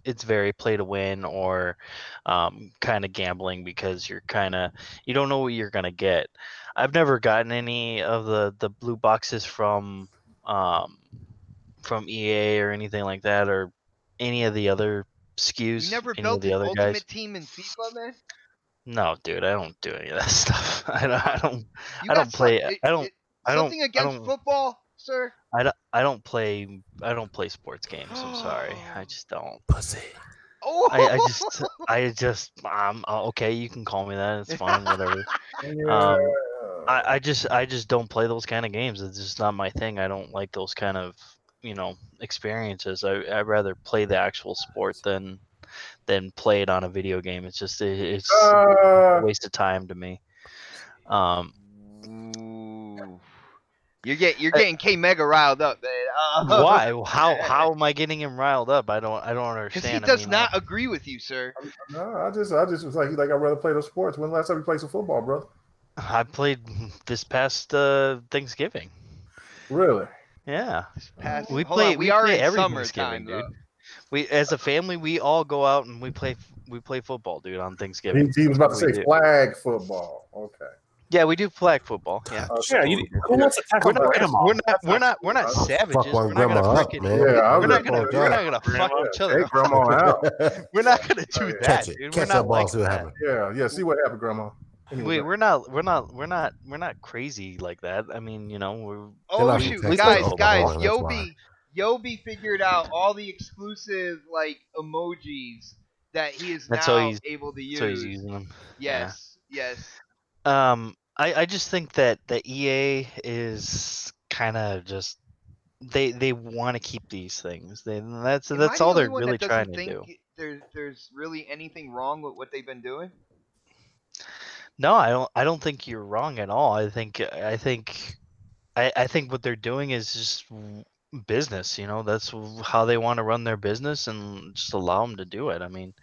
it's very play to win or kind of gambling because you don't know what you're gonna get. I've never gotten any of the blue boxes from EA or anything like that or any of the other SKUs. You never any built of the an other Ultimate guys. Team in FIFA, man? No, dude, I don't do any of that stuff. I don't play. Something against football, sir? I don't play sports games. I'm sorry. I just don't. Pussy. Oh. I just okay, you can call me that. It's fine, whatever. Yeah. I just don't play those kind of games. It's just not my thing. I don't like those kind of, experiences. I'd rather play the actual sport than play it on a video game. It's just it's a waste of time to me. You're getting K Mega riled up, man. Why? How am I getting him riled up? I don't understand. Because he does not agree with you, sir. No, I just was like I'd rather play those sports. When the last time you played some football, brother? I played this past Thanksgiving. Really? Yeah. We are in summertime, dude. We as a family we all go out and we play football, dude, on Thanksgiving. He was about to say flag football. Okay. Yeah, we do flag football. Yeah. Who wants to tackle We're not savages. Fuck one We're not grandma gonna up, frickin' man. we're not gonna fuck each other. Hey, grandma out. We're not gonna do that, Catch it. dude. Catch We're that not ball. like See what that. happens. Yeah. See what happened, grandma. Anyway. We're not crazy like that. I mean, we're. Oh They're shoot, not guys, Texas, that's why. Yobi figured out all the exclusive like emojis that he is That's now how he's able to use. So he's using them. Yes. I just think that the EA is kind of just they want to keep these things. That's all they're really trying to do. There's really anything wrong with what they've been doing? No, I don't think you're wrong at all. I think what they're doing is just business. That's how they want to run their business, and just allow them to do it. I mean,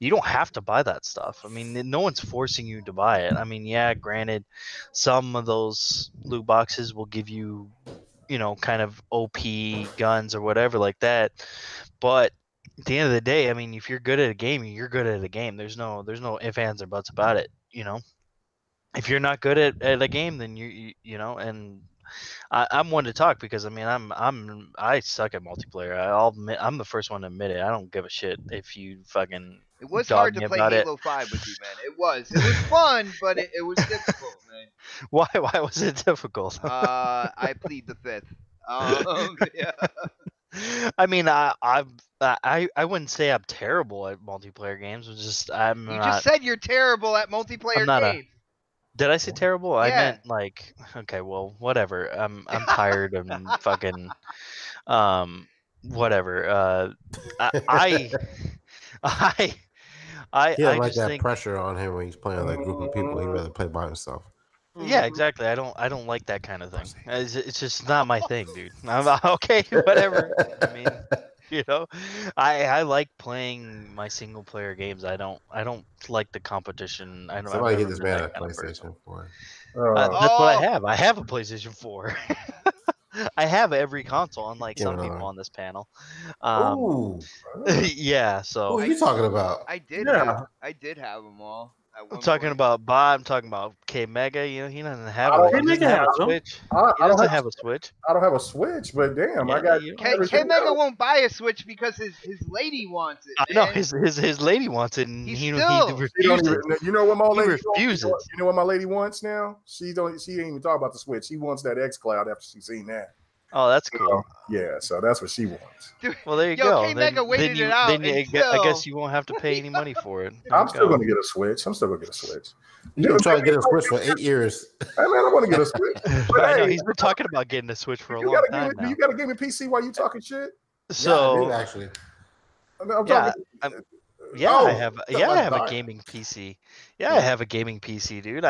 you don't have to buy that stuff. I mean, no one's forcing you to buy it. I mean, yeah, granted, some of those loot boxes will give you, kind of OP guns or whatever like that, but at the end of the day, I mean, if you're good at a game, you're good at a game. There's no ifs, ands, or buts about it. If you're not good at a game, then and I'm one to talk because I mean I suck at multiplayer. I'll admit, I'm the first one to admit it. I don't give a shit if you fucking. It was hard to play Halo 5 with you, man. It was fun, but it was difficult, man. Why was it difficult? I plead the fifth. Yeah. I mean, I wouldn't say I'm terrible at multiplayer games. It's just just said you're terrible at multiplayer games. Did I say terrible? Yeah. I meant like, okay, well, whatever. I'm tired of fucking, whatever. I He don't like just that think pressure on him when he's playing with that group of people. He'd rather play by himself. Yeah, exactly. I don't like that kind of thing. It's just not my thing, dude. I'm okay, whatever. I mean, you know, I like playing my single player games. I don't like the competition. I've Somebody never get this been man that a kind of person. PlayStation 4. That's what I Oh, have. I have a PlayStation 4. I have every console, unlike Give some it people on. on this panel. Ooh, Yeah. who So are you talking about? I did Yeah. have them all at I'm one talking point. about Bob. I'm talking about K Mega. You know, he doesn't have I don't- he doesn't K-Mega have a has 'em. Switch. I He don't doesn't have have a Switch. I don't have a Switch, but damn, I Yeah, got you don't. K everything Mega else. won't buy a Switch because his lady wants it, I man. know his lady wants it, and He he still- She don't refuses. even, you know what my He lady refuses. You know what my lady wants now? She ain't even talk about the Switch. She wants that XCloud after she's seen that. Oh, that's So, cool. yeah, so that's what she wants. Dude, Well, there you yo, go. K Mega Then waited you it out then you, I until guess you won't have to pay any money for it. There I'm you still go. gonna get a Switch. I'm still gonna get a Switch. You've been trying to get a Switch for 8 years. Hey man, I want to get a Switch. But I know hey, he's been talking about getting a Switch for a you long gotta time give me, now. you gotta give me PC while you talking shit. Yeah, I So do actually. I'm yeah, talking. yeah, Oh, I have talking I about have a dark. gaming PC. Yeah, I have a gaming PC, dude.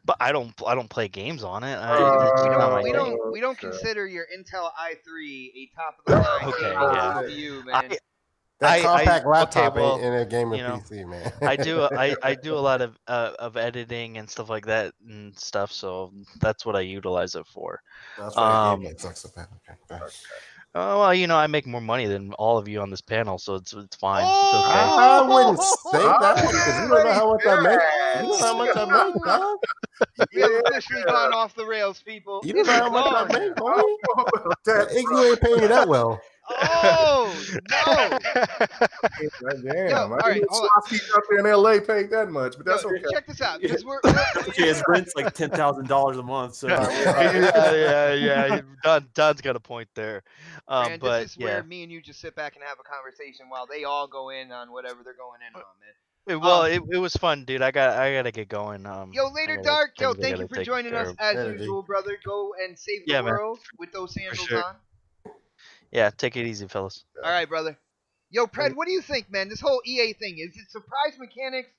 But I don't play games on it. It's we just not don't my we thing. don't we don't Okay. consider your Intel i3 a top of the line Okay, gaming yeah. CPU, man. That compact laptop okay, well, ain't in a gaming you know, PC, man. I do a lot of editing and stuff like that and stuff, so that's what I utilize it for. That's why Um, your game sucks so bad. Okay. well, you know, I make more money than all of you on this panel, so it's fine. It's Oh! okay. I wouldn't say Oh, that because you don't know how much I make. You know how much I make, dog. We have officially gone off the rails, people. You don't know It's how much I gone. make, I homie. don't know about that. You ain't paying me that well. Oh no! Damn, Yo, I all right, didn't hold on. Swapsies out there in LA paid that much, but that's Yo, okay. check this out, because we're Okay, his rent's like $10,000 a month. So yeah. Don's got a point there. man, But this is yeah, where me and you just sit back and have a conversation while they all go in on whatever they're going in on, man. well, it was fun, dude. I gotta get going. Yo, I later, got Dark. Yo, things I thank gotta you for take joining care us of. as Later, D. usual, brother. Go and save the Yeah, man. world with those sandals sure. on. Yeah, take it easy, fellas. All right, brother. Yo, Pred, what do you think, man? This whole EA thing, is it surprise mechanics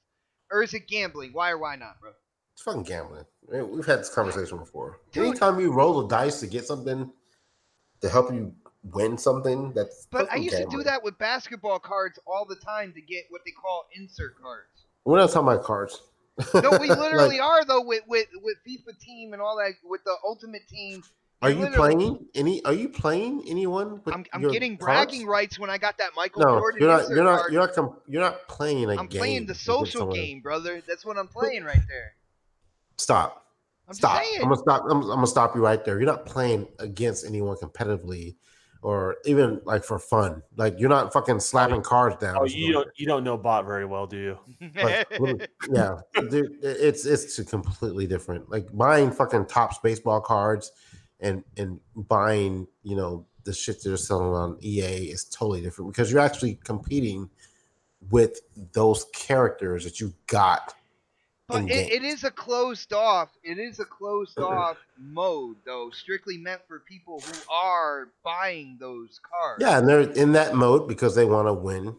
or is it gambling? Why or why not, bro? It's fucking gambling. I mean, we've had this conversation before. Dude. Anytime you roll the dice to get something to help you win something, that's But I fucking used to gambling. do that with basketball cards all the time to get what they call insert cards. We're not talking about cards. No, we literally Like, are though with FIFA Team and all that, with the Ultimate Team. Are And you literally- playing any? Are you playing anyone? With I'm your getting cards? bragging rights when I got that Michael No, Jordan you're not. insert You're not. card. You're not playing a I'm game. playing the to get social someone. game, brother. That's what I'm playing right there. Stop. I'm just Stop. saying. I'm gonna stop. I'm gonna stop you right there. You're not playing against anyone competitively, or even like for fun. Like you're not fucking slapping cards down. oh, or you something. don't know bot very well, do you? Like, yeah, dude, it's completely different. Like buying fucking Topps baseball cards and buying the shit they're selling on EA is totally different because you're actually competing with those characters that you got. But it is a closed off. It is a closed off mode, though, strictly meant for people who are buying those cards. Yeah, and they're in that mode because they want to win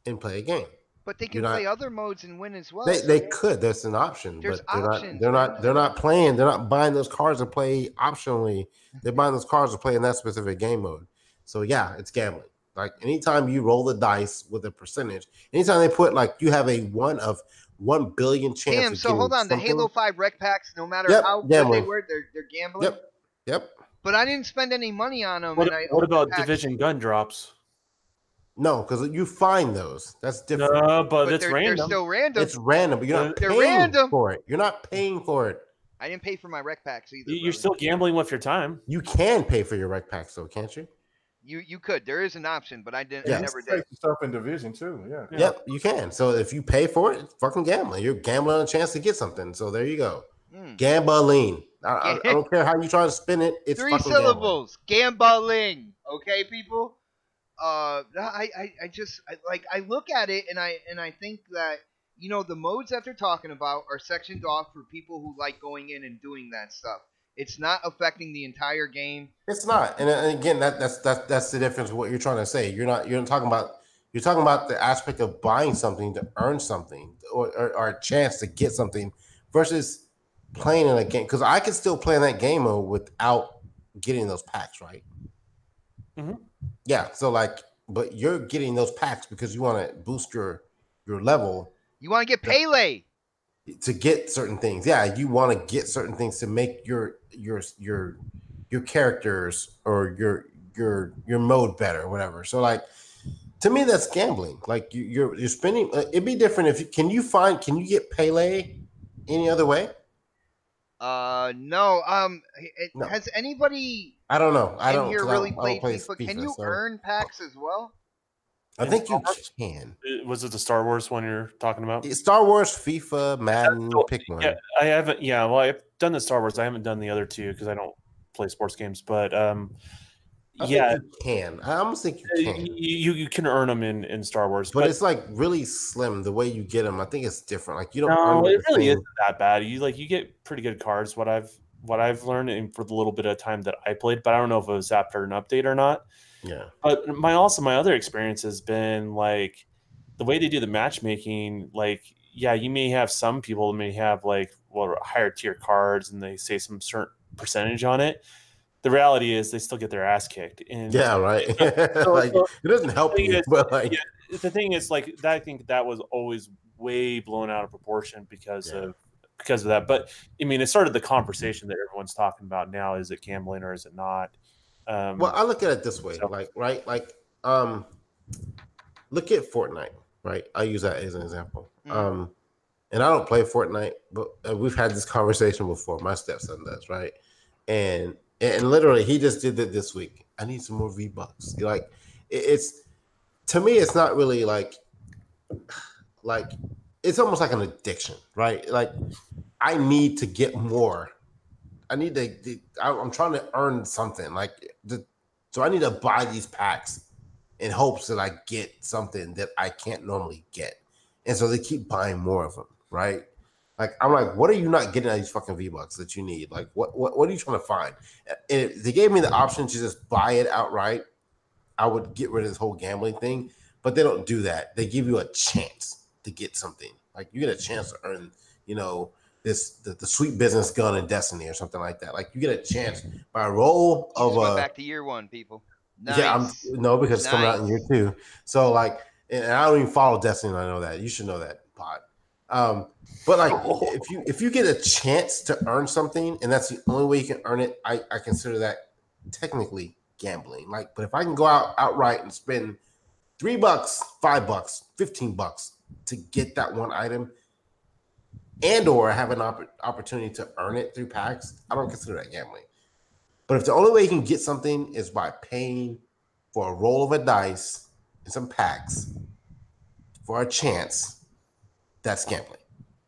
and play a game. But they can You're not- play other modes and win as well. They could. That's an option. There's but they're options, not. They're not playing. They're not buying those cards to play optionally. They're buying those cards to play in that specific game mode. So yeah, it's gambling. Like anytime you roll the dice with a percentage, anytime they put like you have a 1 of 1 billion chance. Damn. of So getting hold on. The something. Halo 5 rec packs, no matter Yep, how good gambling. they were, they're gambling. Yep. But I didn't spend any money on them. What, and I what opened the about packs. Division gun drops? No, because you find those. That's different. No, but But it's they're random. still random. It's random, but you're not They're paying random. for it. You're not paying for it. I didn't pay for my rec packs either. You're brother. still gambling with your time. You can pay for your rec packs, though, can't you? You could. There is an option, but I didn't. Yeah. I never Take did. stuff in division too. Yeah. Yeah. Yep, you can. So if you pay for it, it's fucking gambling. You're gambling on a chance to get something. So there you go. Gambling. I don't care how you try to spin it. It's 3 fucking syllables. Gambling. Okay, people. I look at it and I think that the modes that they're talking about are sectioned off for people who like going in and doing that stuff. It's not affecting the entire game. It's not. And again, that's the difference with what you're trying to say. You're talking about the aspect of buying something to earn something or a chance to get something versus playing in a game, because I can still play in that game mode without getting those packs, right? Mhm. Yeah. So like, but you're getting those packs because you want to boost your level You want to get Pele? to get certain things. Yeah, you want to get certain things to make your characters or your mode better, or whatever. So like, to me, that's gambling. Like you're spending. It'd be different if can you get Pele any other way? No. No. Has anybody I don't know. I in don't here because really I don't played play FIFA? FIFA. Can you so earn packs as well? I think you Star Wars? can. Was it the Star Wars one you're talking about? Star Wars, FIFA, Madden, pick one. Yeah, I haven't. Yeah, well, I've done the Star Wars. I haven't done the other two because I don't play sports games. But I yeah, think you can. I almost think you can. you can earn them in Star Wars, But it's like really slim the way you get them. I think it's different. Like you don't. no, earn it the really same- isn't that bad. You get pretty good cards. What I've learned and for the little bit of time that I played, but I don't know if it was after an update or not. Yeah. But my other experience has been like the way they do the matchmaking. Like, yeah, you may have some people may have like higher tier cards and they say some certain percentage on it. The reality is they still get their ass kicked. And Yeah, right. Like it doesn't help you, but like yeah, the thing is like that, I think that was always way blown out of proportion because of that. But I mean, it started the conversation that everyone's talking about now. Is it gambling or is it not? well, I look at it this way, look at Fortnite, right? I use that as an example. And I don't play Fortnite, but we've had this conversation before. My stepson does, right? And literally, he just did it this week. I need some more V-Bucks. Like, it's to me, it's not really like it's almost like an addiction, right? Like, I need to get more. I need to. I'm trying to earn something, so I need to buy these packs in hopes that I get something that I can't normally get, and so they keep buying more of them, right? Like I'm like, what are you not getting out of these fucking V-Bucks that you need? Like, what are you trying to find? And if they gave me the option to just buy it outright, I would get rid of this whole gambling thing. But they don't do that. They give you a chance to get something. Like you get a chance to earn, the sweet business gun in Destiny or something like that. Like you get a chance by a roll of went back to year one, people. Nice. Yeah, because it's coming out in year 2. So like, and I don't even follow Destiny. And I know that you should know that, Pod. But like, if you get a chance to earn something, and that's the only way you can earn it, I consider that technically gambling. Like, but if I can go outright and spend $3, $5, $15 to get that one item, and or have an opportunity to earn it through packs, I don't consider that gambling. But if the only way you can get something is by paying for a roll of a dice and some packs for a chance, that's gambling.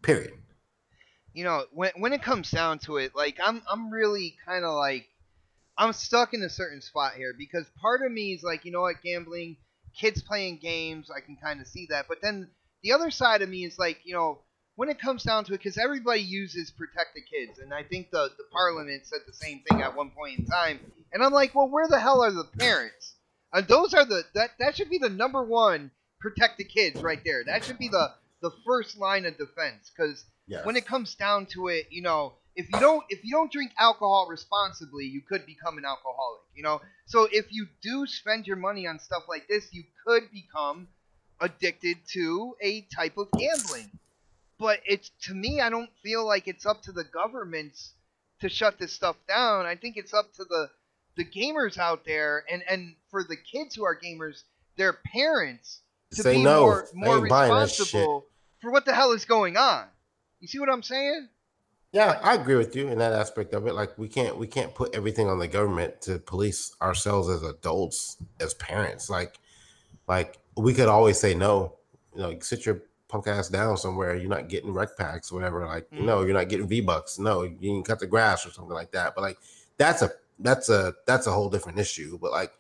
Period. When it comes down to it, like I'm really kind of like I'm stuck in a certain spot here because part of me is like, you know what, gambling, kids playing games, I can kind of see that. But then the other side of me is like, when it comes down to it, because everybody uses protect the kids, and I think the parliament said the same thing at one point in time, and I'm like, well, where the hell are the parents? And those are that should be the number one, protect the kids right there. That should be the first line of defense, because when it comes down to it, if you don't drink alcohol responsibly, you could become an alcoholic. So if you do spend your money on stuff like this, you could become addicted to a type of gambling. But to me, I don't feel like it's up to the governments to shut this stuff down. I think it's up to the gamers out there, and for the kids who are gamers, their parents to say be no. more responsible for what the hell is going on. You see what I'm saying? Yeah, I agree with you in that aspect of it. Like we can't put everything on the government to police ourselves as adults, as parents. Like we could always say no. Sit your punk ass down somewhere. You're not getting rec packs or whatever. Like no, you're not getting V-Bucks. No, you can cut the grass or something like that. But like that's a whole different issue. But like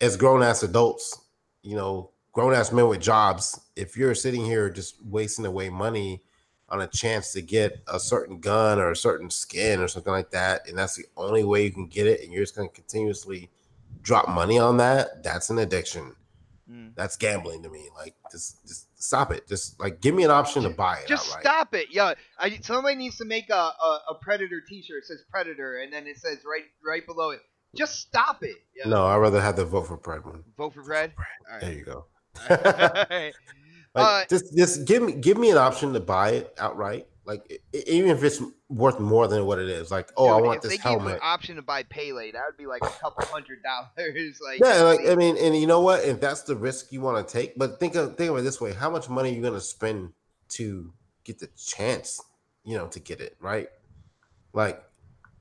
as grown ass adults, grown ass men with jobs, if you're sitting here just wasting away money on a chance to get a certain gun or a certain skin or something like that, and that's the only way you can get it, and you're just going to continuously drop money on that, that's an addiction. That's gambling to me. Like, just stop it. Just like give me an option to buy it. Just outright. stop it. Yeah, somebody needs to make a Predator T-shirt. It says Predator, and then it says right below it. Just stop it. Yeah. No, I'd rather have the vote for Pred one. Vote for Pred. All There right. you go. All right. Like, just give me an option to buy it outright. Like even if it's worth more than what it is. Like, oh, I Dude, want if this they gave you helmet. an option to buy Pele, that would be like a couple $100. Like, Yeah, like I mean, and you know what? If that's the risk you want to take, but think of it this way: how much money are you going to spend to get the chance, to get it right? Like,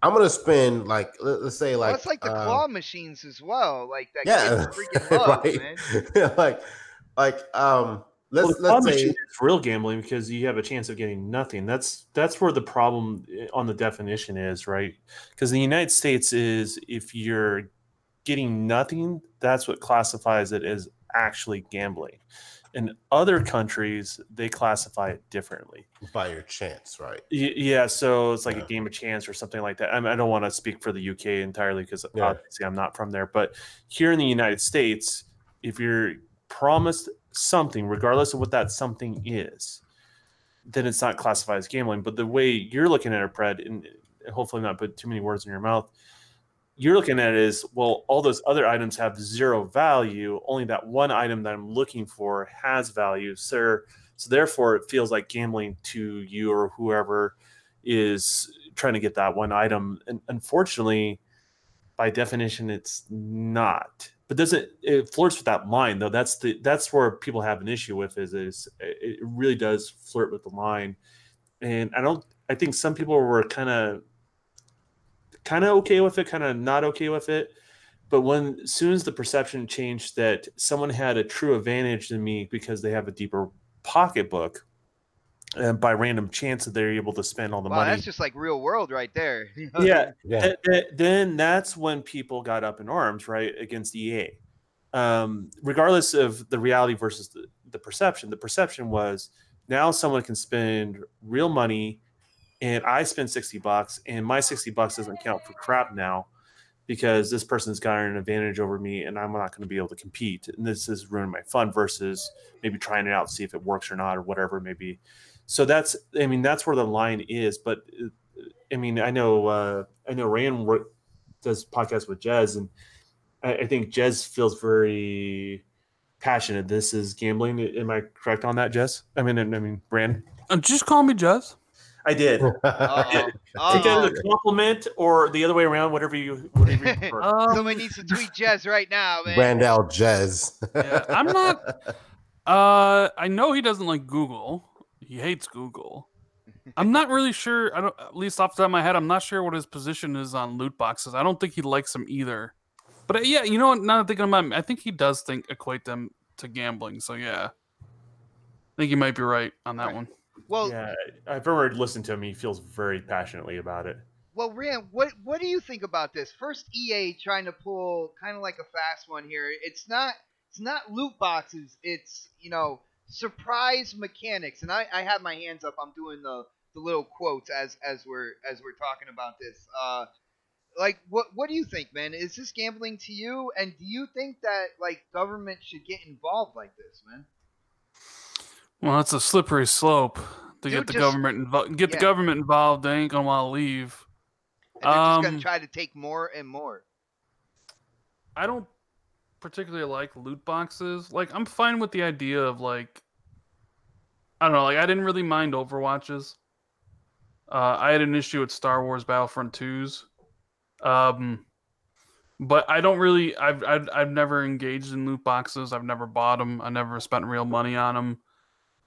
I'm going to spend let's say well, it's like the claw machines as well. Like that kids freaking love, man. Let's say it's real gambling because you have a chance of getting nothing. That's where the problem on the definition is, right? Because in the United States is if you're getting nothing, that's what classifies it as actually gambling. In other countries, they classify it differently. By your chance, right? Yeah, so it's like a game of chance or something like that. I don't want to speak for the UK entirely because obviously I'm not from there. But here in the United States, if you're promised something, regardless of what that something is, then it's not classified as gambling. But the way you're looking at it, Pred, and hopefully not put too many words in your mouth, you're looking at it as, well, all those other items have zero value. Only that one item that I'm looking for has value. So therefore, it feels like gambling to you or whoever is trying to get that one item. And unfortunately, by definition, it's not. But it flirts with that line, though. That's where people have an issue with is it really does flirt with the line. And I think some people were kind of okay with it, kind of not okay with it. But as soon as the perception changed that someone had a true advantage than me because they have a deeper pocketbook, and by random chance that they're able to spend all the money. That's just like real world right there. Yeah. Then that's when people got up in arms, right, against EA. Regardless of the reality versus the perception. The perception was now someone can spend real money, and I spend $60, and my $60 doesn't count for crap now because this person's got an advantage over me, and I'm not going to be able to compete. And this is ruining my fun versus maybe trying it out, see if it works or not, or whatever it may be. So that's where the line is. But I know Rand does podcasts with Jez, and I think Jez feels very passionate. This is gambling. Am I correct on that, Jez? I mean, Rand. Just call me Jez. I did. Take that as a compliment or the other way around, whatever you prefer. Somebody needs to tweet Jez right now, man. Randall Jez. Yeah, I'm not. I know he doesn't like Google. He hates Google. I'm not really sure. At least off the top of my head, I'm not sure what his position is on loot boxes. I don't think he likes them either. But yeah, you know what? Now that I'm thinking about it, I think he does equate them to gambling. So yeah, I think you might be right on that one. Well, yeah, I've ever listened to him. He feels very passionately about it. Well, Rand, what do you think about this? First, EA trying to pull kind of like a fast one here. It's not loot boxes. It's surprise mechanics. And I have my hands up. I'm doing the little quotes as we're talking about this. Like what do you think, man? Is this gambling to you? And do you think that like government should get involved like this, man? Well, it's a slippery slope to get the government involved. The government involved, they ain't gonna want to leave. And they're just gonna try to take more and more. I don't particularly like loot boxes. Like, I'm fine with the idea of like, I don't know. Like, I didn't really mind Overwatches. I had an issue with Star Wars Battlefront 2s. But I don't really. I've never engaged in loot boxes. I've never bought them. I never spent real money on them.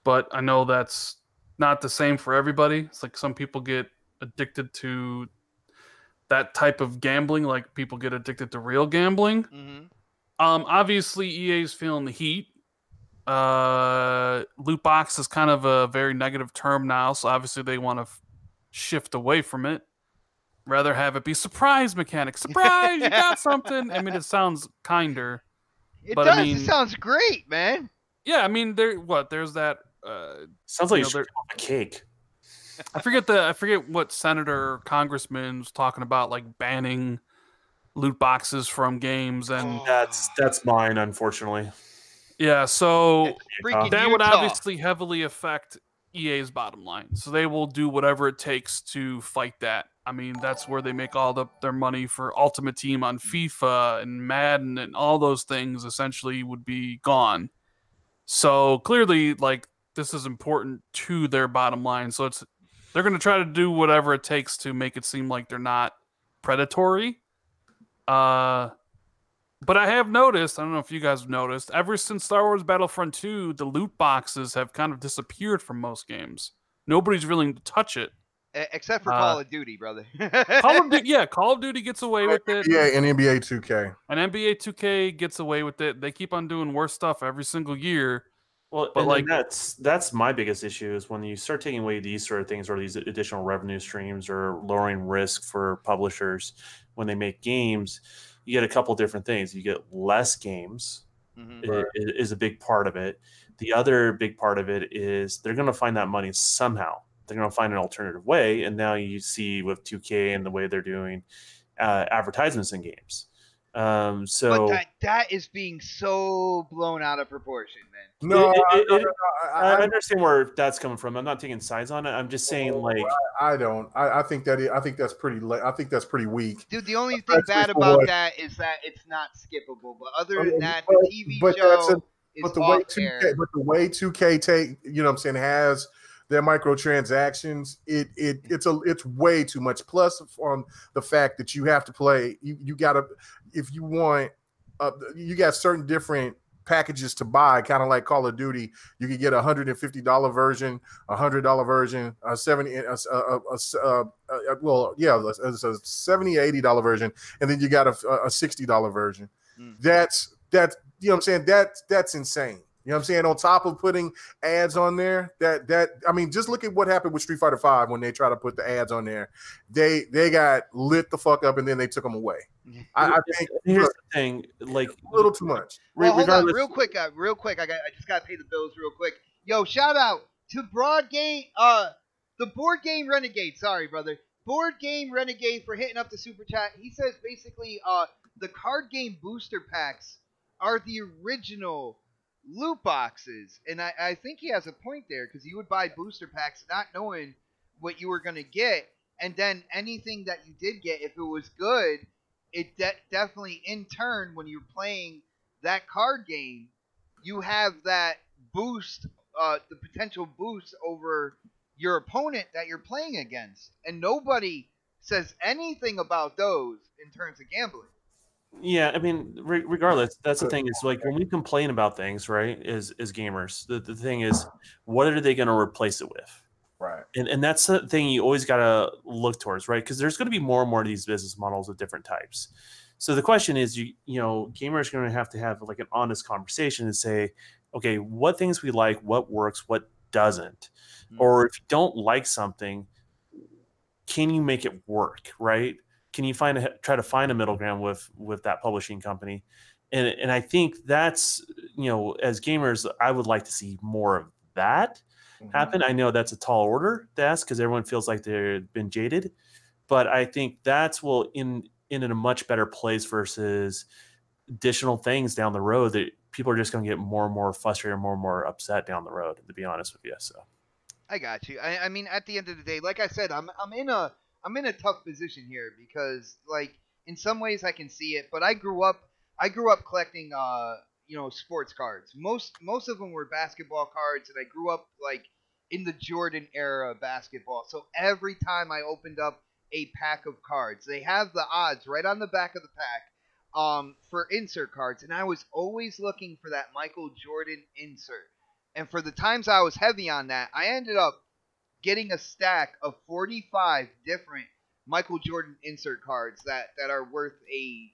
But I know that's not the same for everybody. It's like some people get addicted to that type of gambling, like people get addicted to real gambling. Mm-hmm. Obviously, EA's feeling the heat. Loot box is kind of a very negative term now, so obviously they want to shift away from it. Rather have it be surprise mechanics. Surprise, you got something. I mean, it sounds kinder. It does. It sounds great, man. Yeah, I mean, there's that. Sounds like a cake. I forget what senator or congressman was talking about, like banning loot boxes from games, and that's mine, unfortunately. Yeah, so It's freaking that would Utah. obviously heavily affect EA's bottom line. So they will do whatever it takes to fight that. I mean, that's where they make all their money for Ultimate Team on FIFA and Madden, and all those things essentially would be gone. So clearly, like, this is important to their bottom line. So they're going to try to do whatever it takes to make it seem like they're not predatory. But I have noticed, I don't know if you guys have noticed, ever since Star Wars Battlefront 2, the loot boxes have kind of disappeared from most games. Nobody's willing to touch it. Except for Call of Duty, brother. Call of Duty gets away with it. Yeah, and NBA 2K. And NBA 2K gets away with it. They keep on doing worse stuff every single year. Well, but like that's my biggest issue is when you start taking away these sort of things or these additional revenue streams or lowering risk for publishers when they make games. You get a couple different things. You get less games is a big part of it. The other big part of it is they're going to find that money somehow. They're going to find an alternative way. And now you see with 2K and the way they're doing advertisements in games. But that is being so blown out of proportion, man. No, I understand where that's coming from. I'm not taking sides on it. I'm just saying, like, I don't. I think that's pretty. I think that's pretty weak. Dude, the only thing bad about that is that it's not skippable. But other than that, the TV show is off air. But the way 2K take, you know what I'm saying, has their microtransactions, it's way too much. Plus, on the fact that you have to play, you gotta, if you want, you got certain different packages to buy, kind of like Call of Duty. You could get $150 version, $100 version, a $70, it's a $70-$80 version, and then you got a $60 version. That's you know what I'm saying. That's insane. You know what I'm saying? On top of putting ads on there, I mean, just look at what happened with Street Fighter V when they try to put the ads on there. They got lit the fuck up and then they took them away. I think here's the thing, like, a little too much. Well, hold on, real quick. I just gotta pay the bills real quick. Yo, shout out to the Board Game Renegade. Sorry, brother. Board Game Renegade for hitting up the super chat. He says basically, the card game booster packs are the original loot boxes, and I think he has a point there, because you would buy booster packs not knowing what you were going to get, and then anything that you did get, if it was good, it definitely in turn, when you're playing that card game, you have that boost, the potential boost over your opponent that you're playing against, and nobody says anything about those in terms of gambling. Yeah, I mean, regardless, that's the thing. Is like when we complain about things, right? As gamers, the thing is, what are they going to replace it with? Right. And that's the thing you always got to look towards, right? Because there's going to be more and more of these business models of different types. So the question is, you know, gamers are going to have like an honest conversation and say, okay, what things we like, what works, what doesn't, or if you don't like something, can you make it work, right? Can you try to find a middle ground with that publishing company? And I think that's, you know, as gamers, I would like to see more of that happen. I know that's a tall order to ask because everyone feels like they've been jaded, but I think that's in a much better place versus additional things down the road that people are just going to get more and more frustrated, more and more upset down the road, to be honest with you. So I got you. I mean, at the end of the day, like I said, I'm in a tough position here because, like, in some ways I can see it, but I grew up collecting sports cards. Most of them were basketball cards, and I grew up like in the Jordan era of basketball. So every time I opened up a pack of cards, they have the odds right on the back of the pack for insert cards, and I was always looking for that Michael Jordan insert. And for the times I was heavy on that, I ended up getting a stack of 45 different Michael Jordan insert cards that are worth a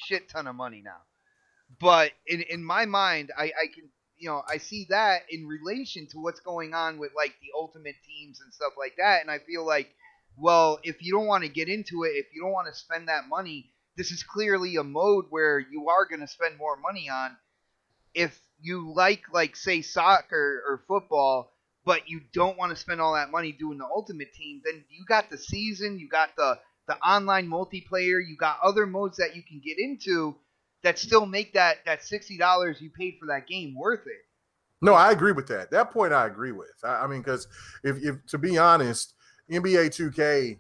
shit ton of money now. But in my mind, I can, I see that in relation to what's going on with like the Ultimate Teams and stuff like that. And I feel like, well, if you don't want to get into it, if you don't want to spend that money, this is clearly a mode where you are going to spend more money on. If you like say soccer or football, but you don't want to spend all that money doing the Ultimate Team, then you got the season, you got the online multiplayer, you got other modes that you can get into that still make that $60 you paid for that game worth it. No, I agree with that. That point I agree with. I mean, because if to be honest, NBA 2K,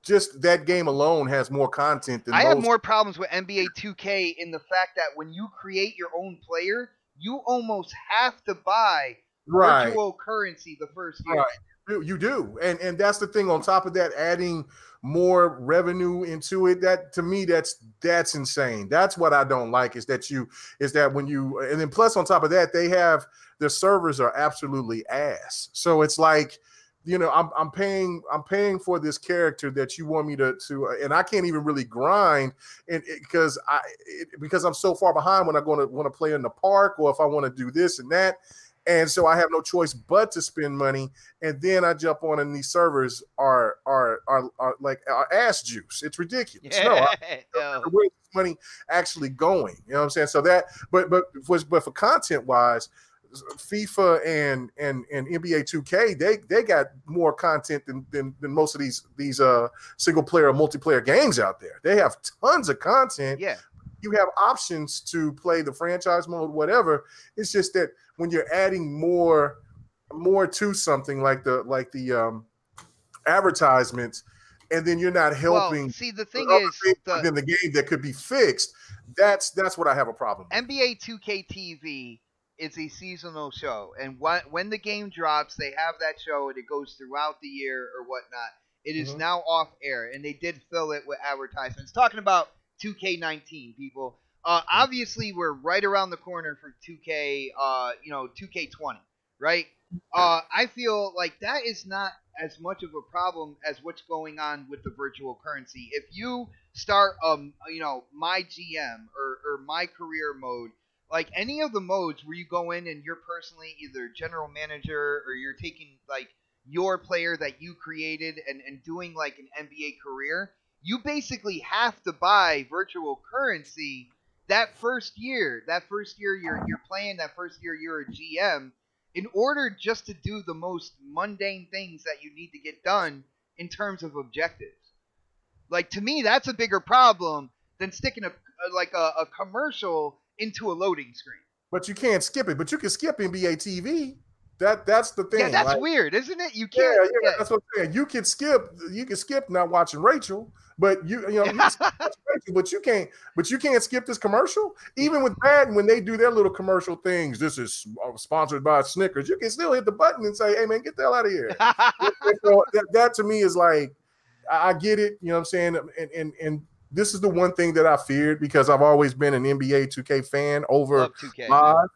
just that game alone has more content than I most. have more problems with NBA 2K in the fact that when you create your own player, you almost have to buy virtual currency the first year. Right. You do. And that's the thing. On top of that, adding more revenue into it, that to me, that's insane. That's what I don't like is that when you, and then plus on top of that, their servers are absolutely ass. So it's like, you know, I'm paying for this character that you want me to and I can't even really grind because I'm so far behind when I'm going to want to play in the park or if I want to do this and that. And so I have no choice but to spend money. And then I jump on and these servers are like ass juice. It's ridiculous. Yeah. Where's this money actually going? You know what I'm saying? So that, but for content wise, FIFA and NBA 2K, they got more content than most of these single player or multiplayer games out there. They have tons of content. Yeah. You have options to play the franchise mode, whatever. It's just that when you're adding more to something like the advertisements, and then you're not helping. Well, see, the thing is, within the game that could be fixed. That's what I have a problem with. NBA 2K TV is a seasonal show, and when the game drops, they have that show, and it goes throughout the year or whatnot. It is now off air, and they did fill it with advertisements. Talking about 2K19, people. Obviously, we're right around the corner for 2K, 2K20, right? I feel like that is not as much of a problem as what's going on with the virtual currency. If you start, my GM or my career mode, like any of the modes where you go in and you're personally either general manager or you're taking like your player that you created and doing like an NBA career, you basically have to buy virtual currency that first year. That first year you're playing, that first year you're a GM, in order just to do the most mundane things that you need to get done in terms of objectives. Like, to me, that's a bigger problem than sticking a commercial into a loading screen. But you can't skip it. But you can skip NBA TV. That's the thing. Yeah, that's like, weird, isn't it? You can't. Yeah, that's what I'm saying. You can skip not watching Rachel, but you can skip Rachel, but you can't skip this commercial. Even with Madden, when they do their little commercial things, this is sponsored by Snickers. You can still hit the button and say, "Hey man, get the hell out of here." So that to me is like, I get it. You know what I'm saying? And this is the one thing that I feared because I've always been an NBA 2K fan over 2K. live.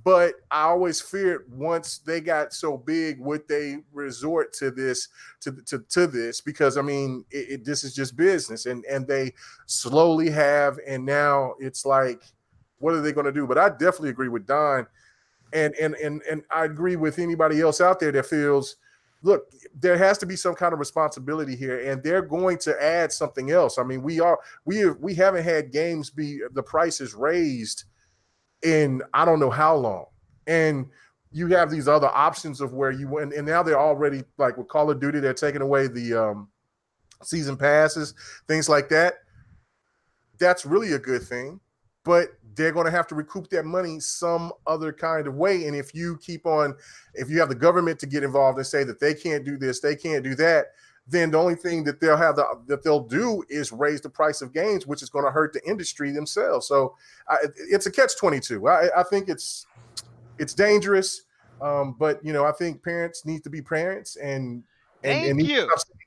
But I always feared once they got so big, would they resort to this, to this? Because I mean, this is just business, and they slowly have, and now it's like, what are they going to do? But I definitely agree with Don, and I agree with anybody else out there that feels, look, there has to be some kind of responsibility here, and they're going to add something else. I mean, we haven't had games be the prices raised in I don't know how long, and you have these other options of where you win, and now they're already like with Call of Duty, they're taking away the season passes, things like that. That's really a good thing, but they're going to have to recoup that money some other kind of way. And if you have the government to get involved and say that they can't do this, they can't do that, then the only thing that they'll do is raise the price of games, which is going to hurt the industry themselves. So it's a catch-22. I think it's dangerous, but I think parents need to be parents and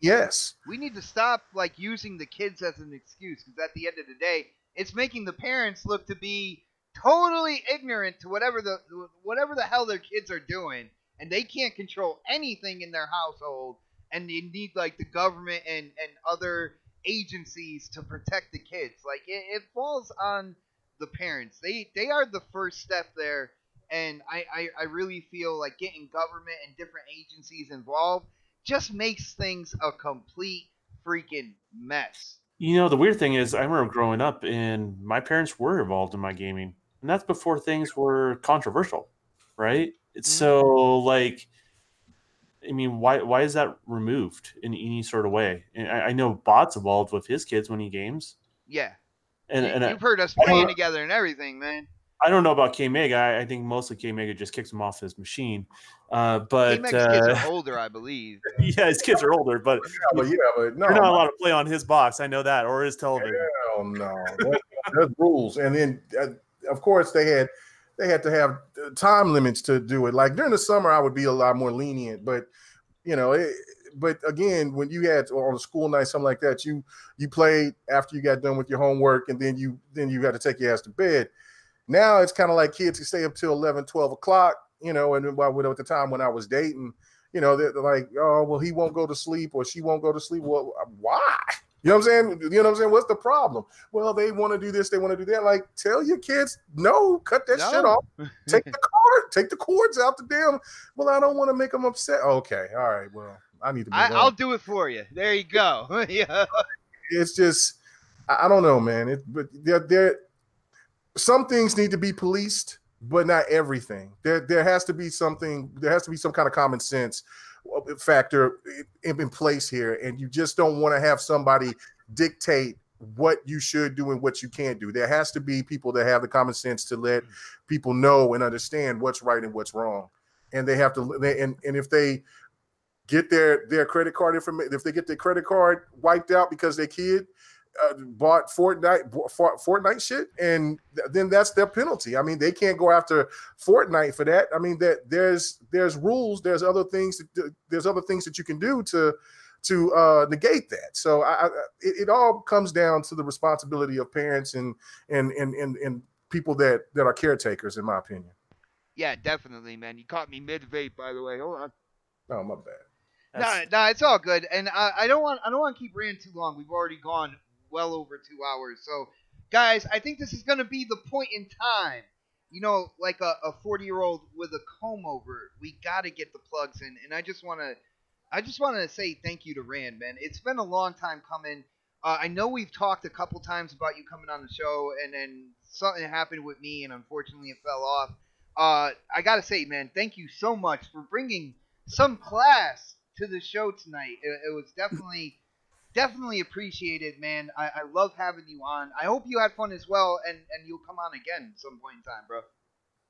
yes, we need to stop like using the kids as an excuse, because at the end of the day, it's making the parents look to be totally ignorant to whatever the hell their kids are doing, and they can't control anything in their household. And you need like the government and other agencies to protect the kids. Like it falls on the parents. They are the first step there. And I really feel like getting government and different agencies involved just makes things a complete freaking mess. The weird thing is, I remember growing up and my parents were involved in my gaming, and that's before things were controversial, right? So like, I mean, why is that removed in any sort of way? And I know Bot's involved with his kids when he games. Yeah. You've heard us playing together and everything, man. I don't know about K Mega. I think mostly K Mega just kicks him off his machine. But K-Meg's kids are older, I believe. Yeah, his kids are older, but but no, you're not allowed to play on his box. I know that, or his television. Hell no, there's rules. And then, of course, they had to have time limits to do it. Like during the summer, I would be a lot more lenient, but but again, when you had on a school night, something like that, you played after you got done with your homework, and then you got to take your ass to bed. Now it's kind of like kids who stay up till 11, 12 o'clock, and at the time when I was dating, they're like, oh, well, he won't go to sleep or she won't go to sleep. Well, why? You know what I'm saying? What's the problem? Well, they want to do this, they want to do that. Like, tell your kids, no, cut that shit off. Take the cords out the damn. Well, I don't want to make them upset. Okay, all right. Well, I need to. I'll do it for you. There you go. Yeah. It's just, I don't know, man. But some things need to be policed, but not everything. There has to be something. There has to be some kind of common sense factor in place here, and you just don't want to have somebody dictate what you should do and what you can't do. There has to be people that have the common sense to let people know and understand what's right and what's wrong, and they have to. And if they get their credit card information, if they get their credit card wiped out because their kid bought Fortnite shit, and then that's their penalty. I mean, they can't go after Fortnite for that. I mean, that there's rules, there's other things that you can do to negate that. So it all comes down to the responsibility of parents and people that are caretakers, in my opinion. Yeah, definitely, man. You caught me mid-vape, by the way. Hold on. Oh, my bad. No, it's all good. And I don't want to keep Rand too long. We've already gone well over 2 hours. So, guys, I think this is going to be the point in time. Like a 40-year-old with a comb over. We got to get the plugs in. And I just want to say thank you to Rand, man. It's been a long time coming. I know we've talked a couple times about you coming on the show, and then something happened with me, and unfortunately it fell off. I got to say, man, thank you so much for bringing some class to the show tonight. It was definitely appreciated, man. I love having you on. I hope you had fun as well, and you'll come on again at some point in time, bro.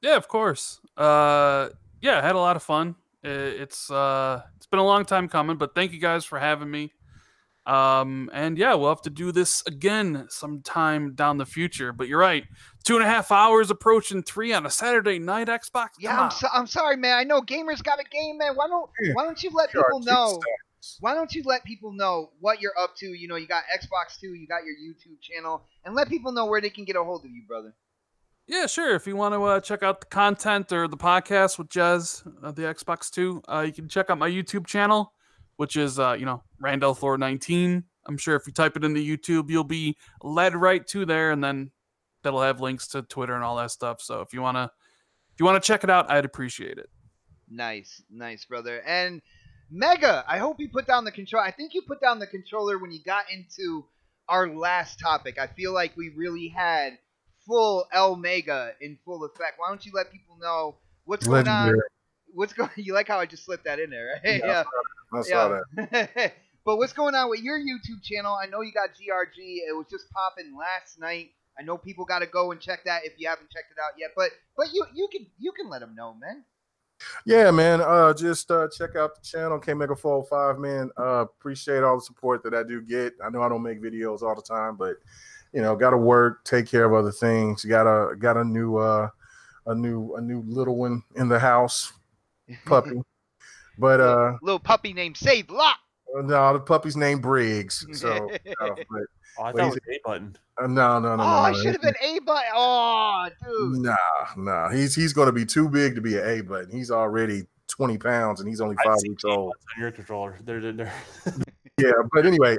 Yeah, of course. I had a lot of fun. It's been a long time coming, but thank you guys for having me. And yeah, we'll have to do this again sometime down the future. But you're right, 2.5 hours approaching 3 on a Saturday night. Xbox. Yeah, I'm sorry, man. I know gamers got a game, man. Why don't you let people know? Why don't you let people know what you're up to? You got Xbox 2, you got your YouTube channel, and let people know where they can get a hold of you, brother. Yeah, sure. If you want to check out the content or the podcast with Jez, the Xbox 2, you can check out my YouTube channel, which is, Randall Thor 19. I'm sure if you type it into YouTube, you'll be led right to there, and then that'll have links to Twitter and all that stuff. So if you wanna check it out, I'd appreciate it. Nice, brother. And Mega, I hope you put down the controller. I think you put down the controller when you got into our last topic. I feel like we really had full El Mega in full effect. Why don't you let people know what's going on? You like how I just slipped that in there, right? Yeah. I saw that. But what's going on with your YouTube channel? I know you got GRG. It was just popping last night. I know people got to go and check that if you haven't checked it out yet. But you can let them know, man. Yeah, man. Just check out the channel, K-Mega405, man. Appreciate all the support that I do get. I know I don't make videos all the time, but got to work, take care of other things. Got a new little one in the house, puppy. But little puppy named Save Lock. No, the puppy's named Briggs. So, I thought it was A button. No. Oh, it should have been A button. Oh, dude. Nah. He's going to be too big to be an A button. He's already 20 pounds and he's only 5 weeks old. On your controller, they're. Yeah, but anyway,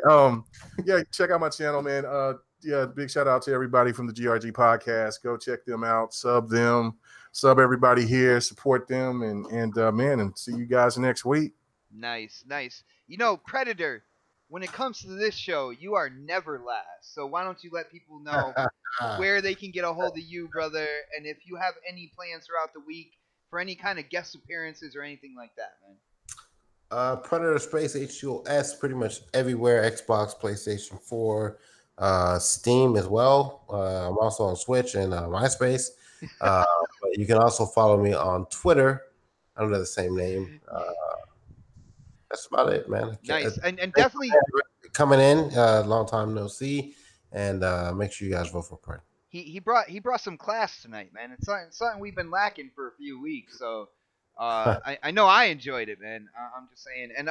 check out my channel, man. Big shout out to everybody from the GRG podcast. Go check them out, sub everybody here, support them, and see you guys next week. Nice. Predator, when it comes to this show, you are never last. So why don't you let people know where they can get a hold of you, brother, and if you have any plans throughout the week for any kind of guest appearances or anything like that, man. Predator Space H2S pretty much everywhere. Xbox, PlayStation 4, Steam as well. I'm also on Switch and MySpace. But you can also follow me on Twitter under the same name. That's about it, man. Nice. And Thanks definitely for coming in. Long time no see. And make sure you guys vote for Pred. he brought some class tonight, man. It's something we've been lacking for a few weeks. So I know I enjoyed it, man. I'm just saying. And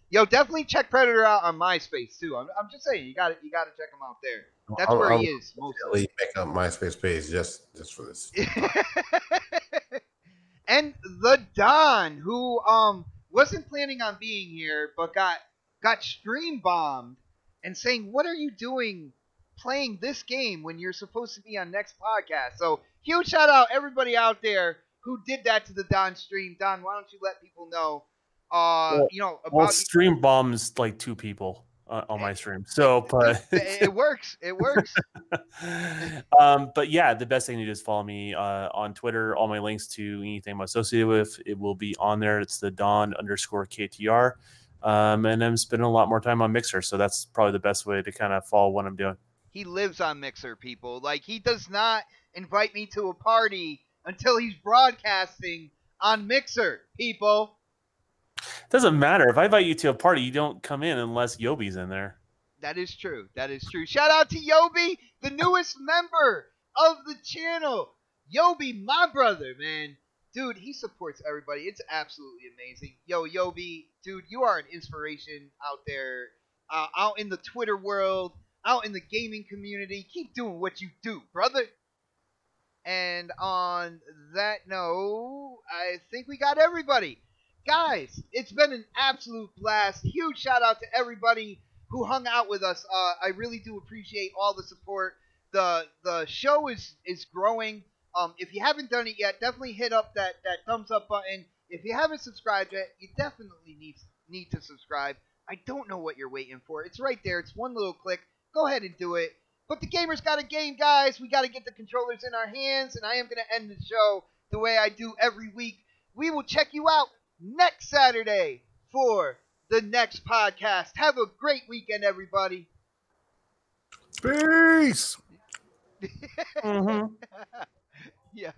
yo, definitely check Predator out on MySpace too. I'm just saying you got to check him out there. That's where he is mostly. Make up MySpace page just for this. And the Don, who wasn't planning on being here, but got stream bombed and saying, "What are you doing playing this game when you're supposed to be on next podcast?" So huge shout out everybody out there who did that to the Don stream. Don, why don't you let people know, about stream bombs like 2 people on my stream. So, but it works. It works. But yeah, the best thing to do is follow me on Twitter. All my links to anything I'm associated with, it will be on there. It's the Don_KTR. And I'm spending a lot more time on Mixer, so that's probably the best way to kind of follow what I'm doing. He lives on Mixer, people. Like, he does not invite me to a party until he's broadcasting on Mixer, people. Doesn't matter. If I invite you to a party, you don't come in unless Yobi's in there. That is true. That is true. Shout out to Yobi, the newest member of the channel. Yobi, my brother, man. Dude, he supports everybody. It's absolutely amazing. Yo, Yobi, dude, you are an inspiration out there, out in the Twitter world, out in the gaming community. Keep doing what you do, brother. And on that note, I think we got everybody. Guys, it's been an absolute blast. Huge shout out to everybody who hung out with us. I really do appreciate all the support. The show is growing. If you haven't done it yet, definitely hit up that thumbs up button. If you haven't subscribed yet, you definitely need to subscribe. I don't know what you're waiting for. It's right there. It's one little click. Go ahead and do it. But the gamers got a game, guys. We got to get the controllers in our hands, and I am going to end the show the way I do every week. We will check you out next Saturday for the next podcast. Have a great weekend, everybody. Peace. Yeah.